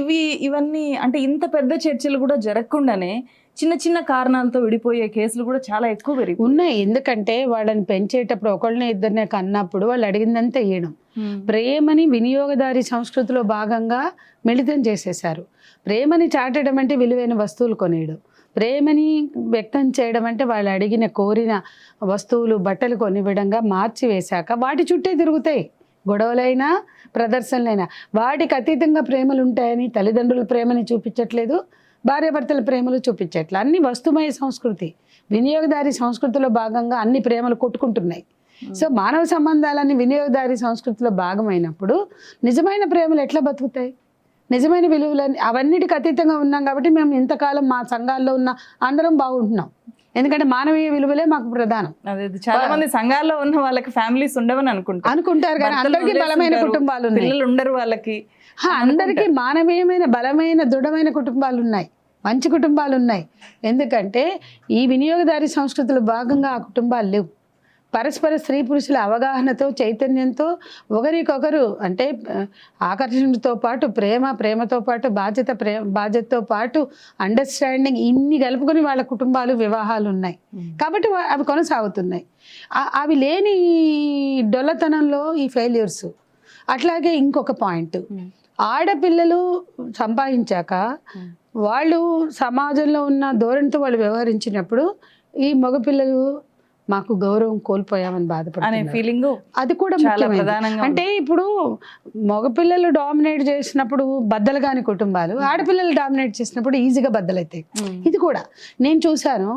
ఇవన్నీ అంటే ఇంత పెద్ద చర్చలు కూడా జరగకుండానే చిన్న చిన్న కారణాలతో విడిపోయే కేసులు కూడా చాలా ఎక్కువ పెరిగి ఉన్నాయి. ఎందుకంటే వాళ్ళని పెంచేటప్పుడు ఒకళ్ళనే ఇద్దరినే కన్నప్పుడు వాళ్ళు అడిగిందంతా ఇవ్వడం. ప్రేమని వినియోగదారి సంస్కృతిలో భాగంగా మిళితం చేసేశారు. ప్రేమని చాటడం అంటే విలువైన వస్తువులు కొనేయడం, ప్రేమని వ్యక్తం చేయడం అంటే వాళ్ళు అడిగిన కోరిన వస్తువులు బట్టలు కొనివ్వడంగా మార్చి వేశాక వాటి చుట్టే తిరుగుతాయి. గొడవలైనా ప్రదర్శనలైనా వాటికి అతీతంగా ప్రేమలు ఉంటాయని తల్లిదండ్రుల ప్రేమని చూపించట్లేదు, భార్యాభర్తల ప్రేమలు చూపించట్లేదు. అన్ని వస్తుమయ సంస్కృతి, వినియోగదారి సంస్కృతిలో భాగంగా అన్ని ప్రేమలు కొట్టుకుంటున్నాయి. సో మానవ సంబంధాలన్నీ వినియోగదారి సంస్కృతిలో భాగమైనప్పుడు నిజమైన ప్రేమలు ఎట్లా బతుకుతాయి? నిజమైన విలువలని అవన్నిటికి అతీతంగా ఉన్నాం కాబట్టి మేము ఇంతకాలం మా సంఘాల్లో ఉన్న అందరం బాగుంటున్నాం. ఎందుకంటే మానవీయ విలువలే మాకు ప్రధానం. చాలా మంది సంఘాల్లో ఉన్న వాళ్ళకి ఫ్యామిలీస్ ఉండవని అనుకుంటారు కానీ అందరికీ బలమైన కుటుంబాలు ఉండరు. వాళ్ళకి అందరికీ మానవీయమైన బలమైన దృఢమైన కుటుంబాలు ఉన్నాయి, మంచి కుటుంబాలు ఉన్నాయి. ఎందుకంటే ఈ వినియోగదారి సంస్కృతిలో భాగంగా ఆ కుటుంబాలు లేవు. పరస్పర స్త్రీ పురుషుల అవగాహనతో, చైతన్యంతో, ఒకరికొకరు అంటే ఆకర్షణతో పాటు ప్రేమతో పాటు బాధ్యతతో పాటు అండర్స్టాండింగ్, ఇన్ని కలుపుకొని వాళ్ళ కుటుంబాలు వివాహాలు ఉన్నాయి. కాబట్టి అవి కొనసాగుతున్నాయి. అవి లేని డొల్లతనంలో ఈ ఫెయిల్యూర్స్. అట్లాగే ఇంకొక పాయింట్, ఆడపిల్లలు సంపాదించాక వాళ్ళు సమాజంలో ఉన్న ధోరణితో వాళ్ళు వ్యవహరించినప్పుడు ఈ మగపిల్లలు మాకు గౌరవం కోల్పోయామని బాధపడుతున్నారు ఫీలింగ్. అది కూడా ముఖ్యమైనది. అంటే ఇప్పుడు మగపిల్లలు డామినేట్ చేసినప్పుడు బద్దలు కాని కుటుంబాలు ఆడపిల్లలు డామినేట్ చేసినప్పుడు ఈజీగా బద్దలవుతాయి. ఇది కూడా నేను చూశాను.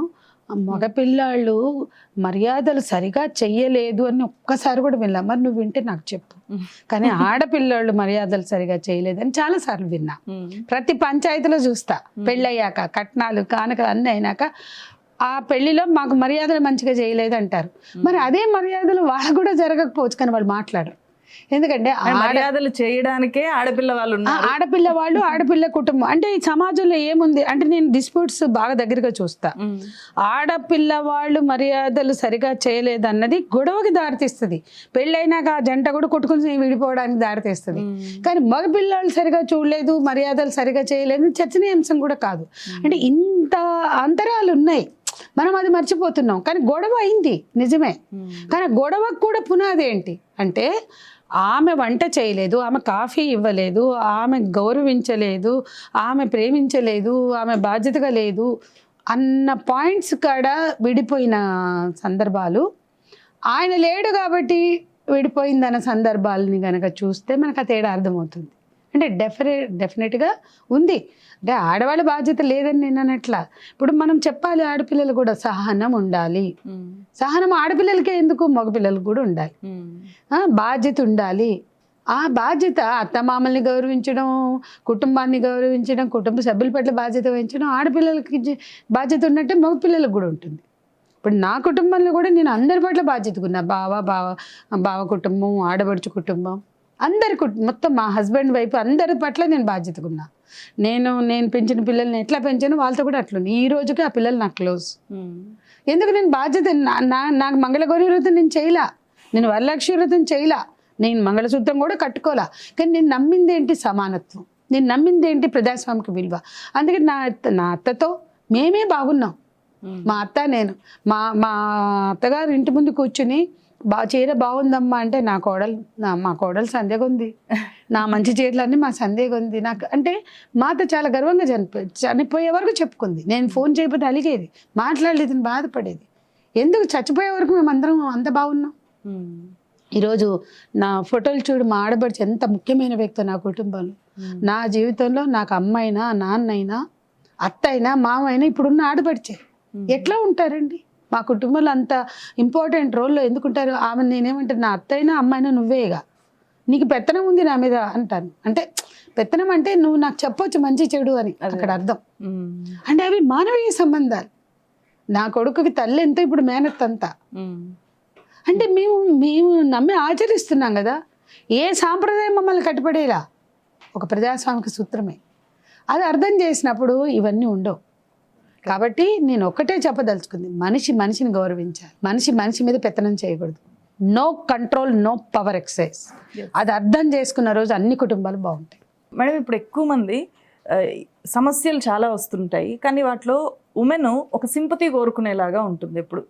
మగపిల్లాళ్ళు మర్యాదలు సరిగా చెయ్యలేదు అని ఒక్కసారి కూడా విన్నా. మరి నువ్వు వింటే నాకు చెప్పు. కానీ ఆడపిల్లాళ్ళు మర్యాదలు సరిగా చేయలేదని చాలా సార్లు విన్నా. ప్రతి పంచాయతీలో చూస్తా. పెళ్ళయ్యాక కట్నాలు కానుకలు అన్నీ అయినాక ఆ పెళ్లిలో మాకు మర్యాదలు మంచిగా చేయలేదు అంటారు. మరి అదే మర్యాదలు వాళ్ళకు కూడా జరగకపోవచ్చు, కానీ వాళ్ళు మాట్లాడరు. ఎందుకంటే మర్యాదలు చేయడానికే ఆడపిల్ల వాళ్ళు ఉన్నారు. ఆడపిల్ల వాళ్ళు, ఆడపిల్ల కుటుంబం. అంటే ఈ సమాజంలో ఏముంది అంటే నేను డిస్ప్యూట్స్ బాగా దగ్గరగా చూస్తా. ఆడపిల్ల వాళ్ళు మర్యాదలు సరిగా చేయలేదన్నది గొడవకి దారితీస్తుంది. పెళ్ళైనాక ఆ జంట కూడా కొట్టుకుని విడిపోవడానికి దారితీస్తుంది. కానీ మగపిల్లలు సరిగా చూడలేదు, మర్యాదలు సరిగా చేయలేదు చర్చనీయాంశం కూడా కాదు. అంటే ఇంత అంతరాలు ఉన్నాయి, మనం అది మర్చిపోతున్నాం. కానీ గొడవ అయింది నిజమే, కానీ గొడవకు కూడా పునాది ఏంటి అంటే ఆమె వంట చేయలేదు, ఆమె కాఫీ ఇవ్వలేదు, ఆమె గౌరవించలేదు, ఆమె ప్రేమించలేదు, ఆమె బాధ్యతగా లేదు అన్న పాయింట్స్ కాడ విడిపోయిన సందర్భాలు, ఆయన లేడు కాబట్టి విడిపోయిందన్న సందర్భాలని కనుక చూస్తే మనకు ఆ తేడా అర్థమవుతుంది. అంటే డెఫినెట్గా ఉంది. అంటే ఆడవాళ్ళ బాధ్యత లేదని నేను అనట్లా. ఇప్పుడు మనం చెప్పాలి ఆడపిల్లలు కూడా సహనం ఉండాలి. సహనం ఆడపిల్లలకే ఎందుకు, మగపిల్లలకు కూడా ఉండాలి. బాధ్యత ఉండాలి. ఆ బాధ్యత అత్తమామల్ని గౌరవించడం, కుటుంబాన్ని గౌరవించడం, కుటుంబ సభ్యుల పట్ల బాధ్యత వహించడం ఆడపిల్లలకి బాధ్యత ఉన్నట్టే మగపిల్లలకు కూడా ఉంటుంది. ఇప్పుడు నా కుటుంబంలో కూడా నేను అందరి పట్ల బాధ్యతకున్నా. బావ కుటుంబం, ఆడబడుచు కుటుంబం, అందరి మొత్తం మా హస్బెండ్ వైపు అందరి పట్ల నేను బాధ్యతకున్నా. నేను పెంచిన పిల్లల్ని ఎట్లా పెంచాను వాళ్ళతో కూడా అట్లుంది. ఈ రోజుకి ఆ పిల్లలు నాకు క్లోజ్. ఎందుకు నేను బాధ్యత నాకు మంగళగౌరి వ్రతం నేను చేయలా, నేను వరలక్ష్మి వ్రతం చేయలా, నేను మంగళసూత్రం కూడా కట్టుకోవాలా, కానీ నేను నమ్మింది ఏంటి సమానత్వం, నేను నమ్మింది ఏంటి ప్రజాస్వామిక విలువ. అందుకని నా అత్తతో మేమే బాగున్నాం. మా అత్త నేను మా అత్తగారు ఇంటి ముందు కూర్చుని చీర బాగుందమ్మా అంటే మా కోడలు సందేహం ఉంది, నా మంచి చీరలన్నీ మా సందేహం ఉంది నాకు అంటే. మా అత్త చాలా గర్వంగా చనిపోయే వరకు చెప్పుకుంది. నేను ఫోన్ చేయకపోతే అలిగేది, మాట్లాడలేదు, బాధపడేది. ఎందుకు చచ్చిపోయే వరకు మేమందరం అంత బాగున్నాం. ఈరోజు నా ఫోటోలు చూడు, మా ఆడబడిచి ఎంత ముఖ్యమైన వ్యక్తి నా కుటుంబంలో. నా జీవితంలో నాకు అమ్మ అయినా, నాన్న అయినా, అత్త అయినా, మామ అయినా ఇప్పుడున్న ఆడబడిచే. ఎట్లా ఉంటారండి మా కుటుంబంలో? అంత ఇంపార్టెంట్ రోల్లో ఎందుకుంటారు? ఆమె నేనేమంటాను, నా అత్త అయినా అమ్మ అయినా నువ్వేగా, నీకు పెత్తనం ఉంది నా మీద అంటాను. అంటే పెత్తనం అంటే నువ్వు నాకు చెప్పొచ్చు మంచి చెడు అని అక్కడ అర్థం. అంటే అవి మానవీయ సంబంధాలు. నా కొడుకుకి తల్లి ఎంత, ఇప్పుడు మేనత్ అంతా. అంటే మేము నమ్మి ఆచరిస్తున్నాం కదా. ఏ సాంప్రదాయం మమ్మల్ని కట్టుబడేలా? ఒక ప్రజాస్వామిక సూత్రమే. అది అర్థం చేసినప్పుడు ఇవన్నీ ఉండవు. కాబట్టి నేను ఒక్కటే చెప్పదలుచుకుంది, మనిషిని గౌరవించాలి, మనిషి మీద పెత్తనం చేయకూడదు. No control, no power excise. అది అర్థం చేసుకున్న రోజు అన్ని కుటుంబాలు బాగుంటాయి. మేడం, ఇప్పుడు ఎక్కువ మంది సమస్యలు చాలా వస్తుంటాయి, కానీ వాటిలో ఉమెన్ ఒక సింపతి కోరుకునేలాగా ఉంటుంది ఎప్పుడు.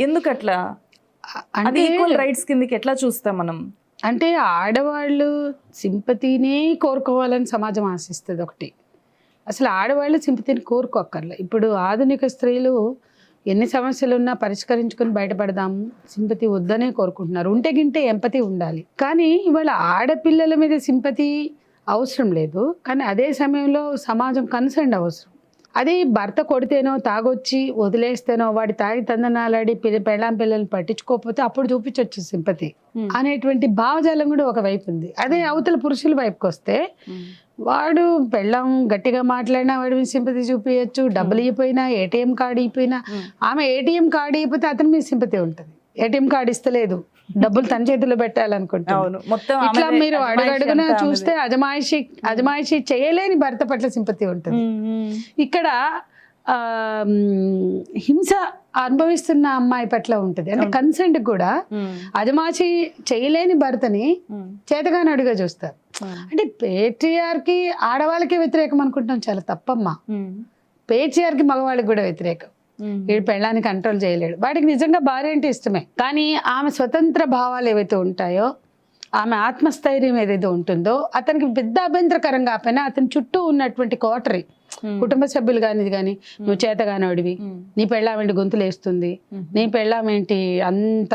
ఎందుకట్లా? అంటే ఈక్వల్ రైట్స్ కిందకి ఎట్లా చూస్తాం మనం? అంటే ఆడవాళ్ళు సింపతినే కోరుకోవాలని సమాజం ఆశిస్తుంది ఒకటి. అసలు ఆడవాళ్ళు సింపతిని కోరుకోక్కర్లే. ఇప్పుడు ఆధునిక స్త్రీలు ఎన్ని సమస్యలు ఉన్నా పరిష్కరించుకొని బయటపడదాము, సింపతి వద్దనే కోరుకుంటున్నారు. ఉంటే గింటే ఎంపతి ఉండాలి. కానీ ఇవాళ ఆడపిల్లల మీద సింపతి అవసరం లేదు, కానీ అదే సమయంలో సమాజం కన్సర్న్ అవసరం. అది భర్త కొడితేనో, తాగొచ్చి వదిలేస్తేనో, వాడి తాగి తందనాలాడి పెళ్ళాం పిల్లల్ని పట్టించుకోకపోతే అప్పుడు చూపించవచ్చు సింపతి అనేటువంటి భావజాలం కూడా ఒక వైపు ఉంది. అదే అవతల పురుషుల వైపుకి వస్తే వాడు పెళ్ళాం గట్టిగా మాట్లాడినా వాడి మీద సింపతి చూపించచ్చు. డబ్బులు ఇవ్వపోయినా, ఏటీఎం కార్డు ఇవ్వపోయినా, ఆమె ఏటీఎం కార్డు ఇవ్వకపోతే అతని మీద సింపతి ఉంటుంది. ఏటీఎం కార్డు ఇస్తలేదు, డబ్బులు తన చేతిలో పెట్టాలనుకుంటాను. ఇట్లా మీరు అడుగడుగునా చూస్తే అజమాయిషి చేయలేని భర్త పట్ల సింపతి ఉంటుంది. ఇక్కడ హింస అనుభవిస్తున్న అమ్మాయి పట్ల ఉంటుంది. అంటే కన్సెంట్ కూడా అజమాయిషి చేయలేని భర్తని చేతగానడుగా చూస్తారు. అంటే పేట్రియార్కి ఆడవాళ్ళకి వ్యతిరేకం అనుకుంటాం, చాలా తప్పమ్మా. పేట్రియార్కి మగవాళ్ళకి కూడా వ్యతిరేకం. వీడు పెళ్ళాన్ని కంట్రోల్ చేయలేడు. వాడికి నిజంగా భార్య అంటే ఇష్టమే, కానీ ఆమె స్వతంత్ర భావాలు ఏవైతే ఉంటాయో, ఆమె ఆత్మస్థైర్యం ఏదైతే ఉంటుందో, అతనికి పెద్ద అభ్యంతరకరం కాకపోయినా అతని చుట్టూ ఉన్నటువంటి కోటరీ కుటుంబ సభ్యులు కానీ నువ్వు చేతగానోడివి, నీ పెళ్ళామేంటి గొంతులు వేస్తుంది, నీ పెళ్ళామేంటి అంత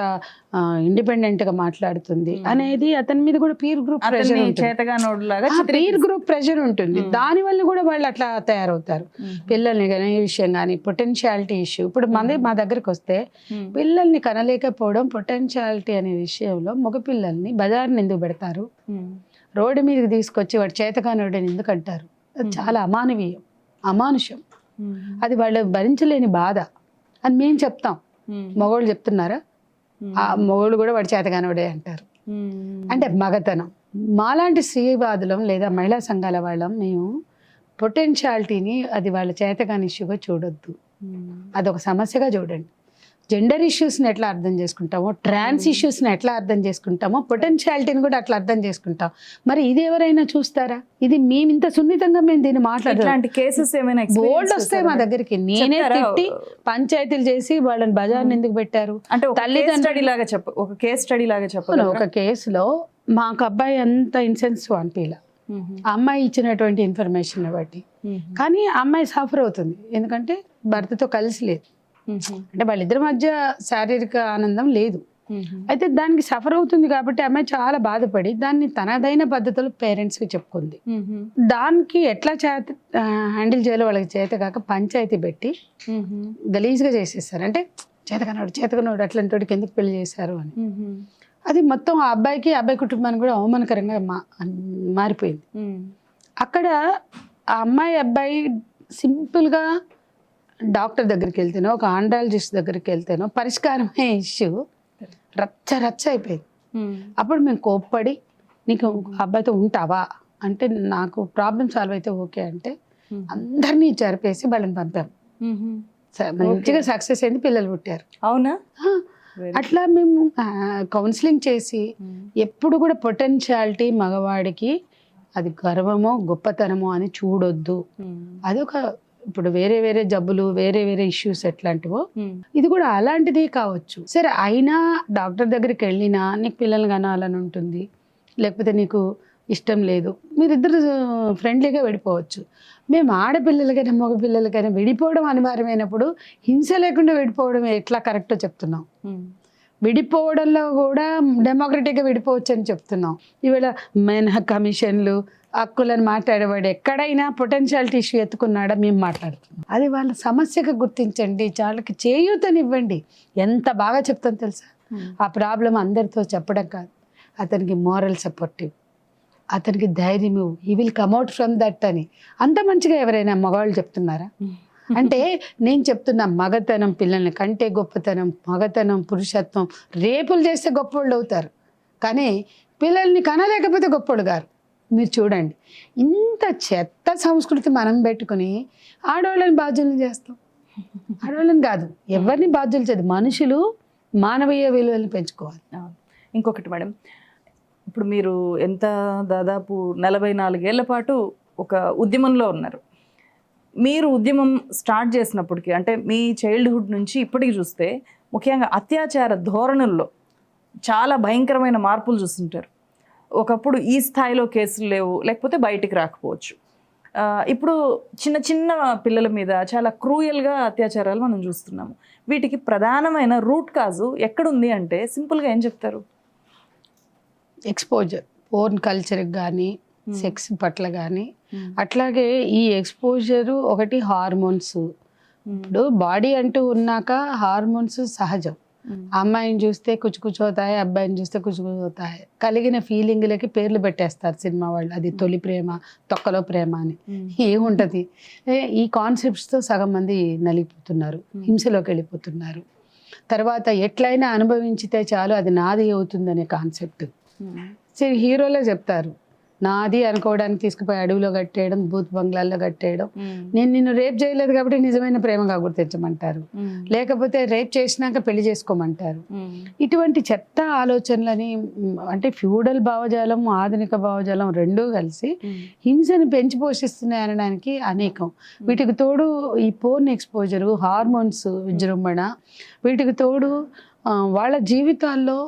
ఇండిపెండెంట్ గా మాట్లాడుతుంది అనేది అతని మీద కూడా పీర్ గ్రూప్ ప్రెషర్ ఉంటుంది. దాని వల్ల కూడా వాళ్ళు అట్లా తయారవుతారు. పిల్లల్ని కానీ ఈ విషయం కానీ పొటెన్షియాలిటీ ఇష్యూ. ఇప్పుడు మా దగ్గరికి వస్తే పిల్లల్ని కనలేకపోవడం పొటెన్షియాలిటీ అనే విషయంలో మగపిల్లల్ని బజార్ని ఎందుకు పెడతారు, రోడ్డు మీదకి తీసుకొచ్చి వాడు చేతగానోడని ఎందుకు అంటారు? అది చాలా అమానవీయం, అమానుషం. అది వాళ్ళు భరించలేని బాధ అని మేము చెప్తాం. మగవాళ్ళు చెప్తున్నారా? ఆ మగవాళ్ళు కూడా వాడి చేతగానోడే అంటారు. అంటే మగతనం. మాలాంటి స్త్రీవాదులం లేదా మహిళా సంఘాల వాళ్ళం మేము పొటెన్షియాలిటీని అది వాళ్ళ చేతగాని ఇష్యూగా చూడొద్దు, అదొక సమస్యగా చూడండి. జెండర్ ఇష్యూస్ని ఎట్లా అర్థం చేసుకుంటామో, ట్రాన్స్ ఇష్యూస్ని ఎట్లా అర్థం చేసుకుంటామో, పొటెన్షియాలిటీని కూడా అట్లా అర్థం చేసుకుంటాం. మరి ఇది ఎవరైనా చూస్తారా? ఇది మేము ఇంత సున్నితంగా మేము దీన్ని మాట్లాడాలి. కేసెస్ ఏమైనా బోల్డ్ వస్తాయి మా దగ్గరికి. నేనే తిట్టి పంచాయతీలు చేసి వాళ్ళని బజార్ని ఎందుకు పెట్టారు అంటే ఒక కేస్ స్టడీ లాగా చెప్పాలి. ఒక కేసులో మాకు అబ్బాయి అంత ఇన్సెన్సివ్ అనిపించలే, అమ్మాయి ఇచ్చినటువంటి ఇన్ఫర్మేషన్ బట్టి. కానీ అమ్మాయి సఫర్ అవుతుంది, ఎందుకంటే భర్తతో కలిసి లేదు. అంటే వాళ్ళిద్దరి మధ్య శారీరక ఆనందం లేదు. అయితే దానికి సఫర్ అవుతుంది కాబట్టి అమ్మాయి చాలా బాధపడి దాన్ని తనదైన పద్ధతిలో పేరెంట్స్కి చెప్పుకుంది. దానికి ఎట్లా హ్యాండిల్ చేయాలో వాళ్ళకి చేత కాక పంచాయతీ పెట్టి గలీజ్గా చేసేస్తారు. అంటే చేతకనోడు అట్లాంటి వాడికి ఎందుకు పెళ్లి చేశారు అని. అది మొత్తం ఆ అబ్బాయి కుటుంబానికి కూడా అవమానకరంగా మారిపోయింది. అక్కడ ఆ అబ్బాయి సింపుల్గా డాక్టర్ దగ్గరికి వెళ్తేనో, ఒక ఆండ్రాలజిస్ట్ దగ్గరికి వెళ్తేనో పరిష్కారమే ఇష్యూ రచ్చ అయిపోయింది. అప్పుడు మేము కోప్పడి, నీకు అబ్బాయితో ఉంటావా అంటే, నాకు ప్రాబ్లం సాల్వ్ అయితే ఓకే అంటే అందరినీ జరిపేసి వాళ్ళని పంపాం. మంచిగా సక్సెస్ అయింది, పిల్లలు పుట్టారు. అవునా? అట్లా మేము కౌన్సిలింగ్ చేసి ఎప్పుడు కూడా పొటెన్షియాలిటీ మగవాడికి అది గర్వమో గొప్పతనమో అని చూడొద్దు. అదొక ఇప్పుడు వేరే వేరే జబ్బులు వేరే వేరే ఇష్యూస్ ఎట్లాంటివో ఇది కూడా అలాంటిది కావచ్చు. సరే అయినా డాక్టర్ దగ్గరికి వెళ్ళినా నీకు పిల్లల్ని కనాలని ఉంటుంది, లేకపోతే నీకు ఇష్టం లేదు, మీరిద్దరు ఫ్రెండ్లీగా విడిపోవచ్చు. మేము ఆడపిల్లలకైనా మగ పిల్లలకైనా విడిపోవడం అనివార్యమైనప్పుడు హింస లేకుండా విడిపోవడం ఎట్లా కరెక్టో చెప్తున్నాం. విడిపోవడంలో కూడా డెమోక్రటిక్గా విడిపోవచ్చు అని చెప్తున్నాం. ఇవాళ మెన్ కమిషన్లు హక్కులను మాట్లాడేవాడు ఎక్కడైనా పొటెన్షియాలిటీ ఇష్యూ ఎత్తుకున్నాడా మేము మాట్లాడుతున్నాం. అది వాళ్ళ సమస్యగా గుర్తించండి, వాళ్ళకి చేయూతనివ్వండి. ఎంత బాగా చెప్తాం తెలుసా, ఆ ప్రాబ్లం అందరితో చెప్పడం కాదు, అతనికి మోరల్ సపోర్టివ్, అతనికి ధైర్యం ఇవ్వు, హీ విల్ కమ్అట్ ఫ్రమ్ దట్ అని. అంత మంచిగా ఎవరైనా మగవాళ్ళు చెప్తున్నారా? అంటే నేను చెప్తున్నా మగతనం పిల్లల్ని కంటే గొప్పతనం, మగతనం, పురుషత్వం రేపులు చేస్తే గొప్పోళ్ళు అవుతారు, కానీ పిల్లల్ని కనలేకపోతే గొప్పోళ్ళు గారు. మీరు చూడండి, ఇంత చెత్త సంస్కృతి మనం పెట్టుకుని ఆడవాళ్ళని బాధ్యులను చేస్తాం. ఆడవాళ్ళని కాదు, ఎవరిని బాధ్యులు చేయదు. మనుషులు మానవీయ విలువలను పెంచుకోవాలి. ఇంకొకటి మేడం, ఇప్పుడు మీరు ఎంత దాదాపు 44 ఏళ్ల పాటు ఒక ఉద్యమంలో ఉన్నారు. మీరు ఉద్యమం స్టార్ట్ చేసినప్పటికీ, అంటే మీ చైల్డ్హుడ్ నుంచి ఇప్పటికి చూస్తే ముఖ్యంగా అత్యాచార ధోరణుల్లో చాలా భయంకరమైన మార్పులు చూస్తుంటారు. ఒకప్పుడు ఈ స్థాయిలో కేసులు లేవు, లేకపోతే బయటికి రాకపోవచ్చు. ఇప్పుడు చిన్న చిన్న పిల్లల మీద చాలా క్రూయల్గా అత్యాచారాలు మనం చూస్తున్నాము. వీటికి ప్రధానమైన రూట్ కాజు ఎక్కడుంది అంటే సింపుల్గా ఏం చెప్తారు? ఎక్స్పోజర్, పోర్న్ కల్చర్కి కానీ సెక్స్ పట్ల కానీ, అట్లాగే ఈ ఎక్స్పోజరు ఒకటి హార్మోన్స్. ఇప్పుడు బాడీ అంటూ ఉన్నాక హార్మోన్స్ సహజం. అమ్మాయిని చూస్తే కుచుకుచోతాయి, అబ్బాయిని చూస్తే కుచుకుపోతాయి. కలిగిన ఫీలింగ్లకి పేర్లు పెట్టేస్తారు సినిమా వాళ్ళు. అది తొలి ప్రేమ, తొక్కలో ప్రేమ అని ఏముంటుంది. ఈ కాన్సెప్ట్స్తో సగం మంది నలిగిపోతున్నారు, హింసలోకి వెళ్ళిపోతున్నారు. తర్వాత ఎట్లయినా అనుభవించితే చాలు అది నాది అవుతుందనే కాన్సెప్ట్. సరే హీరోలే చెప్తారు, నాది అనుకోవడానికి తీసుకుపోయి అడవిలో కట్టేయడం, బూత్ బంగ్లాల్లో కట్టేయడం. నేను నిన్ను రేప్ చేయలేదు కాబట్టి నిజమైన ప్రేమగా గుర్తించమంటారు, లేకపోతే రేప్ చేసినాక పెళ్లి చేసుకోమంటారు. ఇటువంటి చెత్త ఆలోచనలని, అంటే ఫ్యూడల్ భావజాలం, ఆధునిక భావజాలం రెండూ కలిసి హింసను పెంచి పోషిస్తున్నాయి అనడానికి అనేకం. వీటికి తోడు ఈ పోర్న్ ఎక్స్పోజరు, హార్మోన్స్ విజృంభణ, వీటికి తోడు వాళ్ళ జీవితాల్లో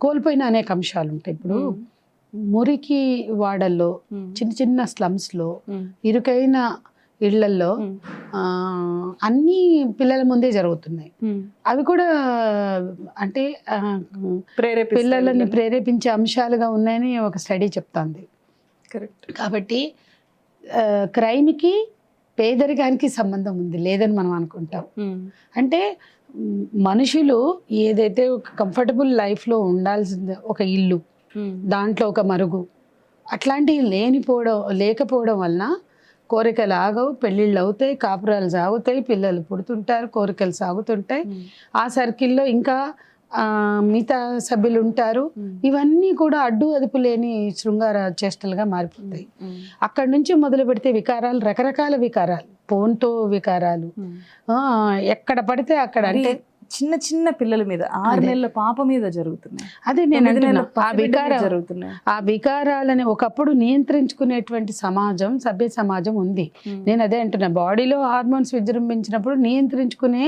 కోల్పోయిన అనేక అంశాలు ఉంటాయి. ఇప్పుడు మురికి వాడల్లో, చిన్న చిన్న స్లమ్స్లో, ఇరుకైన ఇళ్లల్లో అన్నీ పిల్లల ముందే జరుగుతున్నాయి. అవి కూడా అంటే పిల్లలని ప్రేరేపించే అంశాలుగా ఉన్నాయని ఒక స్టడీ చెప్తాంది. కరెక్ట్. కాబట్టి క్రైమ్కి పేదరికానికి సంబంధం ఉంది లేదని మనం అనుకుంటాం. అంటే మనుషులు ఏదైతే ఒక కంఫర్టబుల్ లైఫ్లో ఉండాల్సిందే, ఒక ఇల్లు, దాంట్లో ఒక మరుగు, అట్లాంటివి లేకపోవడం వలన కోరికలు ఆగవు, పెళ్ళిళ్ళు అవుతాయి, కాపురాలు సాగుతాయి, పిల్లలు పుడుతుంటారు, కోరికలు సాగుతుంటాయి. ఆ సర్కిల్లో ఇంకా మిగతా సభ్యులు ఉంటారు. ఇవన్నీ కూడా అడ్డు అదుపు లేని శృంగార చేష్టలుగా మారిపోతాయి. అక్కడి నుంచి మొదలు పెడితే వికారాలు, రకరకాల వికారాలు, ఫోన్తో వికారాలు ఎక్కడ పడితే అక్కడ. అంటే చిన్న చిన్న పిల్లల మీద, 6 నెలల పాప మీద జరుగుతున్నాయి. అదే నేను అంటున్నా, ఆ వికారాలని ఒకప్పుడు నియంత్రించుకునేటువంటి సమాజం, సభ్య సమాజం ఉంది. నేను అదే అంటున్నా, బాడీలో హార్మోన్స్ విజృంభించినప్పుడు నియంత్రించుకునే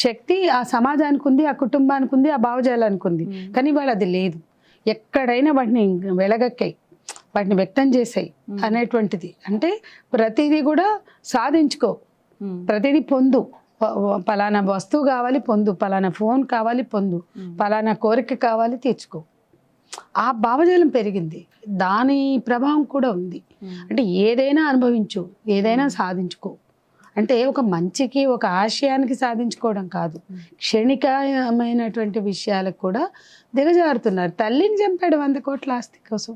శక్తి ఆ సమాజానికి ఉంది, ఆ కుటుంబానికి ఉంది, ఆ భావజాలానికి ఉంది. కానీ వాళ్ళు అది లేదు. ఎక్కడైనా వాటిని వెలగక్కాయి, వాటిని వ్యక్తం చేసాయి అనేటువంటిది. అంటే ప్రతిదీ కూడా సాధించుకో, ప్రతిదీ పొందు, పలానా వస్తువు కావాలి పొందు, పలానా ఫోన్ కావాలి పొందు, పలానా కోరిక కావాలి తీర్చుకో. ఆ భావజాలం పెరిగింది, దాని ప్రభావం కూడా ఉంది. అంటే ఏదైనా అనుభవించు, ఏదైనా సాధించుకో. అంటే ఒక మంచికి, ఒక ఆశయానికి సాధించుకోవడం కాదు, క్షణికమైనటువంటి విషయాలకు కూడా దిగజారుతున్నారు. తల్లిని చంపాడు 100 కోట్ల ఆస్తి కోసం.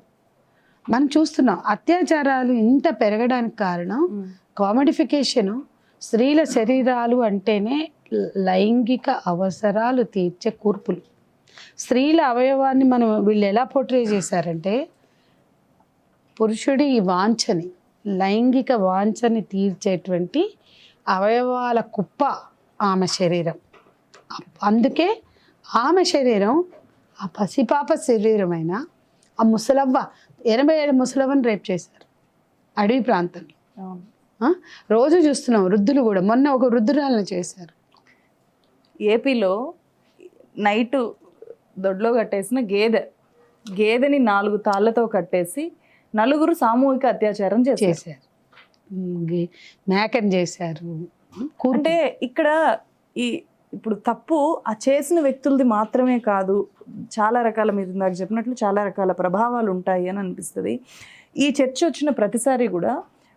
మనం చూస్తున్నాం అత్యాచారాలు ఇంత పెరగడానికి కారణం కామడిఫికేషను. స్త్రీల శరీరాలు అంటేనే లైంగిక అవసరాలు తీర్చే కూర్పులు. స్త్రీల అవయవాన్ని వీళ్ళు ఎలా పోర్ట్రే చేశారంటే, పురుషుడి వాంఛని, లైంగిక వాంఛని తీర్చేటువంటి అవయవాల కుప్ప ఆమె శరీరం. అందుకే ఆమె శరీరం, ఆ పసిపాప శరీరమైన ఆ ముసలవ్వ 87 ముసలవ్వని రేప్ చేశారు అడవి ప్రాంతంలో. రోజు చూస్తున్నాం వృద్ధులు కూడా, మొన్న ఒక వృద్ధురాలను చేశారు. ఏపీలో నైటు దొడ్లో కట్టేసిన గేదెని 4 తాళ్లతో కట్టేసి 4 సామూహిక అత్యాచారం చేశారు. మేకని చేశారు. అంటే ఇక్కడ ఇప్పుడు తప్పు ఆ చేసిన వ్యక్తులది మాత్రమే కాదు, చాలా రకాల, మీరు ఇందాక చెప్పినట్లు చాలా రకాల ప్రభావాలు ఉంటాయి అని అనిపిస్తుంది. ఈ చర్చ వచ్చిన ప్రతిసారి కూడా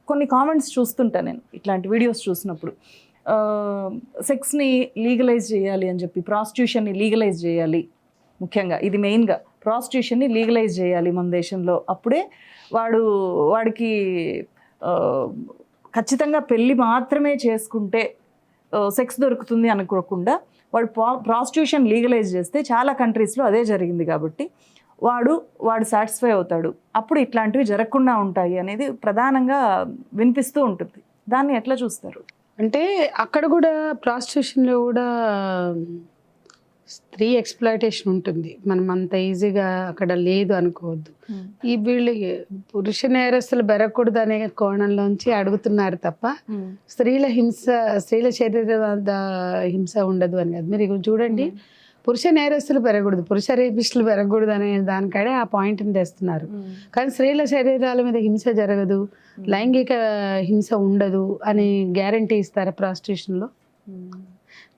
కొన్ని కామెంట్స్ చూస్తుంటా నేను ఇట్లాంటి వీడియోస్ చూసినప్పుడు. సెక్స్ని లీగలైజ్ చేయాలి అని చెప్పి, ప్రాస్టిట్యూషన్ని లీగలైజ్ చేయాలి, ముఖ్యంగా ఇది మెయిన్గా ప్రాస్టిట్యూషన్ని లీగలైజ్ చేయాలి మన దేశంలో, అప్పుడే వాడికి ఖచ్చితంగా పెళ్ళి మాత్రమే చేసుకుంటే సెక్స్ దొరుకుతుంది అనుకోకుండా వాడు ప్రాస్టిట్యూషన్ లీగలైజ్ చేస్తే, చాలా కంట్రీస్లో అదే జరిగింది కాబట్టి వాడు సాటిస్ఫై అవుతాడు, అప్పుడు ఇట్లాంటివి జరగకుండా ఉంటాయి అనేది ప్రధానంగా వినిపిస్తూ ఉంటుంది. దాన్ని ఎట్లా చూస్తారు? అంటే అక్కడ కూడా ప్రాస్టిట్యూషన్లో కూడా స్త్రీ ఎక్స్ప్లాయిటేషన్ ఉంటుంది, మనం అంత ఈజీగా అక్కడ లేదు అనుకోవద్దు. ఈ వీళ్ళు పురుష నేరస్తులు బెరగకూడదు అనే కోణంలోంచి అడుగుతున్నారు తప్ప స్త్రీల శరీర హింస ఉండదు అని కాదు. మీరు చూడండి, పురుష నేరస్తులు పెరగకూడదు, పురుష రేపిస్టులు పెరగకూడదు అనే దానికాడే ఆ పాయింట్ని తెస్తున్నారు. కానీ స్త్రీల శరీరాల మీద హింస జరగదు, లైంగిక హింస ఉండదు అని గ్యారంటీ ఇస్తారా ప్రాస్టిట్యూషన్లో?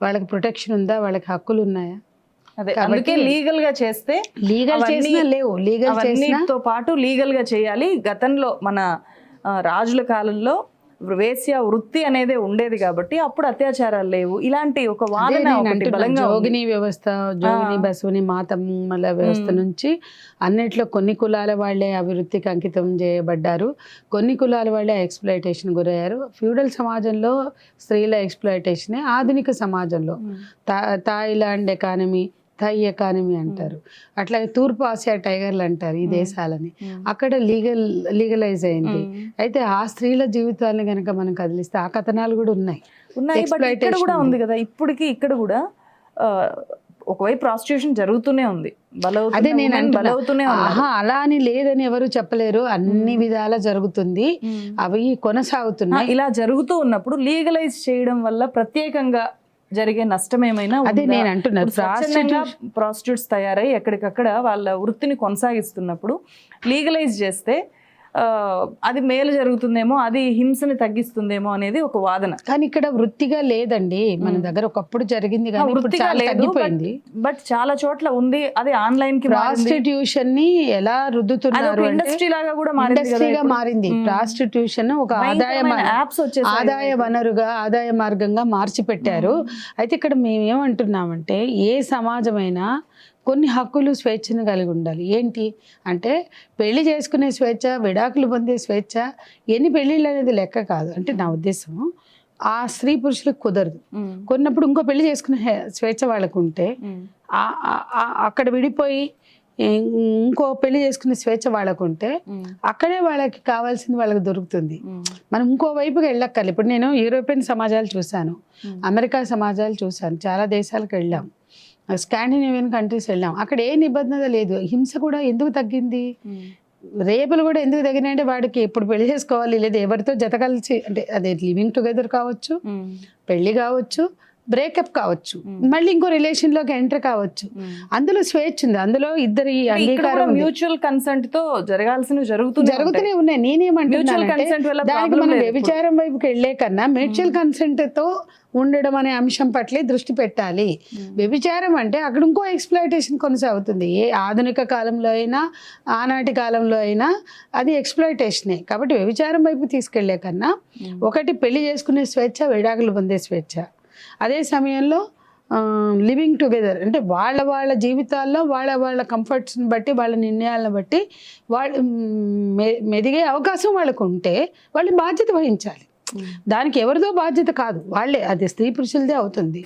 వాళ్ళకి ప్రొటెక్షన్ ఉందా? వాళ్ళకి హక్కులు ఉన్నాయా? అందుకే లీగల్ గా చేస్తే, లీగల్ చేసినా లేవు, లీగల్ చేసినతో పాటు లీగల్ గా చేయాలి. గతంలో మన రాజుల కాలంలో వేశ్య వృత్తి అనేది ఉండేది కాబట్టి అప్పుడు అత్యాచారాలు లేవు. ఇలాంటి ఒక వాదన జోగిని వ్యవస్థ, జోగిని బసవని మాతమ్మల వ్యవస్థ నుంచి అన్నిట్లో కొన్ని కులాల వాళ్ళే అభివృద్ధికి అంకితం చేయబడ్డారు, కొన్ని కులాల వాళ్ళే ఎక్స్ప్లాయిటేషన్ గురయ్యారు. ఫ్యూడల్ సమాజంలో స్త్రీల ఎక్స్ప్లాయిటేషనే, ఆధునిక సమాజంలో థాయిలాండ్ ఎకానమీ, థై ఎకానమీ అంటారు, అట్లాగే తూర్పు ఆసియా టైగర్లు అంటారు ఈ దేశాలని, అక్కడ లీగలైజ్ అయింది. అయితే ఆ స్త్రీల జీవితాలను కనుక మనం కదిలిస్తే ఆ కథనాలు కూడా ఉన్నాయి. ఇక్కడ కూడా ఉంది కదా, ఇప్పటికి ఇక్కడ కూడా ఒకవైపు ప్రాస్టిట్యూషన్ జరుగుతూనే ఉంది, అదే నేను బలవుతూనే అలా అని లేదని ఎవరు చెప్పలేరు, అన్ని విధాల జరుగుతుంది, అవి కొనసాగుతున్నాయి. ఇలా జరుగుతూ ఉన్నప్పుడు లీగలైజ్ చేయడం వల్ల ప్రత్యేకంగా జరిగే నష్టం ఏమైనా? అదే నేను అంటున్నాను, ప్రాస్టిట్యూట్స్ తయారై ఎక్కడికక్కడ వాళ్ళ వృత్తిని కొనసాగిస్తున్నప్పుడు లీగలైజ్ చేస్తే అది మేలు జరుగుతుందేమో, అది హింసని తగ్గిస్తుందేమో అనేది ఒక వాదన. కానీ ఇక్కడ వృత్తిగా లేదండి, మన దగ్గర ఒకప్పుడు జరిగింది కానీ వృత్తిగా తగ్గిపోయింది. బట్ చాలా చోట్ల ఉంది, అది ఆన్లైన్ కి ప్రాస్టిట్యూషన్ ని ఎలా రుద్దుతున్నారు, ఇండస్ట్రీ లాగా కూడా ఇండస్ట్రీగా మారింది. ప్రాస్టిట్యూషన్ ఒక ఆదాయ వనరుగా, ఆదాయ మార్గంగా మార్చి పెట్టారు. అయితే ఇక్కడ మేమేమంటున్నామంటే, ఏ సమాజమైనా కొన్ని హక్కులు, స్వేచ్ఛను కలిగి ఉండాలి. ఏంటి అంటే పెళ్లి చేసుకునే స్వేచ్ఛ, విడాకులు పొందే స్వేచ్ఛ, ఎన్ని పెళ్ళిళ్ళు అనేది లెక్క కాదు. అంటే నా ఉద్దేశం, ఆ స్త్రీ పురుషులకు కుదరదు, కొన్నప్పుడు ఇంకో పెళ్లి చేసుకునే స్వేచ్ఛ వాళ్ళకు ఉంటే, అక్కడ విడిపోయి ఇంకో పెళ్లి చేసుకునే స్వేచ్ఛ వాళ్ళకు ఉంటే అక్కడే వాళ్ళకి కావాల్సింది వాళ్ళకి దొరుకుతుంది. మనం ఇంకో వైపుకి వెళ్ళక్కర్లేదు. ఇప్పుడు నేను యూరోపియన్ సమాజాలు చూశాను, అమెరికా సమాజాలు చూశాను, చాలా దేశాలకు వెళ్ళాం, స్కాండినేవియన్ కంట్రీస్ వెళ్ళాం, అక్కడ ఏ నిబంధన లేదు. హింస కూడా ఎందుకు తగ్గింది, రేపులు కూడా ఎందుకు తగ్గినాయంటే వాడికి ఎప్పుడు పెళ్లి చేసుకోవాలి, లేదా ఎవరితో జత కలిసి, అంటే అదే లివింగ్ టుగెదర్ కావచ్చు, పెళ్లి కావచ్చు, బ్రేకప్ కావచ్చు, మళ్ళీ ఇంకో రిలేషన్ లోకి ఎంటర్ కావచ్చు, అందులో స్వేచ్ఛ ఉంది, అందులో ఇద్దరి అంగీకారం, మ్యూచువల్ కన్సెంట్ తో జరగాల్సినవి జరుగుతూనే ఉన్నాయి. నేనేమంటున్నానంటే దానికి మనం వ్యభిచారం వైపుకి వెళ్లే కన్నా మ్యూచువల్ కన్సెంట్ తో ఉండడం అనే అంశం పట్లే దృష్టి పెట్టాలి. వ్యభిచారం అంటే అక్కడ ఇంకో ఎక్స్ప్లాయిటేషన్ కొనసాగుతుంది, ఏ ఆధునిక కాలంలో అయినా ఆనాటి కాలంలో అయినా అది ఎక్స్ప్లాయిటేషనే. కాబట్టి వ్యభిచారం వైపు తీసుకెళ్లే కన్నా ఒకటి పెళ్లి చేసుకునే స్వేచ్ఛ, విడాకులు పొందే స్వేచ్ఛ, అదే సమయంలో లివింగ్ టుగెదర్ అంటే వాళ్ళ జీవితాల్లో వాళ్ళ కంఫర్ట్స్ని బట్టి, వాళ్ళ నిర్ణయాలను బట్టి వాళ్ళు మెదిగే అవకాశం వాళ్ళకు ఉంటే వాళ్ళు బాధ్యత వహించాలి. దానికి ఎవరిదో బాధ్యత కాదు, వాళ్ళే, అది స్త్రీ పురుషులదే అవుతుంది.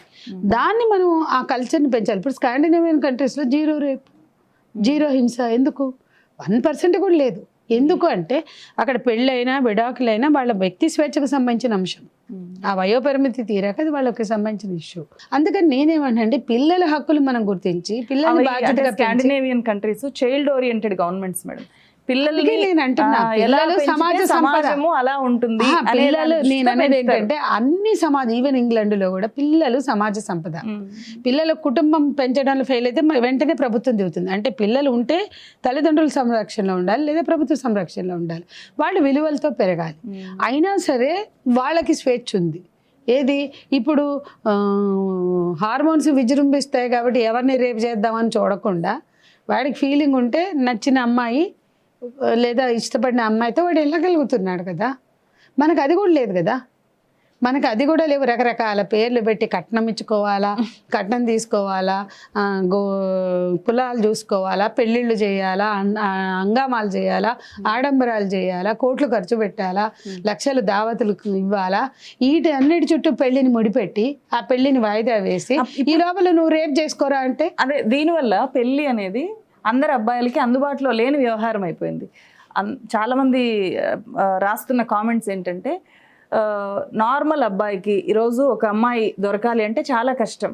దాన్ని మనం ఆ కల్చర్ని పెంచాలి. ఇప్పుడు స్కాండినేవియన్ కంట్రీస్లో జీరో రేప్, జీరో హింస, ఎందుకు 1% కూడా లేదు. ఎందుకు అంటే అక్కడ పెళ్ళైనా విడాకులైనా వాళ్ళ వ్యక్తి స్వేచ్ఛకు సంబంధించిన అంశం. ఆ వయోపరిమితి తీరాక అది వాళ్ళకి సంబంధించిన ఇష్యూ. అందుకని నేనేమంటే పిల్లల హక్కులు మనం గుర్తించి పిల్లల్ని బాధ్యతగా పెంచి Scandinavian countries child oriented governments madam. పిల్లలకి నేను అంటున్నా ఎలా పిల్లలు పెంచితే సమాజ సంపద. సమాజము అలా ఉంటుంది పిల్లలు నేను అనేది ఏంటంటే అన్ని సమాజం, ఈవెన్ ఇంగ్లాండ్ లో కూడా పిల్లలు సమాజ సంపద. పిల్లల కుటుంబం పెంచడంలో ఫెయిల్ అయితే వెంటనే ప్రభుత్వం దిగుతుంది. అంటే పిల్లలు ఉంటే తల్లిదండ్రుల సంరక్షణలో ఉండాలి లేదా ప్రభుత్వ సంరక్షణలో ఉండాలి, వాళ్ళు విలువలతో పెరగాలి. అయినా సరే వాళ్ళకి స్వేచ్ఛ ఉంది. ఏది ఇప్పుడు హార్మోన్స్ విజృంభిస్తాయి కాబట్టి ఎవరిని రేపు చేద్దామని చూడకుండా వాడికి ఫీలింగ్ ఉంటే నచ్చిన అమ్మాయి లేదా ఇష్టపడిన అమ్మాయితో వాడు వెళ్ళగలుగుతున్నాడు కదా. మనకు అది కూడా లేదు కదా, మనకు అది కూడా లేవు. రకరకాల పేర్లు పెట్టి కట్నం ఇచ్చుకోవాలా, కట్నం తీసుకోవాలా, కులాలు చూసుకోవాలా, పెళ్ళిళ్ళు చేయాలా, హంగామాలు చేయాలా, ఆడంబరాలు చేయాలా, కోట్లు ఖర్చు పెట్టాలా, లక్షలు దావతులు ఇవ్వాలా, వీటి అన్నిటి చుట్టూ పెళ్లిని ముడిపెట్టి ఆ పెళ్లిని వాయిదా వేసి ఈ లోపల నువ్వు రేప్ చేసుకోరా అంటే అదే దీనివల్ల పెళ్ళి అనేది అందరు అబ్బాయిలకి అందుబాటులో లేని వ్యవహారం అయిపోయింది. చాలామంది రాస్తున్న కామెంట్స్ ఏంటంటే నార్మల్ అబ్బాయికి ఈరోజు ఒక అమ్మాయి దొరకాలి అంటే చాలా కష్టం,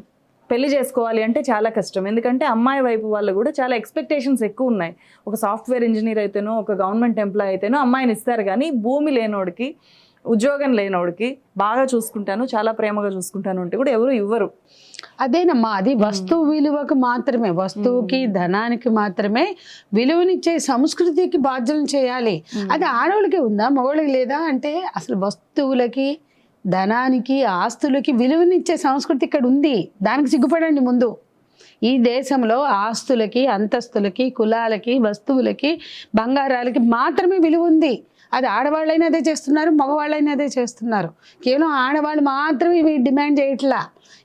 పెళ్లి చేసుకోవాలి అంటే చాలా కష్టం. ఎందుకంటే అమ్మాయి వైపు వాళ్ళు కూడా చాలా ఎక్స్పెక్టేషన్స్ ఎక్కువ ఉన్నాయి. ఒక సాఫ్ట్వేర్ ఇంజనీర్ అయితేనో ఒక గవర్నమెంట్ ఎంప్లాయ్ అయితేనో అమ్మాయిని ఇస్తారు, కానీ భూమి లేనోడికి, ఉద్యోగం లేనోడికి బాగా చూసుకుంటాను, చాలా ప్రేమగా చూసుకుంటాను అంటే కూడా ఎవరు ఇవ్వరు. అదేనమ్మా, అది వస్తువు విలువకు మాత్రమే, వస్తువుకి ధనానికి మాత్రమే విలువనిచ్చే సంస్కృతికి బాధ్యతలు చేయాలి. అది ఆడవాళ్ళకి ఉందా మగవాళ్ళకి లేదా అంటే అసలు వస్తువులకి ధనానికి ఆస్తులకి విలువనిచ్చే సంస్కృతి ఇక్కడ ఉంది. దానికి సిగ్గుపడండి ముందు. ఈ దేశంలో ఆస్తులకి, అంతస్తులకి, కులాలకి, వస్తువులకి, బంగారాలకి మాత్రమే విలువ ఉంది. అది ఆడవాళ్ళైనా అదే చేస్తున్నారు, మగవాళ్ళైనా అదే చేస్తున్నారు. కేవలం ఆడవాళ్ళు మాత్రమే ఇవి డిమాండ్ చేయట్లా.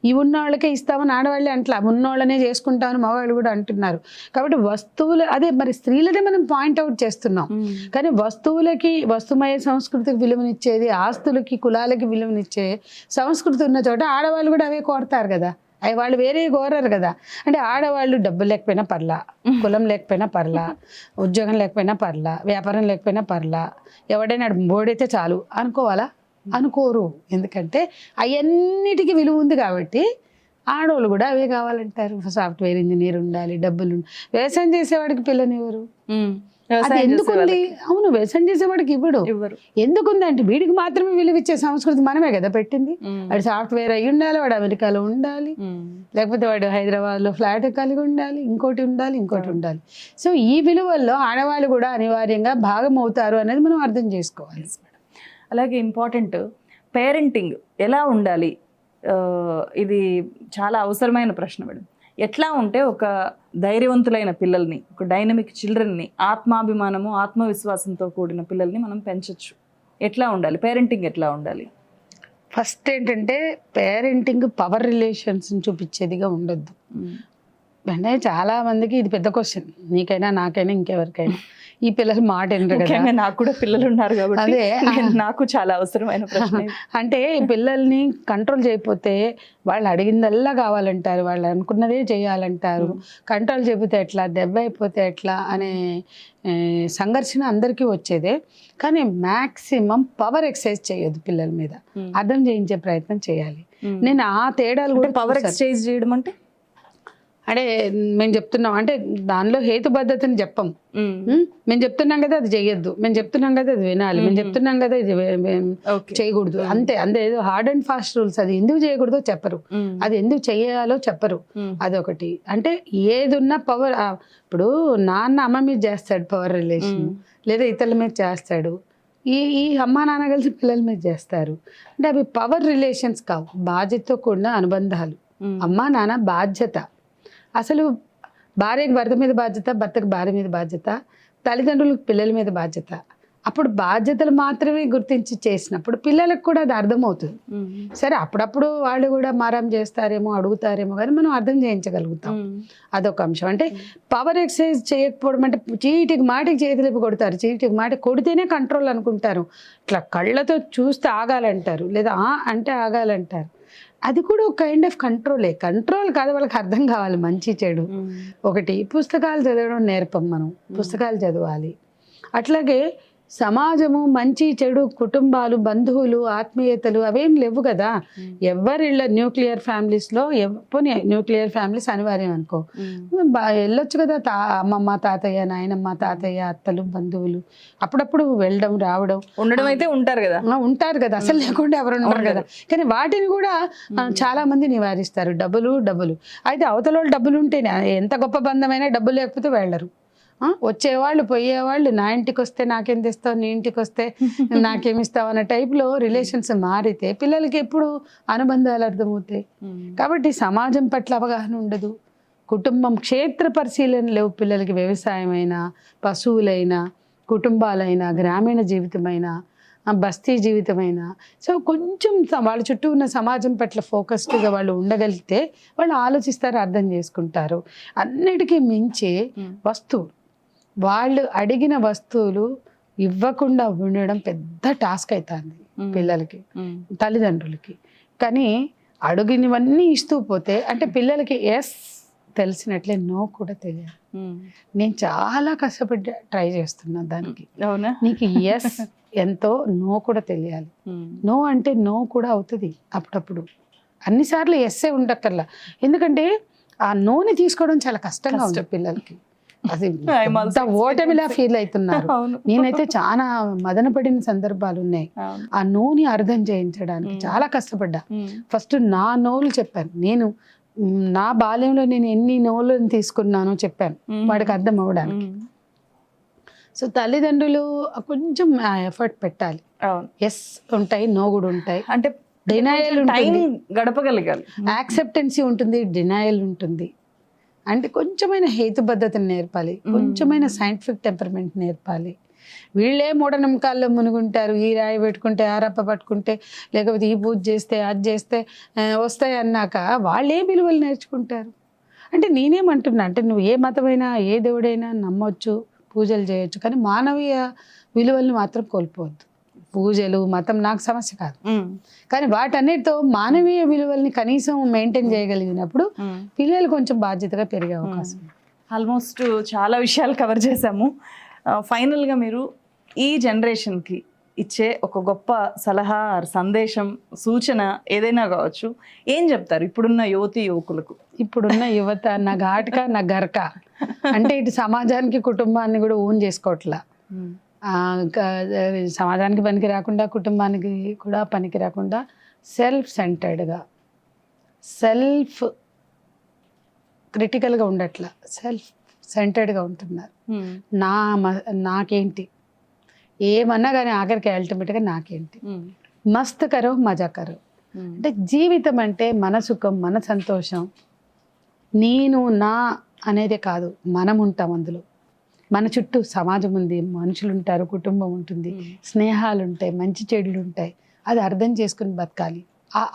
ఇవి ఉన్న వాళ్ళకే ఇస్తామని ఆడవాళ్ళే అంటలా, ఉన్నోళ్ళనే చేసుకుంటామని మగవాళ్ళు కూడా అంటున్నారు. కాబట్టి వస్తువులు అదే మరి స్త్రీలదే మనం పాయింట్అవుట్ చేస్తున్నాం. కానీ వస్తువులకి, వస్తుమయ సంస్కృతికి విలువనిచ్చేది, ఆస్తులకి, కులాలకి విలువనిచ్చే సంస్కృతి ఉన్న చోట ఆడవాళ్ళు కూడా అవే కోరతారు కదా. అవి వాళ్ళు వేరే కోరరు కదా. అంటే ఆడవాళ్ళు డబ్బు లేకపోయినా పర్లా, కులం లేకపోయినా పర్లా, ఉద్యోగం లేకపోయినా పర్లా, వ్యాపారం లేకపోయినా పర్లా, ఎవడైనా బోడైతే చాలు అనుకోవాలా? అనుకోరు. ఎందుకంటే అవన్నిటికీ విలువ ఉంది కాబట్టి ఆడవాళ్ళు కూడా అవే కావాలంటారు. సాఫ్ట్వేర్ ఇంజనీర్ ఉండాలి, డబ్బులు. వ్యవసాయం చేసేవాడికి పిల్లనివ్వరు. అది ఎందుకుంది? అవును, వ్యవసాయం చేసేవాడికి ఇవ్వడు. ఎందుకుంది అంటే వీడికి మాత్రమే విలువ ఇచ్చే సంస్కృతి మనమే కదా పెట్టింది. వాడు సాఫ్ట్వేర్ అయ్యి ఉండాలి, వాడు అమెరికాలో ఉండాలి, లేకపోతే వాడు హైదరాబాద్లో ఫ్లాట్ కలిగి ఉండాలి, ఇంకోటి ఉండాలి. సో ఈ విలువల్లో ఆడవాళ్ళు కూడా అనివార్యంగా భాగం అవుతారు అనేది మనం అర్థం చేసుకోవాలి. అలాగే ఇంపార్టెంట్ పేరెంటింగ్ ఎలా ఉండాలి, ఇది చాలా అవసరమైన ప్రశ్న మేడం. ఎట్లా ఉంటే ఒక ధైర్యవంతులైన పిల్లల్ని, ఒక డైనమిక్ చిల్డ్రన్ని, ఆత్మాభిమానము, ఆత్మవిశ్వాసంతో కూడిన పిల్లల్ని మనం పెంచవచ్చు? ఎట్లా ఉండాలి పేరెంటింగ్, ఎట్లా ఉండాలి? ఫస్ట్ ఏంటంటే పేరెంటింగ్ పవర్ రిలేషన్స్ని చూపించేదిగా ఉండొద్దు. అంటే చాలా మందికి ఇది పెద్ద క్వశ్చన్, నీకైనా నాకైనా ఇంకెవరికైనా. ఈ పిల్లలు మాట ఏంటంటే నాకు కూడా పిల్లలు ఉన్నారు కాబట్టి అదే నాకు చాలా అవసరమైన ప్రశ్న. అంటే పిల్లల్ని కంట్రోల్ చేయకపోతే వాళ్ళు అడిగిందల్లా కావాలంటారు, వాళ్ళు అనుకున్నదే చేయాలంటారు. కంట్రోల్ చేయకపోతే ఎట్లా, దెబ్బ అయిపోతే ఎట్లా అనే సంఘర్షణ అందరికీ వచ్చేదే. కానీ మ్యాక్సిమం పవర్ ఎక్సర్సైజ్ చేయొద్దు పిల్లల మీద, అర్థం చేయించే ప్రయత్నం చేయాలి. నేను ఆ తేడాలు కూడా పవర్ ఎక్సర్సైజ్ చేయడం అంటే మేము చెప్తున్నాం అంటే దానిలో హేతుబద్ధతని చెప్పం. మేము చెప్తున్నాం కదా అది చేయొద్దు, మేము చెప్తున్నాం కదా అది వినాలి, మేము చెప్తున్నాం కదా ఇది చేయకూడదు, అంతే. ఏదో హార్డ్ అండ్ ఫాస్ట్ రూల్స్. అది ఎందుకు చేయకూడదో చెప్పరు, అది ఎందుకు చేయాలో చెప్పరు. అదొకటి. అంటే ఏదున్నా పవర్, ఇప్పుడు నాన్న అమ్మ మీద చేస్తాడు పవర్ రిలేషన్, లేదా ఇతరుల మీద చేస్తాడు, ఈ అమ్మా నాన్న కలిసి పిల్లల మీద చేస్తారు. అంటే అవి పవర్ రిలేషన్స్ కావు, బాధ్యతతో కూడిన అనుబంధాలు. అమ్మా నాన్న బాధ్యత. అసలు భార్యకి భర్త మీద బాధ్యత, భర్తకు భార్య మీద బాధ్యత, తల్లిదండ్రులకు పిల్లల మీద బాధ్యత. అప్పుడు బాధ్యతలు మాత్రమే గుర్తించి చేసినప్పుడు పిల్లలకు కూడా అది అర్థమవుతుంది. సరే అప్పుడప్పుడు వాళ్ళు కూడా మారం చేస్తారేమో, అడుగుతారేమో, కానీ మనం అర్థం చేయించగలుగుతాం. అదొక అంశం. అంటే పవర్ ఎక్సర్సైజ్ చేయకపోవడం అంటే చీటికి మాటికి చేతులేపి కొడతారు, చీటికి మాటికి కొడితేనే కంట్రోల్ అనుకుంటారు, ఇట్లా కళ్ళతో చూస్తే ఆగాలంటారు, లేదా అంటే ఆగాలంటారు. అది కూడా ఒక కైండ్ ఆఫ్ కంట్రోలే. కంట్రోల్ కాదు, వాళ్ళకి అర్థం కావాలి మంచి చెడు. ఒకటి పుస్తకాలు చదవడం నేర్పం, మనం పుస్తకాలు చదవాలి. అట్లాగే సమాజము, మంచి చెడు, కుటుంబాలు, బంధువులు, ఆత్మీయతలు అవేం లేవు కదా. ఎవరిళ్ళ న్యూక్లియర్ ఫ్యామిలీస్లో పోనీ న్యూక్లియర్ ఫ్యామిలీస్ అనివార్యం అనుకో, వెళ్ళొచ్చు కదా. అమ్మమ్మ, తాతయ్య, నాయనమ్మ, తాతయ్య, అత్తలు, బంధువులు అప్పుడప్పుడు వెళ్ళడం రావడం ఉండడం అయితే ఉంటారు కదా. అసలు లేకుండా ఎవరు ఉండరు కదా. కానీ వాటిని కూడా చాలా మంది నివారిస్తారు. డబ్బులు అయితే అవతల వాళ్ళు డబ్బులు ఉంటేనే, ఎంత గొప్ప బంధమైనా డబ్బు లేకపోతే వెళ్ళరు. వచ్చేవాళ్ళు పోయేవాళ్ళు, నా ఇంటికి వస్తే నాకేం తెస్తావు, నీ ఇంటికి వస్తే నాకేమిస్తావు అన్న టైప్లో రిలేషన్స్ మారితే పిల్లలకి ఎప్పుడు అనుబంధాలు అర్థమవుతాయి. కాబట్టి సమాజం పట్ల అవగాహన ఉండదు, కుటుంబం క్షేత్ర పరిశీలన లేవు పిల్లలకి. వ్యవసాయమైనా, పశువులైనా, కుటుంబాలైనా, గ్రామీణ జీవితమైనా, బస్తీ జీవితమైనా. సో కొంచెం వాళ్ళ చుట్టూ ఉన్న సమాజం పట్ల ఫోకస్డ్గా వాళ్ళు ఉండగలిగితే వాళ్ళు ఆలోచిస్తారు, అర్థం చేసుకుంటారు. అన్నిటికీ మించి వస్తువులు, వాళ్ళు అడిగిన వస్తువులు ఇవ్వకుండా ఉండడం పెద్ద టాస్క్ అవుతుంది పిల్లలకి, తల్లిదండ్రులకి. కానీ అడిగినవన్నీ ఇస్తూ పోతే అంటే పిల్లలకి ఎస్ తెలిసినట్లే నో కూడా తెలియాలి. నేను చాలా కష్టపడి ట్రై చేస్తున్నా దానికి. నీకు ఎస్ ఎంతో, నో కూడా తెలియాలి. నో అంటే నో కూడా అవుతుంది అప్పుడప్పుడు. అన్నిసార్లు ఎస్సే ఉండక్కర్లా. ఎందుకంటే ఆ నోని తీసుకోవడం చాలా కష్టంగా ఉంది పిల్లలకి. అది ఓటమిలా ఫీల్ అవుతున్నారు. నేనైతే చాలా మదన పడిన సందర్భాలు ఉన్నాయి. ఆ నోని అర్థం చేయించడానికి చాలా కష్టపడ్డా. ఫస్ట్ నా నోలు చెప్పాను. నేను నా బాల్యంలో నేను ఎన్ని నోలను తీసుకున్నానో చెప్పాను వాడికి అర్థం అవ్వడానికి. సో తల్లిదండ్రులు కొంచెం ఎఫర్ట్ పెట్టాలి. ఎస్ ఉంటాయి, నో కూడా ఉంటాయి. అంటే డినయల్ ఉంటుంది, గడపగలగాలి. యాక్సెప్టెన్సీ ఉంటుంది, డినయల్ ఉంటుంది. అంటే కొంచెమైన హేతుబద్ధతను నేర్పాలి, కొంచెమైన సైంటిఫిక్ టెంపర్మెంట్ నేర్పాలి. వీళ్ళే మూఢనమ్మకాల్లో మునుగుంటారు. ఈ రాయి పెట్టుకుంటే, ఆ రప్ప పట్టుకుంటే, లేకపోతే ఈ పూజ చేస్తే, అది చేస్తే వస్తాయి అన్నాక వాళ్ళే విలువలు నేర్చుకుంటారు. అంటే నేనేమంటున్నా అంటే నువ్వు ఏ మతమైనా, ఏ దేవుడైనా నమ్మొచ్చు, పూజలు చేయొచ్చు, కానీ మానవీయ విలువల్ని మాత్రం కోల్పోవద్దు. పూజలు, మతం నాకు సమస్య కాదు, కానీ వాటన్నిటితో మానవీయ విలువల్ని కనీసం మెయింటైన్ చేయగలిగినప్పుడు పిల్లలు కొంచెం బాధ్యతగా పెరిగే అవకాశం. ఆల్మోస్ట్ చాలా విషయాలు కవర్ చేశాము. ఫైనల్గా మీరు ఈ జనరేషన్కి ఇచ్చే ఒక గొప్ప సలహా, సందేశం, సూచన ఏదైనా కావచ్చు, ఏం చెప్తారు ఇప్పుడున్న యువకులకు? ఇప్పుడున్న యువత నా ఘాట్క నా గరక అంటే ఇటు సమాజానికి, కుటుంబాన్ని కూడా ఓన్ చేసుకోవట్లా. సమాజానికి పనికి రాకుండా, కుటుంబానికి కూడా పనికి రాకుండా సెల్ఫ్ సెంటర్డ్గా, సెల్ఫ్ క్రిటికల్గా ఉండట్లా, సెల్ఫ్ సెంటర్డ్గా ఉంటున్నారు. నాకేంటి ఏమన్నా కానీ ఆఖరికి అల్టిమేట్గా నాకేంటి, మస్త్ కరో మజా కరో. అంటే జీవితం అంటే మన సుఖం, మన సంతోషం, నేను నా అనేది కాదు. మనం ఉంటాం అందులో, మన చుట్టూ సమాజం ఉంది, మనుషులు ఉంటారు, కుటుంబం ఉంటుంది, స్నేహాలు ఉంటాయి, మంచి చెడులు ఉంటాయి. అది అర్థం చేసుకుని బతకాలి,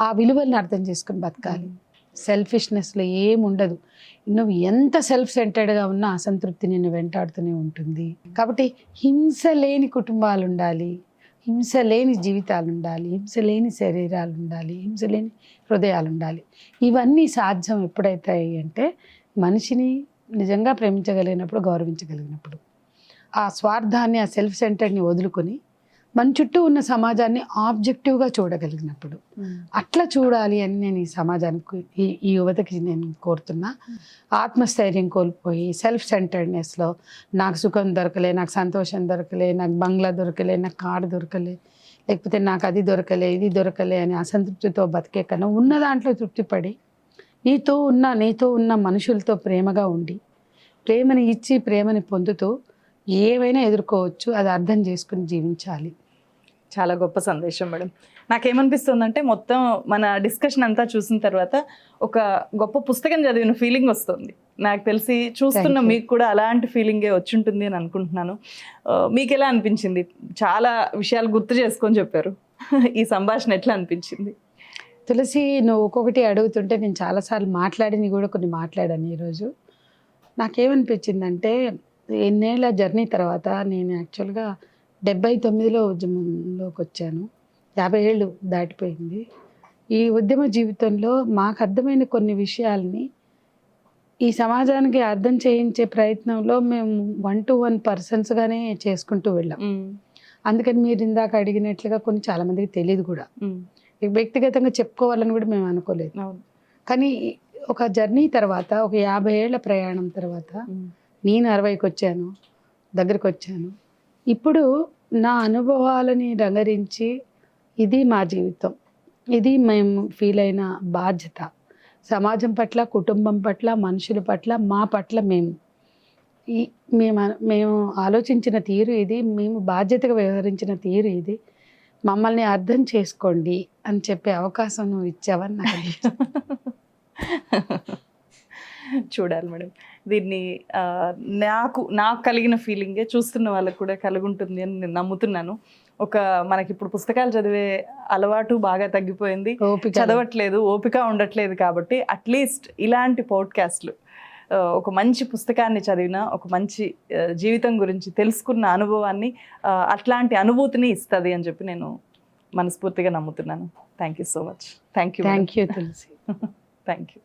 ఆ విలువల్ని అర్థం చేసుకుని బతకాలి. సెల్ఫిష్నెస్లో ఏముండదు. నువ్వు ఎంత సెల్ఫ్ సెంటర్డ్గా ఉన్నా అసంతృప్తి నిన్ను వెంటాడుతూనే ఉంటుంది. కాబట్టి హింస లేని కుటుంబాలు ఉండాలి, హింస లేని జీవితాలు ఉండాలి, హింస లేని శరీరాలు ఉండాలి, హింస లేని హృదయాలు ఉండాలి. ఇవన్నీ సాధ్యం ఎప్పుడైతాయి అంటే మనిషిని నిజంగా ప్రేమించగలిగినప్పుడు, గౌరవించగలిగినప్పుడు, ఆ స్వార్థాన్ని, ఆ సెల్ఫ్ సెంటర్ని వదులుకొని మన చుట్టూ ఉన్న సమాజాన్ని ఆబ్జెక్టివ్గా చూడగలిగినప్పుడు. అట్లా చూడాలి అని నేను ఈ సమాజానికి, ఈ యువతకి నేను కోరుతున్నా. ఆత్మస్థైర్యం కోల్పోయి సెల్ఫ్ సెంటర్డ్నెస్లో నాకు సుఖం దొరకలే, నాకు సంతోషం దొరకలే, నాకు బంగ్లా దొరకలే, నాకు కారు దొరకలే, లేకపోతే నాకు అది దొరకలే, ఇది దొరకలే అని అసంతృప్తితో బతికే కన్నా ఉన్న దాంట్లో తృప్తిపడి నీతో ఉన్న మనుషులతో ప్రేమగా ఉండి, ప్రేమని ఇచ్చి ప్రేమని పొందుతూ ఏవైనా ఎదుర్కోవచ్చు. అది అర్థం చేసుకుని జీవించాలి. చాలా గొప్ప సందేశం మేడం. నాకేమనిపిస్తుందంటే మొత్తం మన డిస్కషన్ అంతా చూసిన తర్వాత ఒక గొప్ప పుస్తకం చదివిన ఫీలింగ్ వస్తుంది. నాకు తెలిసి చూస్తున్న మీకు కూడా అలాంటి ఫీలింగే వచ్చుంటుంది అని అనుకుంటున్నాను. మీకు ఎలా అనిపించింది? చాలా విషయాలు గుర్తు చేసుకొని చెప్పారు. ఈ సంభాషణ ఎట్లా అనిపించింది? తులసి, నువ్వు ఒక్కొక్కటి అడుగుతుంటే నేను చాలాసార్లు మాట్లాడింది కూడా కొన్ని మాట్లాడాను ఈరోజు. నాకేమనిపించిందంటే ఎన్నేళ్ళ జర్నీ తర్వాత నేను యాక్చువల్గా 79లో ఉద్యమంలోకి వచ్చాను. 50 ఏళ్ళు దాటిపోయింది. ఈ ఉద్యమ జీవితంలో మాకు అర్థమైన కొన్ని విషయాల్ని ఈ సమాజానికి అర్థం చేయించే ప్రయత్నంలో మేము 1-to-1 పర్సన్స్గానే చేసుకుంటూ వెళ్ళాం. అందుకని మీరు ఇందాక అడిగినట్లుగా కొన్ని చాలా మందికి తెలియదు కూడా. వ్యక్తిగతంగా చెప్పుకోవాలని కూడా మేము అనుకోలేదు. కానీ ఒక జర్నీ తర్వాత, ఒక 50 ఏళ్ల ప్రయాణం తర్వాత నేను 60కి వచ్చాను, దగ్గరకు వచ్చాను. ఇప్పుడు నా అనుభవాలని రంగరించి ఇది మా జీవితం, ఇది మేము ఫీల్ అయిన బాధ్యత, సమాజం పట్ల, కుటుంబం పట్ల, మనుషుల పట్ల, మా పట్ల మేము ఆలోచించిన తీరు ఇది, మేము బాధ్యతగా వ్యవహరించిన తీరు ఇది, మమ్మల్ని అర్థం చేసుకోండి అని చెప్పే అవకాశం నువ్వు ఇచ్చావని నాకు చూడాలి మేడం. దీన్ని నాకు కలిగిన ఫీలింగే చూస్తున్న వాళ్ళకు కూడా కలిగి ఉంటుంది అని నేను నమ్ముతున్నాను. మనకి ఇప్పుడు పుస్తకాలు చదివే అలవాటు బాగా తగ్గిపోయింది, చదవట్లేదు, ఓపిక ఉండట్లేదు. కాబట్టి అట్లీస్ట్ ఇలాంటి పాడ్కాస్ట్లు ఒక మంచి పుస్తకాన్ని చదివిన, ఒక మంచి జీవితం గురించి తెలుసుకున్న అనుభవాన్ని, అట్లాంటి అనుభూతిని ఇస్తుంది అని చెప్పి నేను మనస్ఫూర్తిగా నమ్ముతున్నాను. Thank you so much. Thank you Tulasi. Thank you.